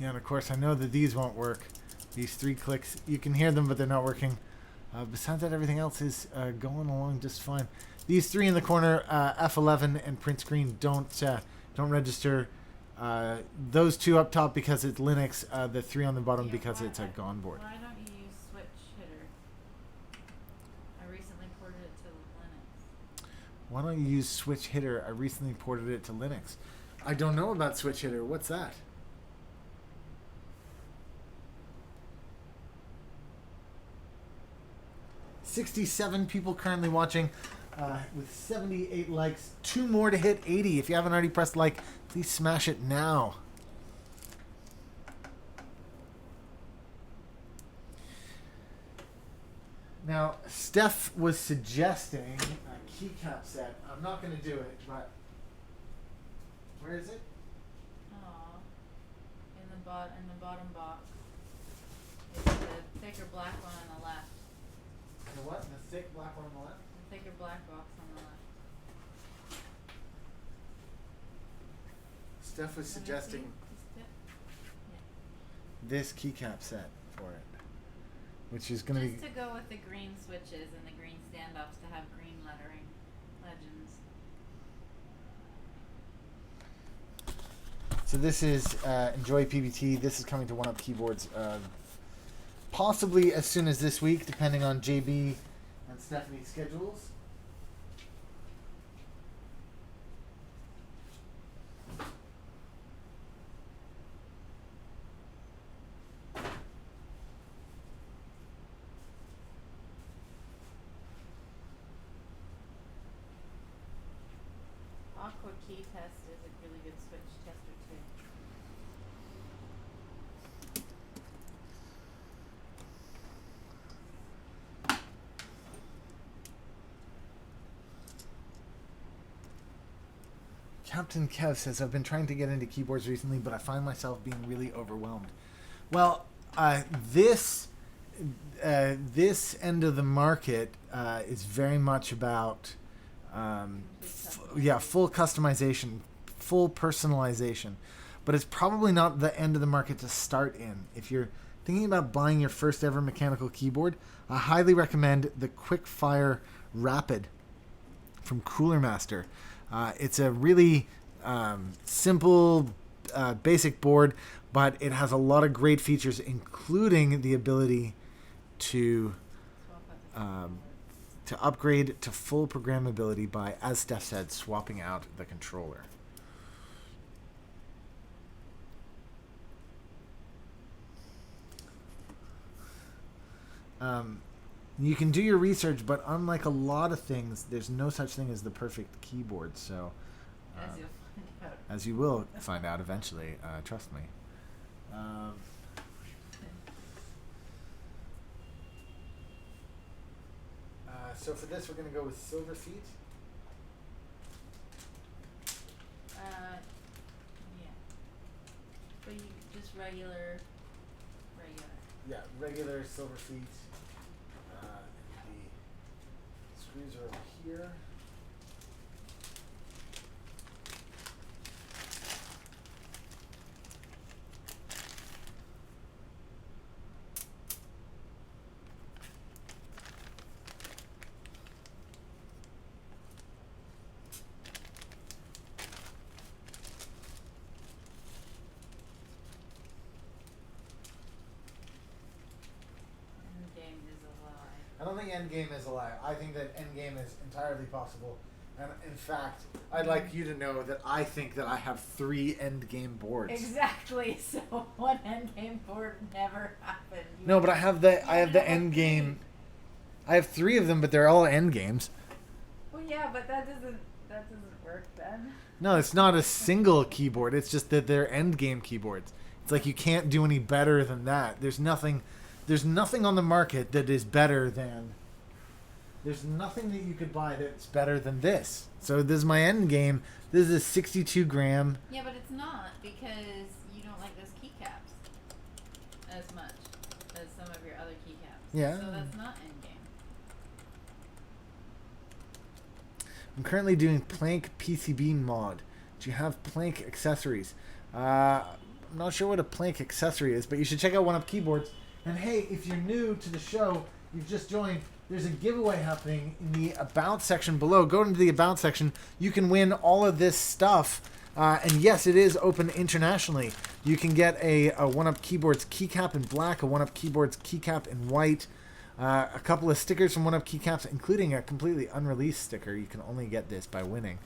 Yeah, and of course I know that these won't work. These 3 clicks, you can hear them, but they're not working. Besides that, everything else is going along just fine. These 3 in the corner, F11 and print screen, don't register. Those 2 up top because it's Linux. The 3 on the bottom because it's a GON board. Why don't you use switch hitter? I recently ported it to Linux. Why don't you use switch hitter? I recently ported it to Linux. I don't know about switch hitter. What's that? $67 people currently watching, with 78 likes. 2 more to hit 80. If you haven't already pressed like, please smash it now. Now, Steph was suggesting a keycap set. I'm not going to do it, but where is it? Oh, in the bottom box. It's the thicker black one on the left. The what? The thick black one on the left? The thicker black box on the left. Steph was suggesting this keycap set for it, which is going to be... Just to go with the green switches and the green standoffs to have green lettering. Legends. So this is Enjoy PBT. This is coming to One Up Keyboards possibly as soon as this week, depending on JB and Stephanie's schedules. Aqua Key Test is a really good switch tester too. Captain Kev says, I've been trying to get into keyboards recently, but I find myself being really overwhelmed. Well, this end of the market is very much about full customization, full personalization. But it's probably not the end of the market to start in. If you're thinking about buying your first ever mechanical keyboard, I highly recommend the Quickfire Rapid from Cooler Master. It's a really simple, basic board, but it has a lot of great features, including the ability to upgrade to full programmability by, as Steph said, swapping out the controller. You can do your research, but unlike a lot of things, there's no such thing as the perfect keyboard. So, As you'll find out. as you will find out eventually, trust me. Um, so for this, we're going to go with silver feet. Yeah. But you just regular. Yeah, regular silver feet. The screws are over here. Endgame is a lie. I don't think Endgame is a lie. I think that Endgame is entirely possible. And in fact, I'd like you to know that I think that I have 3 Endgame boards. Exactly. So one Endgame board never happened. No, but I have the Endgame. I have 3 of them, but they're all Endgames. Well, yeah, but that doesn't work then. No, it's not a single keyboard. It's just that they're Endgame keyboards. It's like you can't do any better than that. There's nothing on the market that is better than. There's nothing that you could buy that's better than this. So this is my Endgame. This is a 62 gram. Yeah, but it's not because you don't like those keycaps as much as some of your other keycaps. Yeah. So that's not Endgame. I'm currently doing plank PCB mod. Do you have plank accessories? I'm not sure what a plank accessory is, but you should check out One Up Keyboards. And hey, if you're new to the show, you've just joined, there's a giveaway happening in the About section below. Go into the About section. You can win all of this stuff. And yes, it is open internationally. You can get a One Up Keyboards keycap in black, a One Up Keyboards keycap in white, a couple of stickers from One Up Keycaps, including a completely unreleased sticker. You can only get this by winning.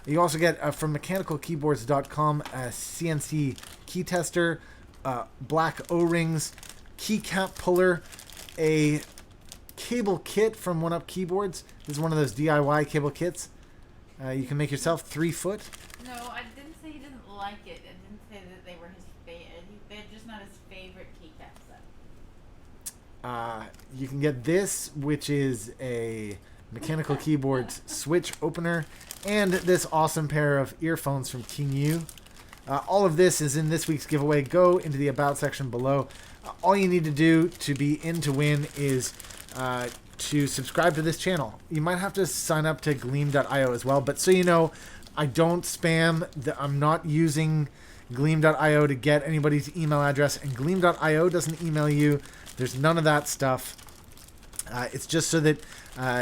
You also get from mechanicalkeyboards.com a CNC key tester, black O-rings, keycap puller, a cable kit from One Up Keyboards. This is one of those DIY cable kits. You can make yourself 3 foot. No, I didn't say he didn't like it. I didn't say that they were his favorite. They're just not his favorite keycap set. You can get this, which is a Mechanical Keyboards switch opener, and this awesome pair of earphones from King U. All of this is in this week's giveaway. Go into the About section below. All you need to do to be in to win is to subscribe to this channel. You might have to sign up to Gleam.io as well, but so you know, I don't spam. I'm not using Gleam.io to get anybody's email address, and Gleam.io doesn't email you. There's none of that stuff. It's just so that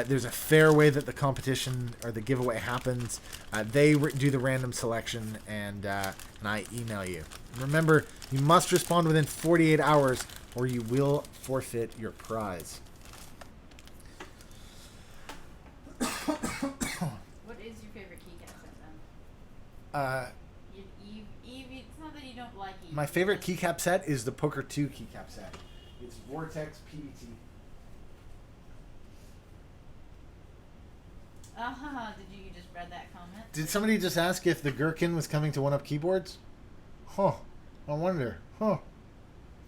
there's a fair way that the competition or the giveaway happens. They do the random selection, and I email you. Remember, you must respond within 48 hours or you will forfeit your prize. What is your favorite keycap set then? It's not that you don't like Eve. My favorite keycap set is the Poker 2 keycap set. It's Vortex PBT. Did you just read that comment? Did somebody just ask if the Gherkin was coming to One Up Keyboards? Huh. I wonder. Huh.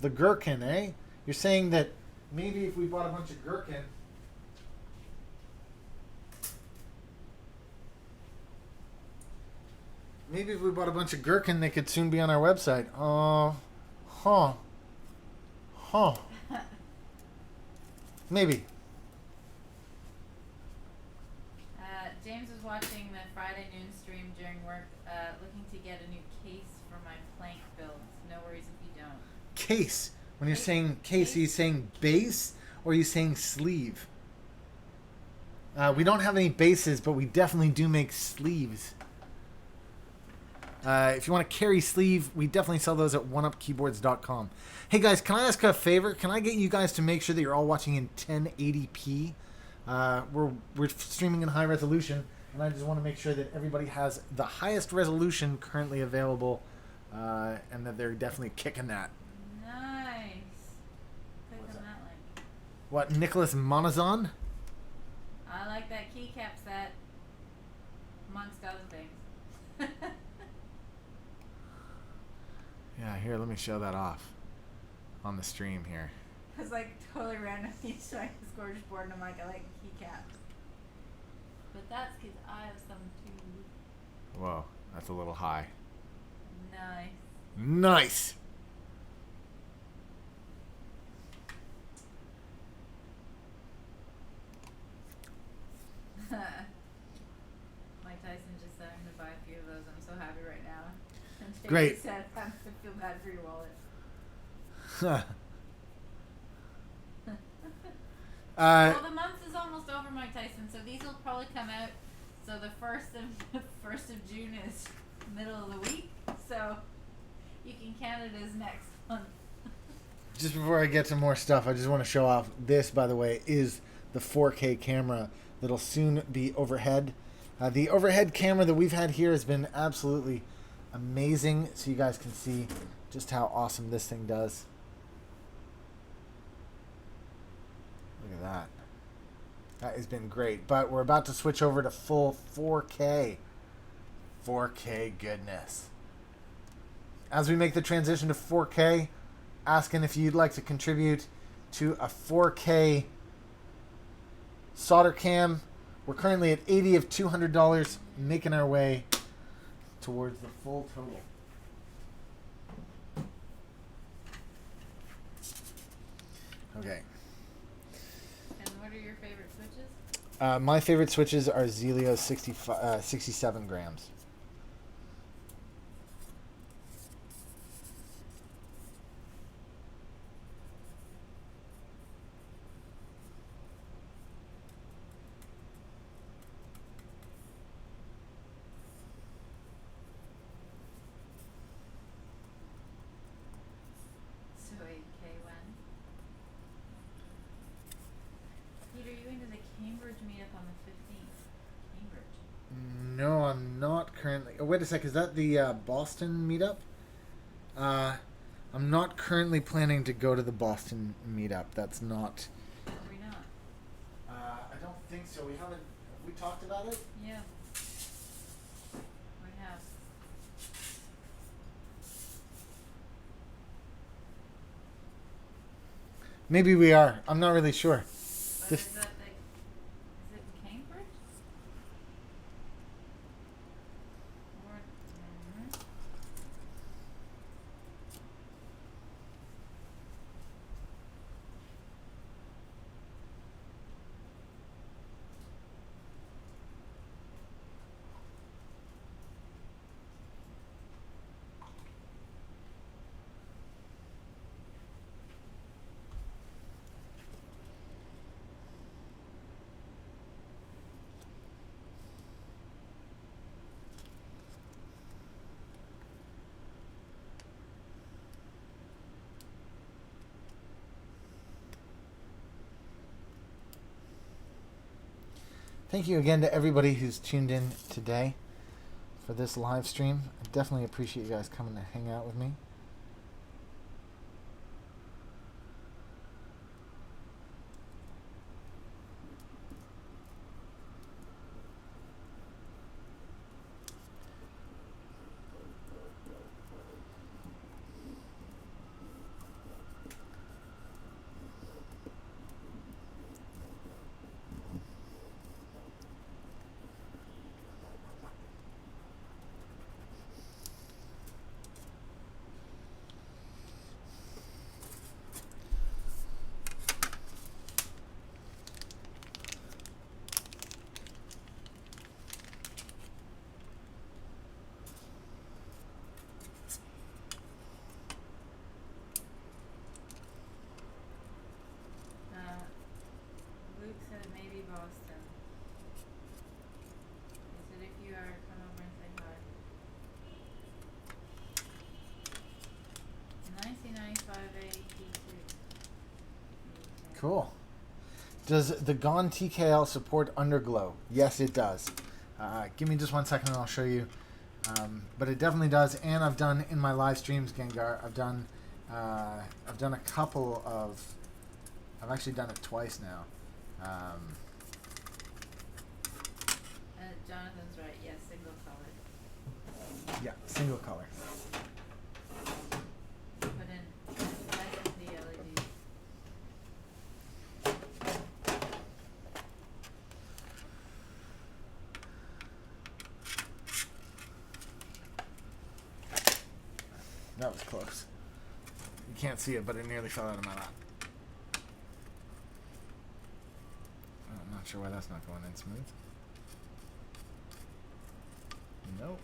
The Gherkin, eh? You're saying that maybe if we bought a bunch of Gherkin... Maybe if we bought a bunch of Gherkin, they could soon be on our website. Huh. Maybe. James was watching the Friday noon stream during work, looking to get a new case for my plank builds. No worries if you don't. Case. When you're saying case, are you saying base or are you saying sleeve? We don't have any bases, but we definitely do make sleeves. If you want to carry sleeve, we definitely sell those at oneupkeyboards.com. Hey guys, can I ask a favor? Can I get you guys to make sure that you're all watching in 1080p? We're streaming in high resolution, and I just want to make sure that everybody has the highest resolution currently available, and that they're definitely kicking that. Nice. Click on that link. What, Nicholas Monazon? I like that keycap set, amongst other things. Yeah, here, let me show that off on the stream here. I was like totally randomly showing this gorgeous board, and I'm like, I like keycaps. But that's because I have some too. Whoa, that's a little high. Nice. Nice! Mike Tyson just said I'm going to buy a few of those. I'm so happy right now. And Jay Great. said I feel bad for your wallet. Well, the month is almost over, Mike Tyson, so these will probably come out. So the first of June is middle of the week, so you can count it as next month. Just before I get to more stuff, I just want to show off this, by the way, is the 4K camera that'll soon be overhead. The overhead camera that we've had here has been absolutely amazing, so you guys can see just how awesome this thing does. Look at that. That has been great. But we're about to switch over to full 4K. 4K goodness. As we make the transition to 4K, asking if you'd like to contribute to a 4K solder cam. We're currently at 80 of $200, making our way towards the full total. Okay. And what are your favorite switches? My favorite switches are Zelio 67 grams. So 8K when? Peter, you into the Cambridge meetup on the 15th? Cambridge. No, I'm not currently. Oh, wait a sec. Is that the Boston meetup? I'm not currently planning to go to the Boston meetup. That's not. Are we not? I don't think so. We haven't. Have we talked about it? Yeah. We have. Maybe we are. I'm not really sure. But This- is that the, is it Cambridge? Or, Thank you again to everybody who's tuned in today for this live stream. I definitely appreciate you guys coming to hang out with me. Luke said maybe Boston. He said if you are, come over and say hi. 1995 AT2. Cool. Does the Gone TKL support underglow? Yes, it does. Give me just 1 second and I'll show you. But it definitely does, and I've done in my live streams, Gengar. I've done a couple of. I've actually done it twice now. Jonathan's right. Yes, single color. Yeah, single color. That was close. You can't see it, but it nearly fell out of my lap. I'm not sure why that's not going in smooth. Nope.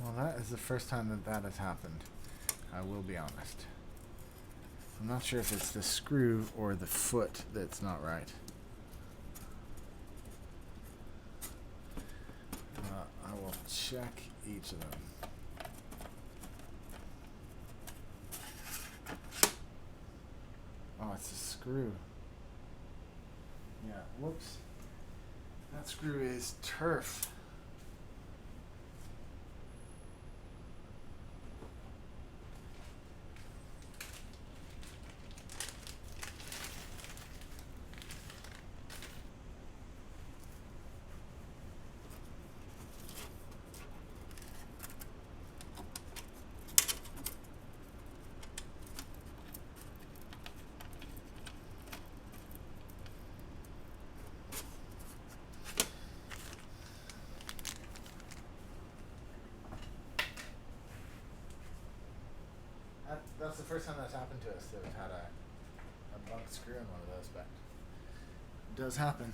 Well, that is the first time that that has happened. I will be honest. I'm not sure if it's the screw or the foot that's not right. I will check each of them. Oh, it's a screw. Yeah, whoops. That screw is turf. That's the first time that's happened to us, that we've had a bunk screw in one of those, but it does happen.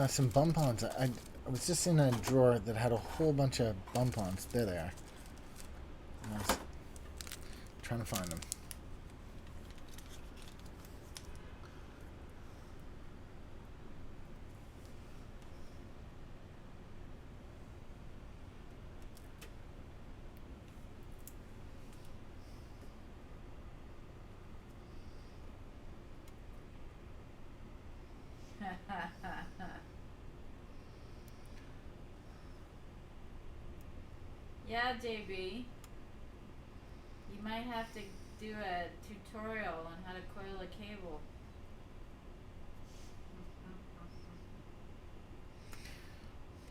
Some bump-ons. I was just in a drawer that had a whole bunch of bump-ons. There they are. I was trying to find them. Yeah, JB. You might have to do a tutorial on how to coil a cable.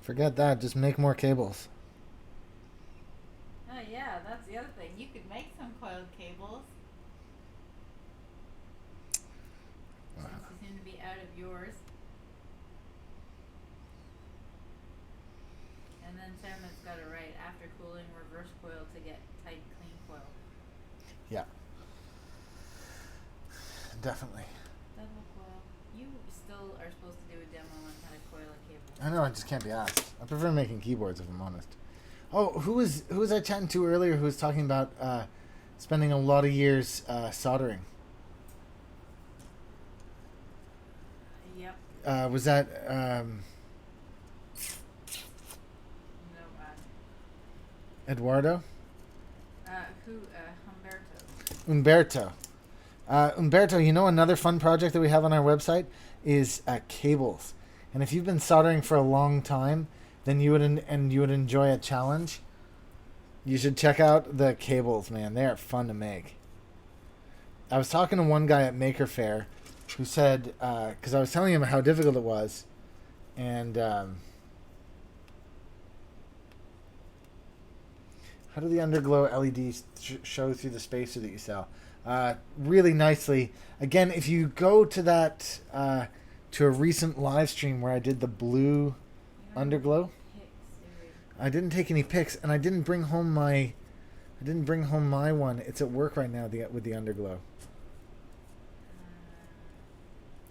Forget that. Just make more cables. Oh yeah, that's the other thing. You could make some coiled cables. Since you seem to be out of yours. And then Sarah's got it right. After cooling, reverse coil to get tight, clean coil. Yeah. Definitely. Double coil. You still are supposed to do a demo on how to coil a cable. I know, I just can't be asked. I prefer making keyboards, if I'm honest. Oh, who was I chatting to earlier who was talking about spending a lot of years soldering? Yep. Was that... Eduardo? Humberto. Umberto. Umberto, you know another fun project that we have on our website is cables. And if you've been soldering for a long time, then you would enjoy a challenge. You should check out the cables, man. They are fun to make. I was talking to one guy at Maker Faire who said, because I was telling him how difficult it was, and how do the underglow LEDs show through the spacer that you sell? Really nicely. Again, if you go to that to a recent live stream where I did the blue underglow, I didn't take any pics, and I didn't bring home my one. It's at work right now with the underglow,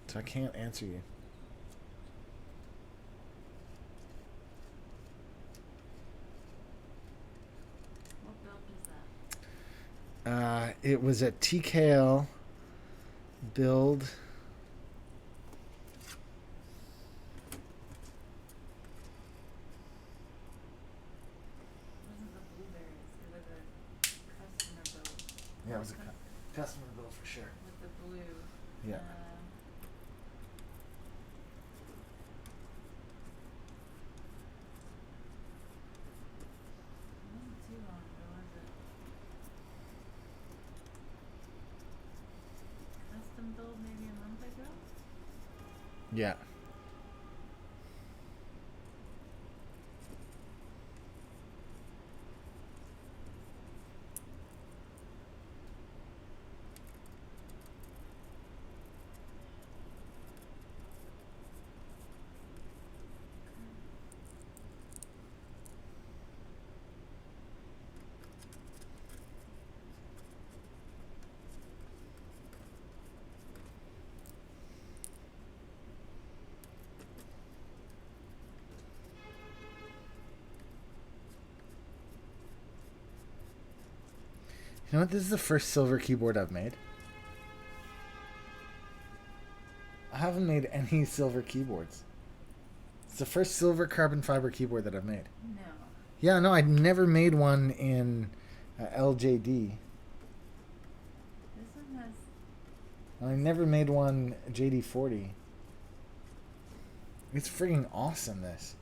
so I can't answer you. What build is that? It was a TKL build. Wasn't the blueberries? It was a customer build. Yeah, it was a customer build for sure. With the blue. Yeah. It wasn't too long ago, was it? Custom build maybe a month ago? Yeah. You know what? This is the first silver keyboard I've made. I haven't made any silver keyboards. It's the first silver carbon fiber keyboard that I've made. No. Yeah, no, I never made one in LJD. This one has. I never made one JD40. It's freaking awesome, this.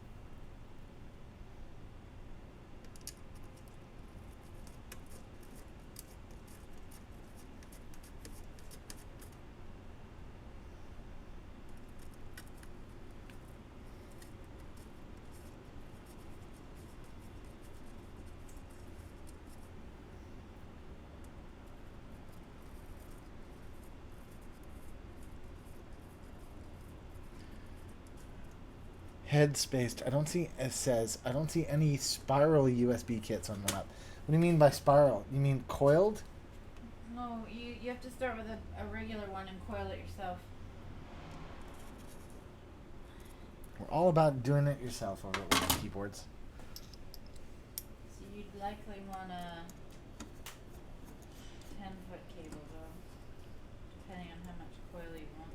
Head spaced. I don't see, it says, I don't see any spiral USB kits on one up. What do you mean by spiral? You mean coiled? No, you have to start with a regular one and coil it yourself. We're all about doing it yourself over at Windows Keyboards. So you'd likely want a 10-foot cable though, depending on how much coil you want.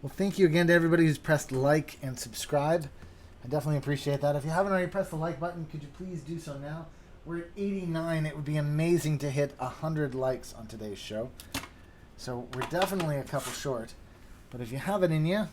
Well, thank you again to everybody who's pressed like and subscribe. I definitely appreciate that. If you haven't already pressed the like button, could you please do so now? We're at 89. It would be amazing to hit 100 likes on today's show. So we're definitely a couple short. But if you have it in you,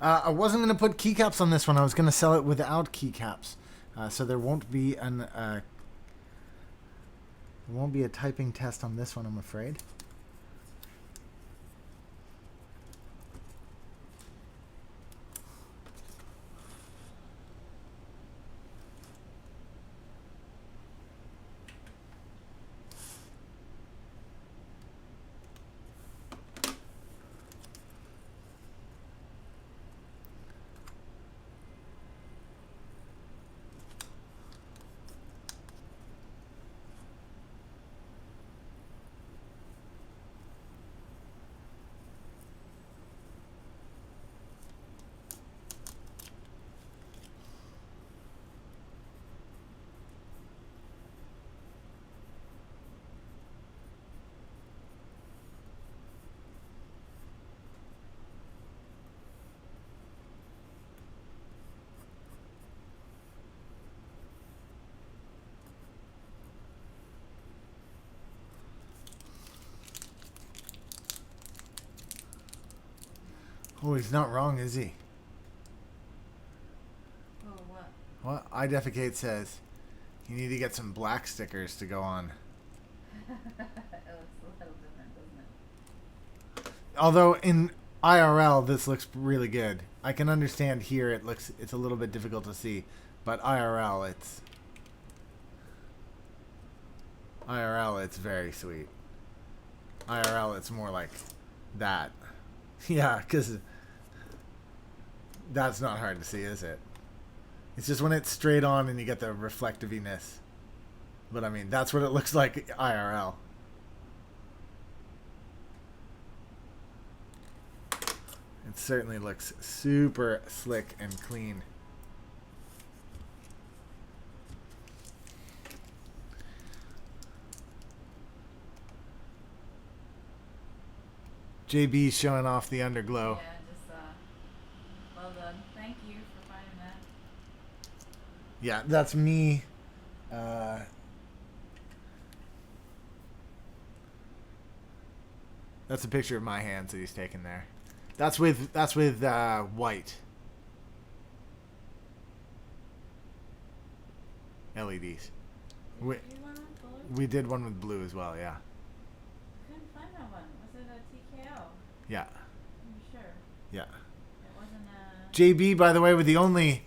I wasn't going to put keycaps on this one. I was going to sell it without keycaps. So there won't be a typing test on this one, I'm afraid. Oh, he's not wrong, is he? Oh, what? What iDefecate says, you need to get some black stickers to go on. It looks a little different, doesn't it? Although in IRL this looks really good. I can understand here it's a little bit difficult to see, but IRL it's very sweet. IRL it's more like that. Yeah, because that's not hard to see, is it? It's just when it's straight on and you get the reflectiveness. But I mean, that's what it looks like IRL. It certainly looks super slick and clean. JB showing off the underglow. Yeah, just well done. Thank you for finding that. Yeah, that's me. That's a picture of my hands that he's taken there. That's with white LEDs. We did one with blue as well. Yeah. Couldn't find that one. Was it a TKL? Yeah. I'm sure. Yeah. It wasn't a. JB, by the way, with the only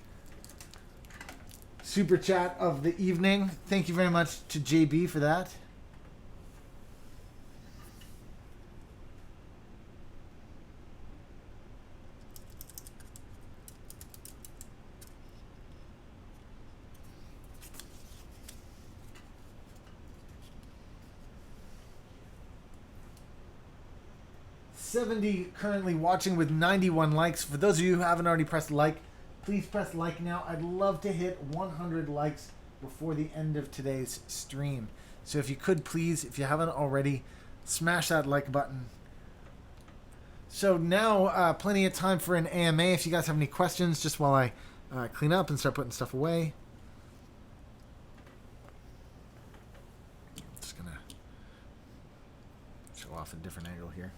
super chat of the evening. Thank you very much to JB for that. Currently watching with 91 likes. For those of you who haven't already pressed like, please press like now. I'd love to hit 100 likes before the end of today's stream. So if you could please, if you haven't already, smash that like button. So now plenty of time for an AMA. If you guys have any questions, just while I clean up and start putting stuff away. Just gonna show off a different angle here.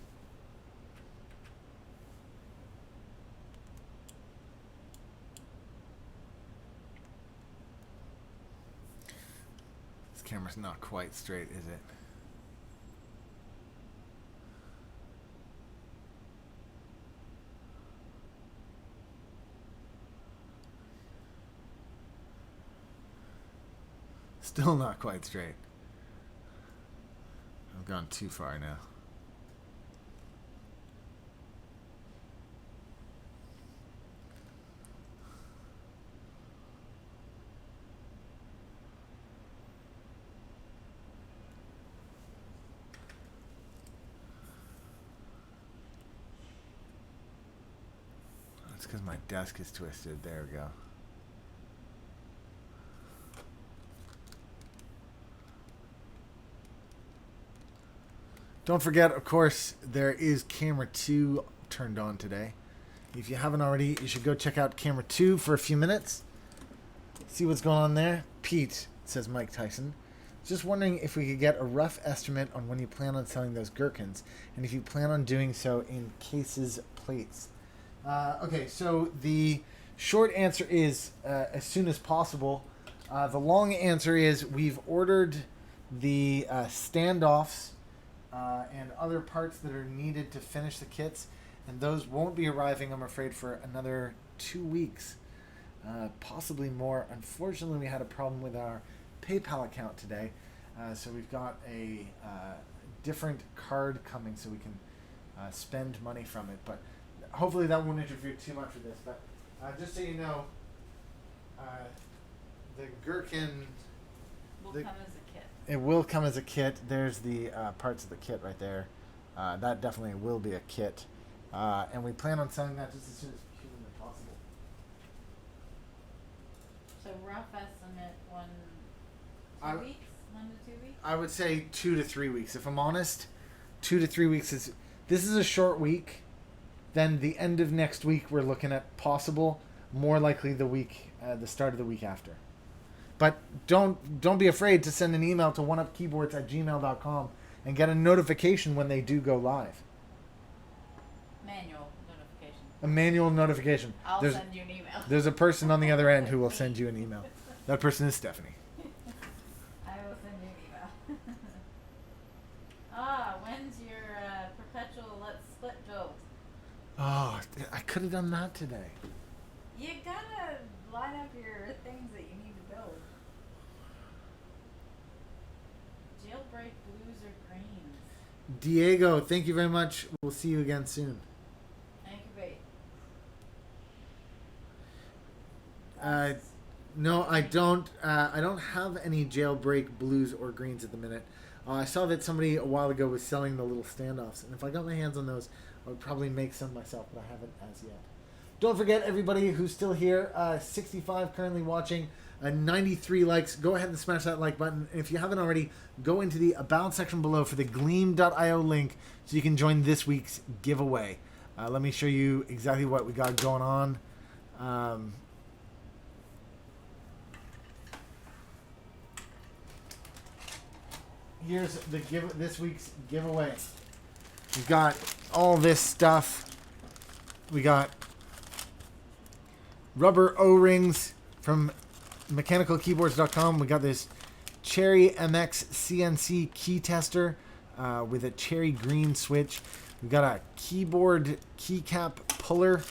Camera's not quite straight, is it? Still not quite straight. I've gone too far now. Because my desk is twisted. There we go. Don't forget, of course, there is camera 2 turned on today. If you haven't already, you should go check out camera 2 for a few minutes. See what's going on there. Pete, says Mike Tyson. Just wondering if we could get a rough estimate on when you plan on selling those gherkins, and if you plan on doing so in cases plates. Okay, so the short answer is as soon as possible. The long answer is we've ordered the standoffs and other parts that are needed to finish the kits, and those won't be arriving, I'm afraid, for another 2 weeks, possibly more. Unfortunately, we had a problem with our PayPal account today, so we've got a different card coming so we can spend money from it, but hopefully that won't interfere too much with this. But just so you know, the gherkin Will come as a kit. it will come as a kit. There's the parts of the kit right there. That definitely will be a kit, and we plan on selling that just as soon as humanly possible. So rough estimate, 2 weeks? 1 to 2 weeks? I would say 2 to 3 weeks. If I'm honest, 2 to 3 weeks is. This is a short week. Then the end of next week, we're looking at possible. More likely the start of the week after. But don't be afraid to send an email to oneupkeyboards@gmail.com and get a notification when they do go live. Manual notification. A manual notification. I'll send you an email. There's a person on the other end who will send you an email. That person is Stephanie. I will send you an email. When's your perpetual Let's Split build? Oh, I could have done that today. You gotta line up your things that you need to build. Jailbreak blues or greens? Diego, thank you very much. We'll see you again soon. Thank you, Bait. No, I don't. I don't have any jailbreak blues or greens at the minute. I saw that somebody a while ago was selling the little standoffs, and if I got my hands on those, I would probably make some myself, but I haven't as yet. Don't forget, everybody who's still here, 65 currently watching, 93 likes. Go ahead and smash that like button. And if you haven't already, go into the About section below for the Gleam.io link so you can join this week's giveaway. Let me show you exactly what we got going on. Here's this week's giveaway. We've got all this stuff. We got rubber O-rings from mechanicalkeyboards.com. We got this Cherry MX CNC key tester with a cherry green switch. We got a keyboard keycap puller.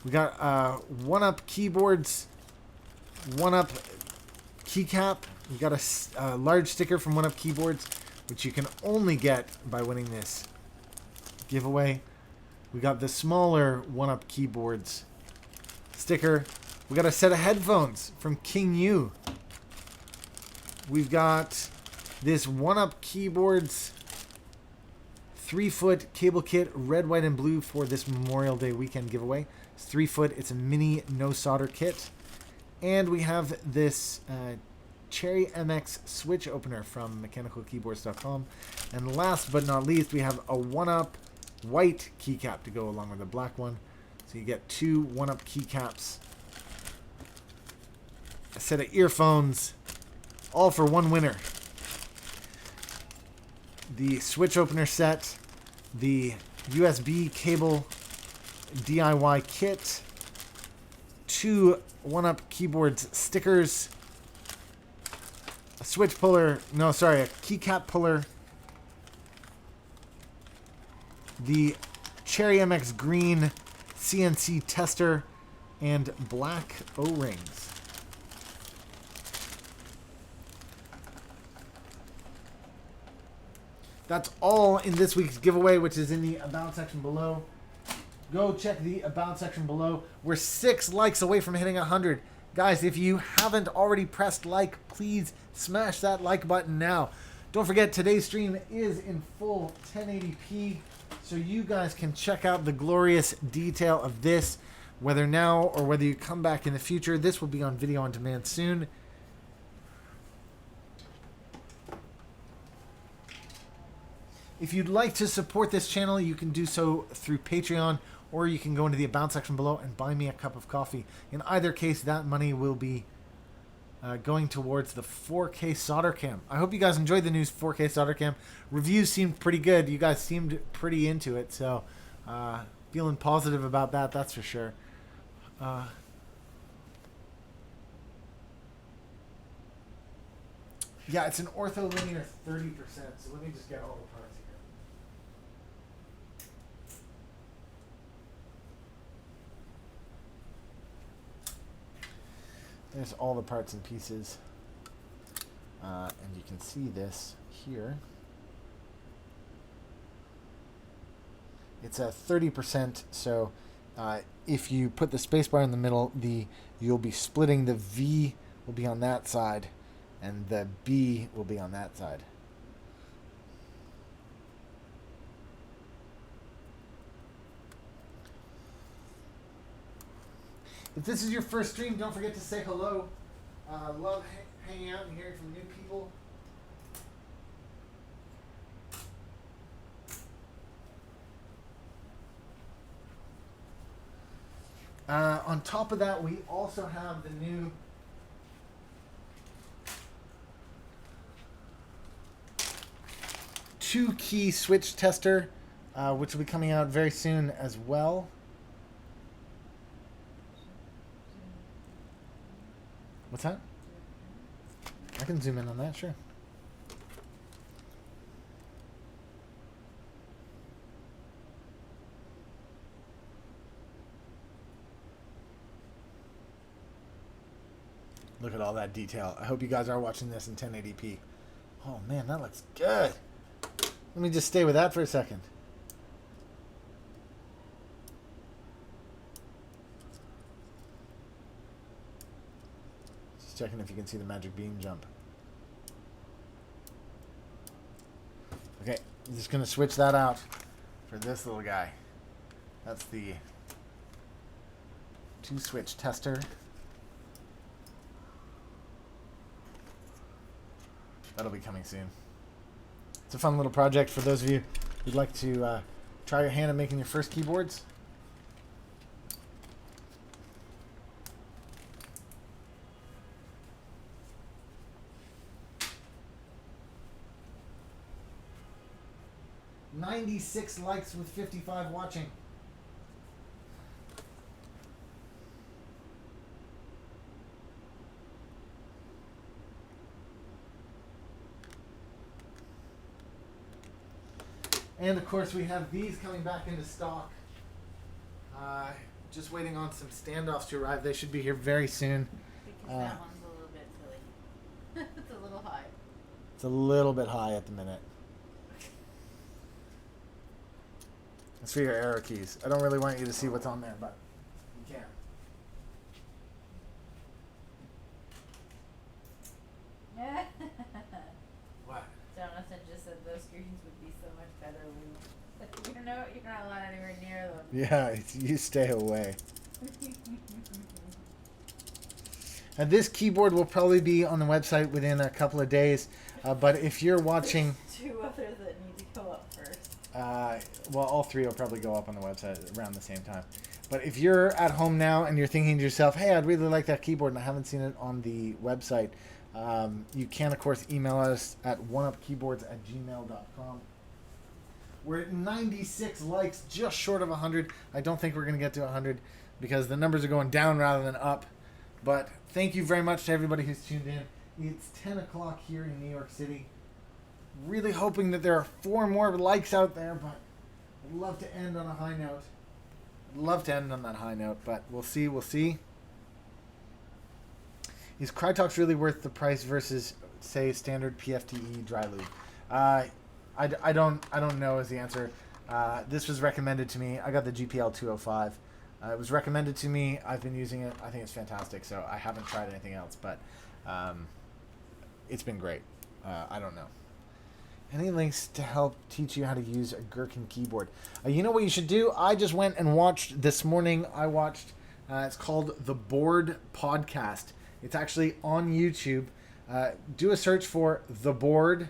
We got One-Up Keyboards One-Up keycap. We got a large sticker from One-Up Keyboards, which you can only get by winning this giveaway. We got the smaller One-Up Keyboards sticker. We got a set of headphones from King U. We've got this One-Up Keyboards 3-foot cable kit, red, white, and blue for this Memorial Day weekend giveaway. It's 3 foot. It's a mini no solder kit. And we have this Cherry MX switch opener from mechanicalkeyboards.com. And last but not least, we have a One-Up white keycap to go along with the black one. So you get 2 One-Up keycaps, a set of earphones, all for one winner. The switch opener set, the USB cable DIY kit, 2 One-Up Keyboards stickers, a switch puller, a keycap puller, the Cherry MX green CNC tester, and black O-rings. That's all in this week's giveaway, which is in the About section below. Go check the About section below. We're 6 likes away from hitting 100. Guys, if you haven't already pressed like, please smash that like button now. Don't forget, today's stream is in full 1080p, so you guys can check out the glorious detail of this, whether now or whether you come back in the future. This will be on video on demand soon. If you'd like to support this channel, you can do so through Patreon, or you can go into the About section below and buy me a cup of coffee. In either case, that money will be going towards the 4K solder cam. I hope you guys enjoyed the new 4K solder cam. Reviews seemed pretty good. You guys seemed pretty into it, so Feeling positive about that, that's for sure. Yeah, it's an ortholinear 30%. So let me just get all the parts here. There's all the parts and pieces. And you can see this here. It's a 30%, so if you put the spacebar in the middle, you'll be splitting. The V will be on that side, and the B will be on that side. If this is your first stream, don't forget to say hello. Love hanging out and hearing from new people. On top of that, we also have the new two-key switch tester, which will be coming out very soon as well. What's that? I can zoom in on that, sure. Look at all that detail. I hope you guys are watching this in 1080p. Oh man, that looks good. Let me just stay with that for a second. Just checking if you can see the magic beam jump. Okay, I'm just going to switch that out for this little guy. That's the two-switch tester. That'll be coming soon. It's a fun little project for those of you who'd like to try your hand at making your first keyboards. "96 likes with 55 watching. And of course we have these coming back into stock. Just waiting on some standoffs to arrive. They should be here very soon. Because that one's a little bit silly. It's a little high. It's a little bit high at the minute. It's for your arrow keys. I don't really want you to see what's on there, but you can. What? Jonathan just said those screens would be so much better when you're not allowed anywhere near them. Yeah, you stay away. And this keyboard will probably be on the website within a couple of days. But if you're watching... Two others that need to go up first. Well, all three will probably go up on the website around the same time. But if you're at home now and you're thinking to yourself, hey, I'd really like that keyboard and I haven't seen it on the website, you can, of course, email us at oneupkeyboards@gmail.com. We're at 96 likes, just short of 100. I don't think we're going to get to 100 because the numbers are going down rather than up. But thank you very much to everybody who's tuned in. It's 10 o'clock here in New York City. Really hoping that there are 4 more likes out there, but I'd love to end on a high note. I'd love to end on that high note, but we'll see, we'll see. Is Crytalk's really worth the price versus, say, standard PFTE dry lube? I don't know is the answer. This was recommended to me. I got the GPL 205. It was recommended to me. I've been using it. I think it's fantastic. So I haven't tried anything else, but it's been great. I don't know. Any links to help teach you how to use a Gherkin keyboard? You know what you should do? I just went and watched this morning. I watched. It's called The Board Podcast. It's actually on YouTube. Do a search for The Board.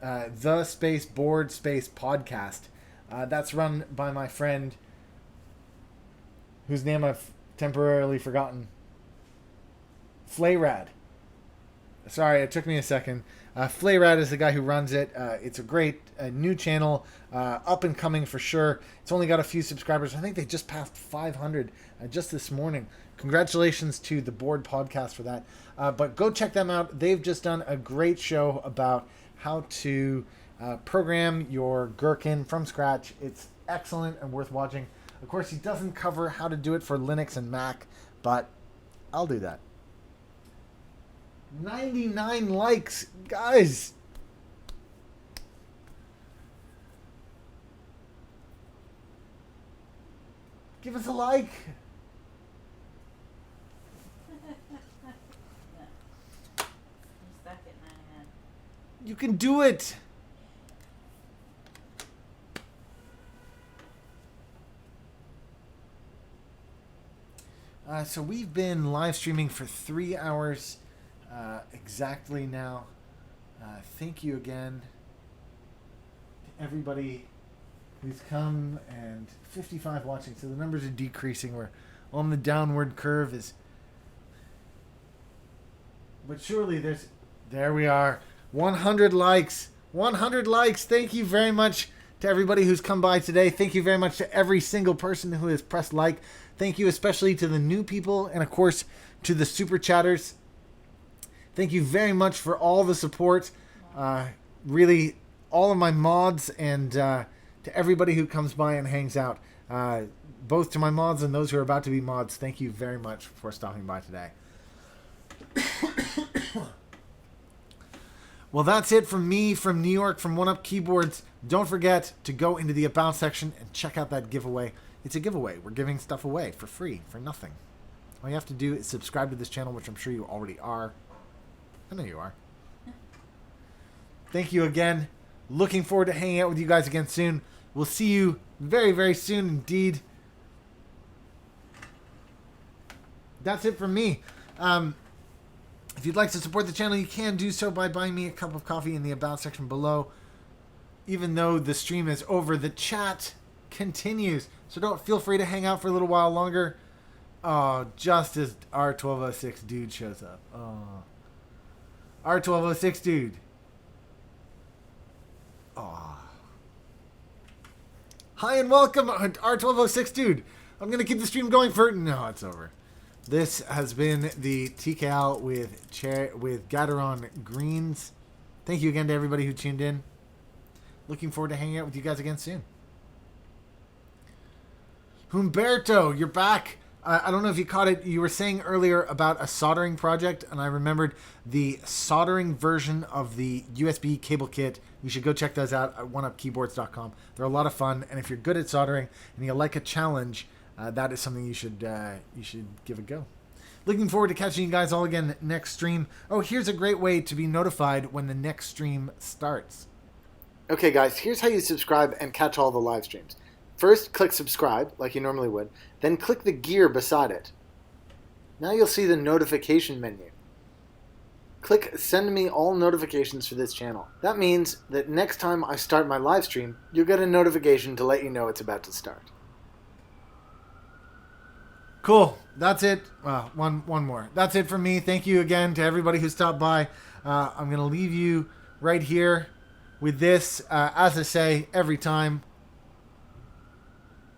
The space board space podcast. That's run by my friend whose name I've temporarily forgotten. Flayrad. Sorry, it took me a second. Flayrad is the guy who runs it. It's a great new channel, up and coming for sure. It's only got a few subscribers. I think they just passed 500 just this morning. Congratulations to the Board Podcast for that. But go check them out. They've just done a great show about how to program your Gherkin from scratch. It's excellent and worth watching. Of course, he doesn't cover how to do it for Linux and Mac, but I'll do that. 99 likes, guys. Give us a like. You can do it. So we've been live streaming for 3 hours exactly now. Thank you again to everybody who's come, and 55 watching. So the numbers are decreasing. We're on the downward curve. But surely there we are. 100 likes. 100 likes. Thank you very much to everybody who's come by today. Thank you very much to every single person who has pressed like. Thank you especially to the new people, and of course to the super chatters. Thank you very much for all the support. Really, all of my mods, and to everybody who comes by and hangs out. Both to my mods and those who are about to be mods, thank you very much for stopping by today. Well, that's it from me, from New York, from One Up Keyboards. Don't forget to go into the About section and check out that giveaway. It's a giveaway. We're giving stuff away for free, for nothing. All you have to do is subscribe to this channel, which I'm sure you already are. I know you are. Thank you again. Looking forward to hanging out with you guys again soon. We'll see you very, very soon indeed. That's it from me. If you'd like to support the channel, you can do so by buying me a cup of coffee in the About section below. Even though the stream is over, the chat continues. So don't feel free to hang out for a little while longer. Oh, just as R1206 dude shows up. Oh. R1206 dude. Oh. Hi and welcome, R1206 dude. I'm going to keep the stream going for... No, it's over. This has been the TKL with Gateron Greens. Thank you again to everybody who tuned in. Looking forward to hanging out with you guys again soon. Humberto, you're back. I don't know if you caught it. You were saying earlier about a soldering project, and I remembered the soldering version of the USB cable kit. You should go check those out at oneupkeyboards.com. They're a lot of fun, and if you're good at soldering and you like a challenge, that is something you should give a go. Looking forward to catching you guys all again next stream. Oh, here's a great way to be notified when the next stream starts. Okay, guys, here's how you subscribe and catch all the live streams. First, click subscribe, like you normally would. Then click the gear beside it. Now you'll see the notification menu. Click send me all notifications for this channel. That means that next time I start my live stream, you'll get a notification to let you know it's about to start. Cool. That's it. One more. That's it from me. Thank you again to everybody who stopped by. I'm going to leave you right here with this. As I say every time,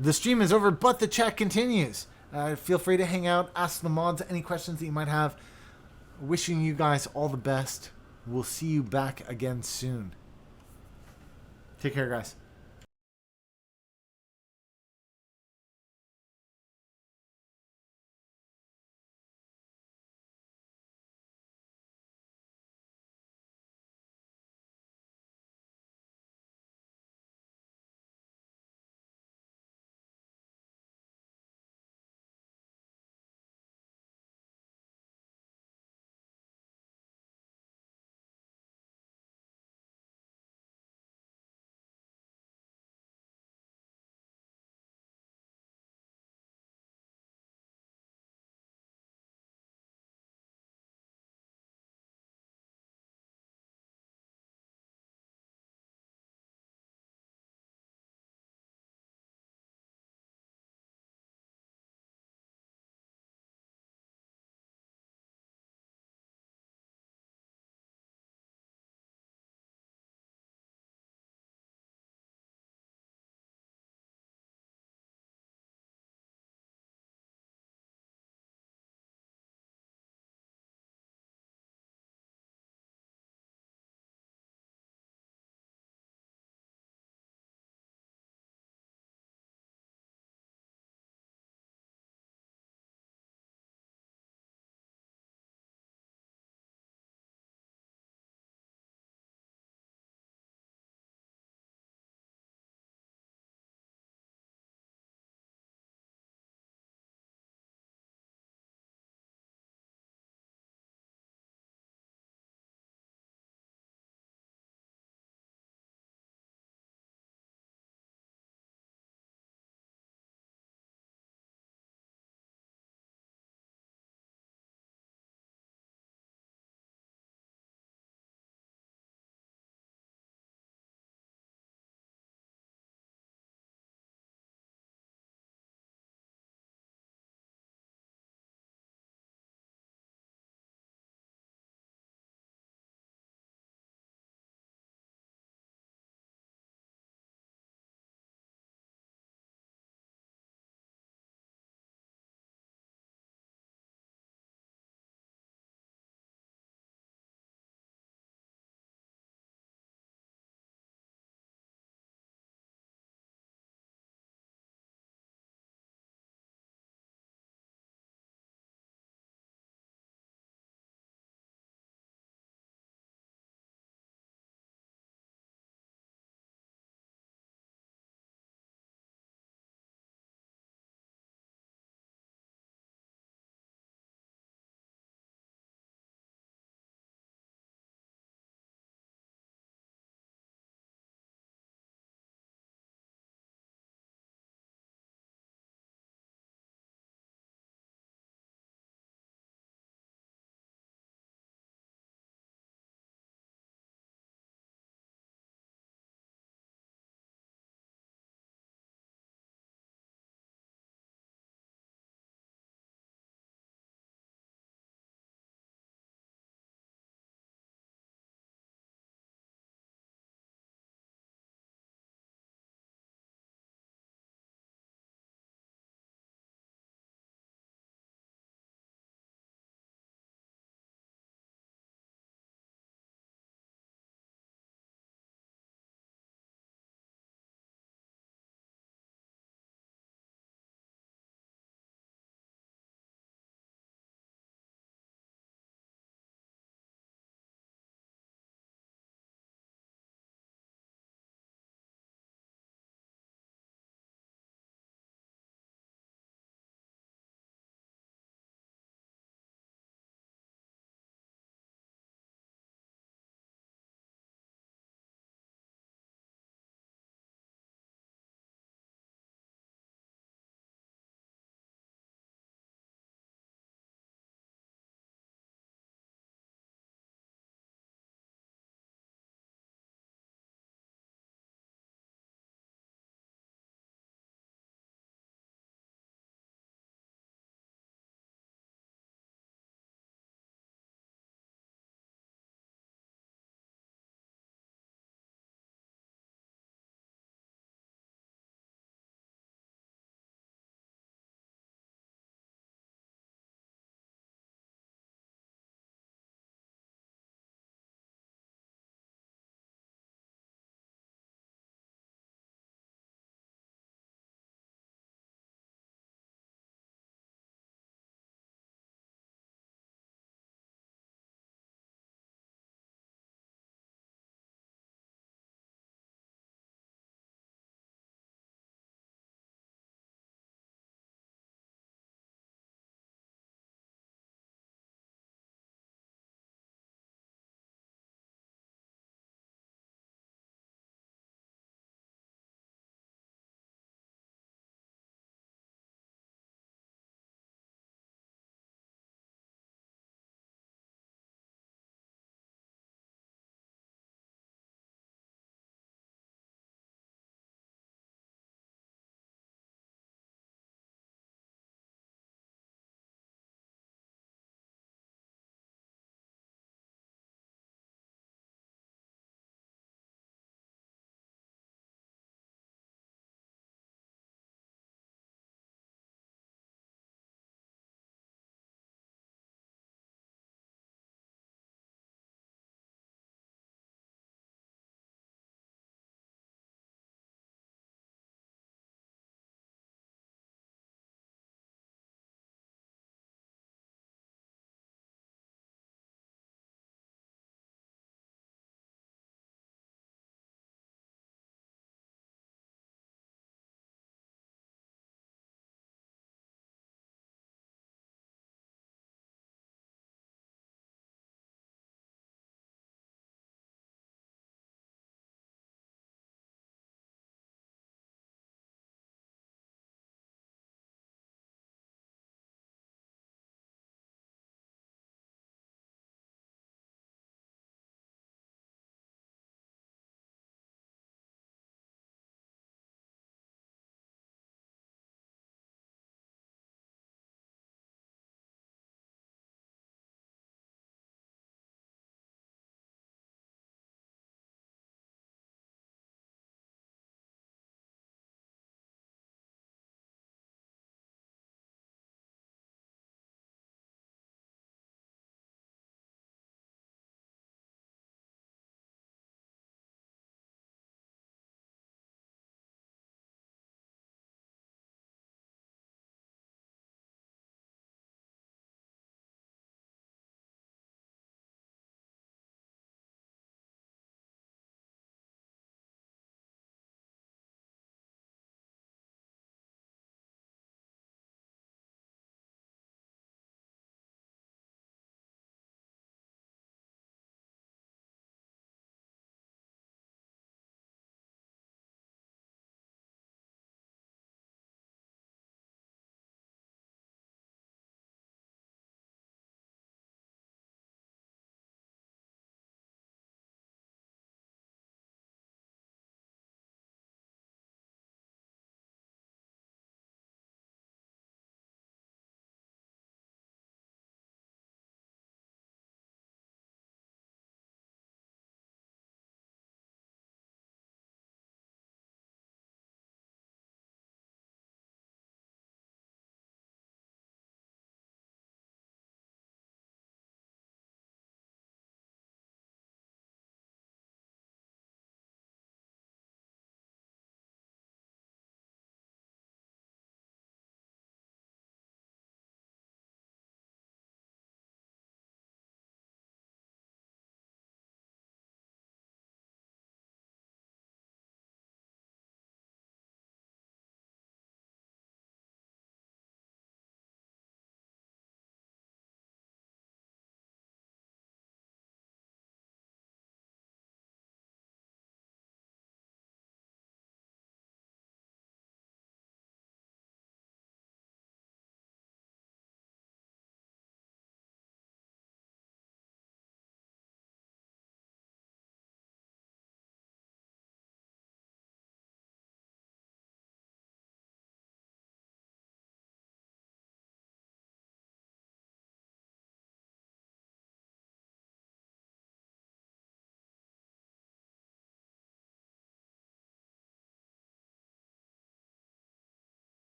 the stream is over, but the chat continues. Feel free to hang out, ask the mods any questions that you might have. Wishing you guys all the best. We'll see you back again soon. Take care, guys.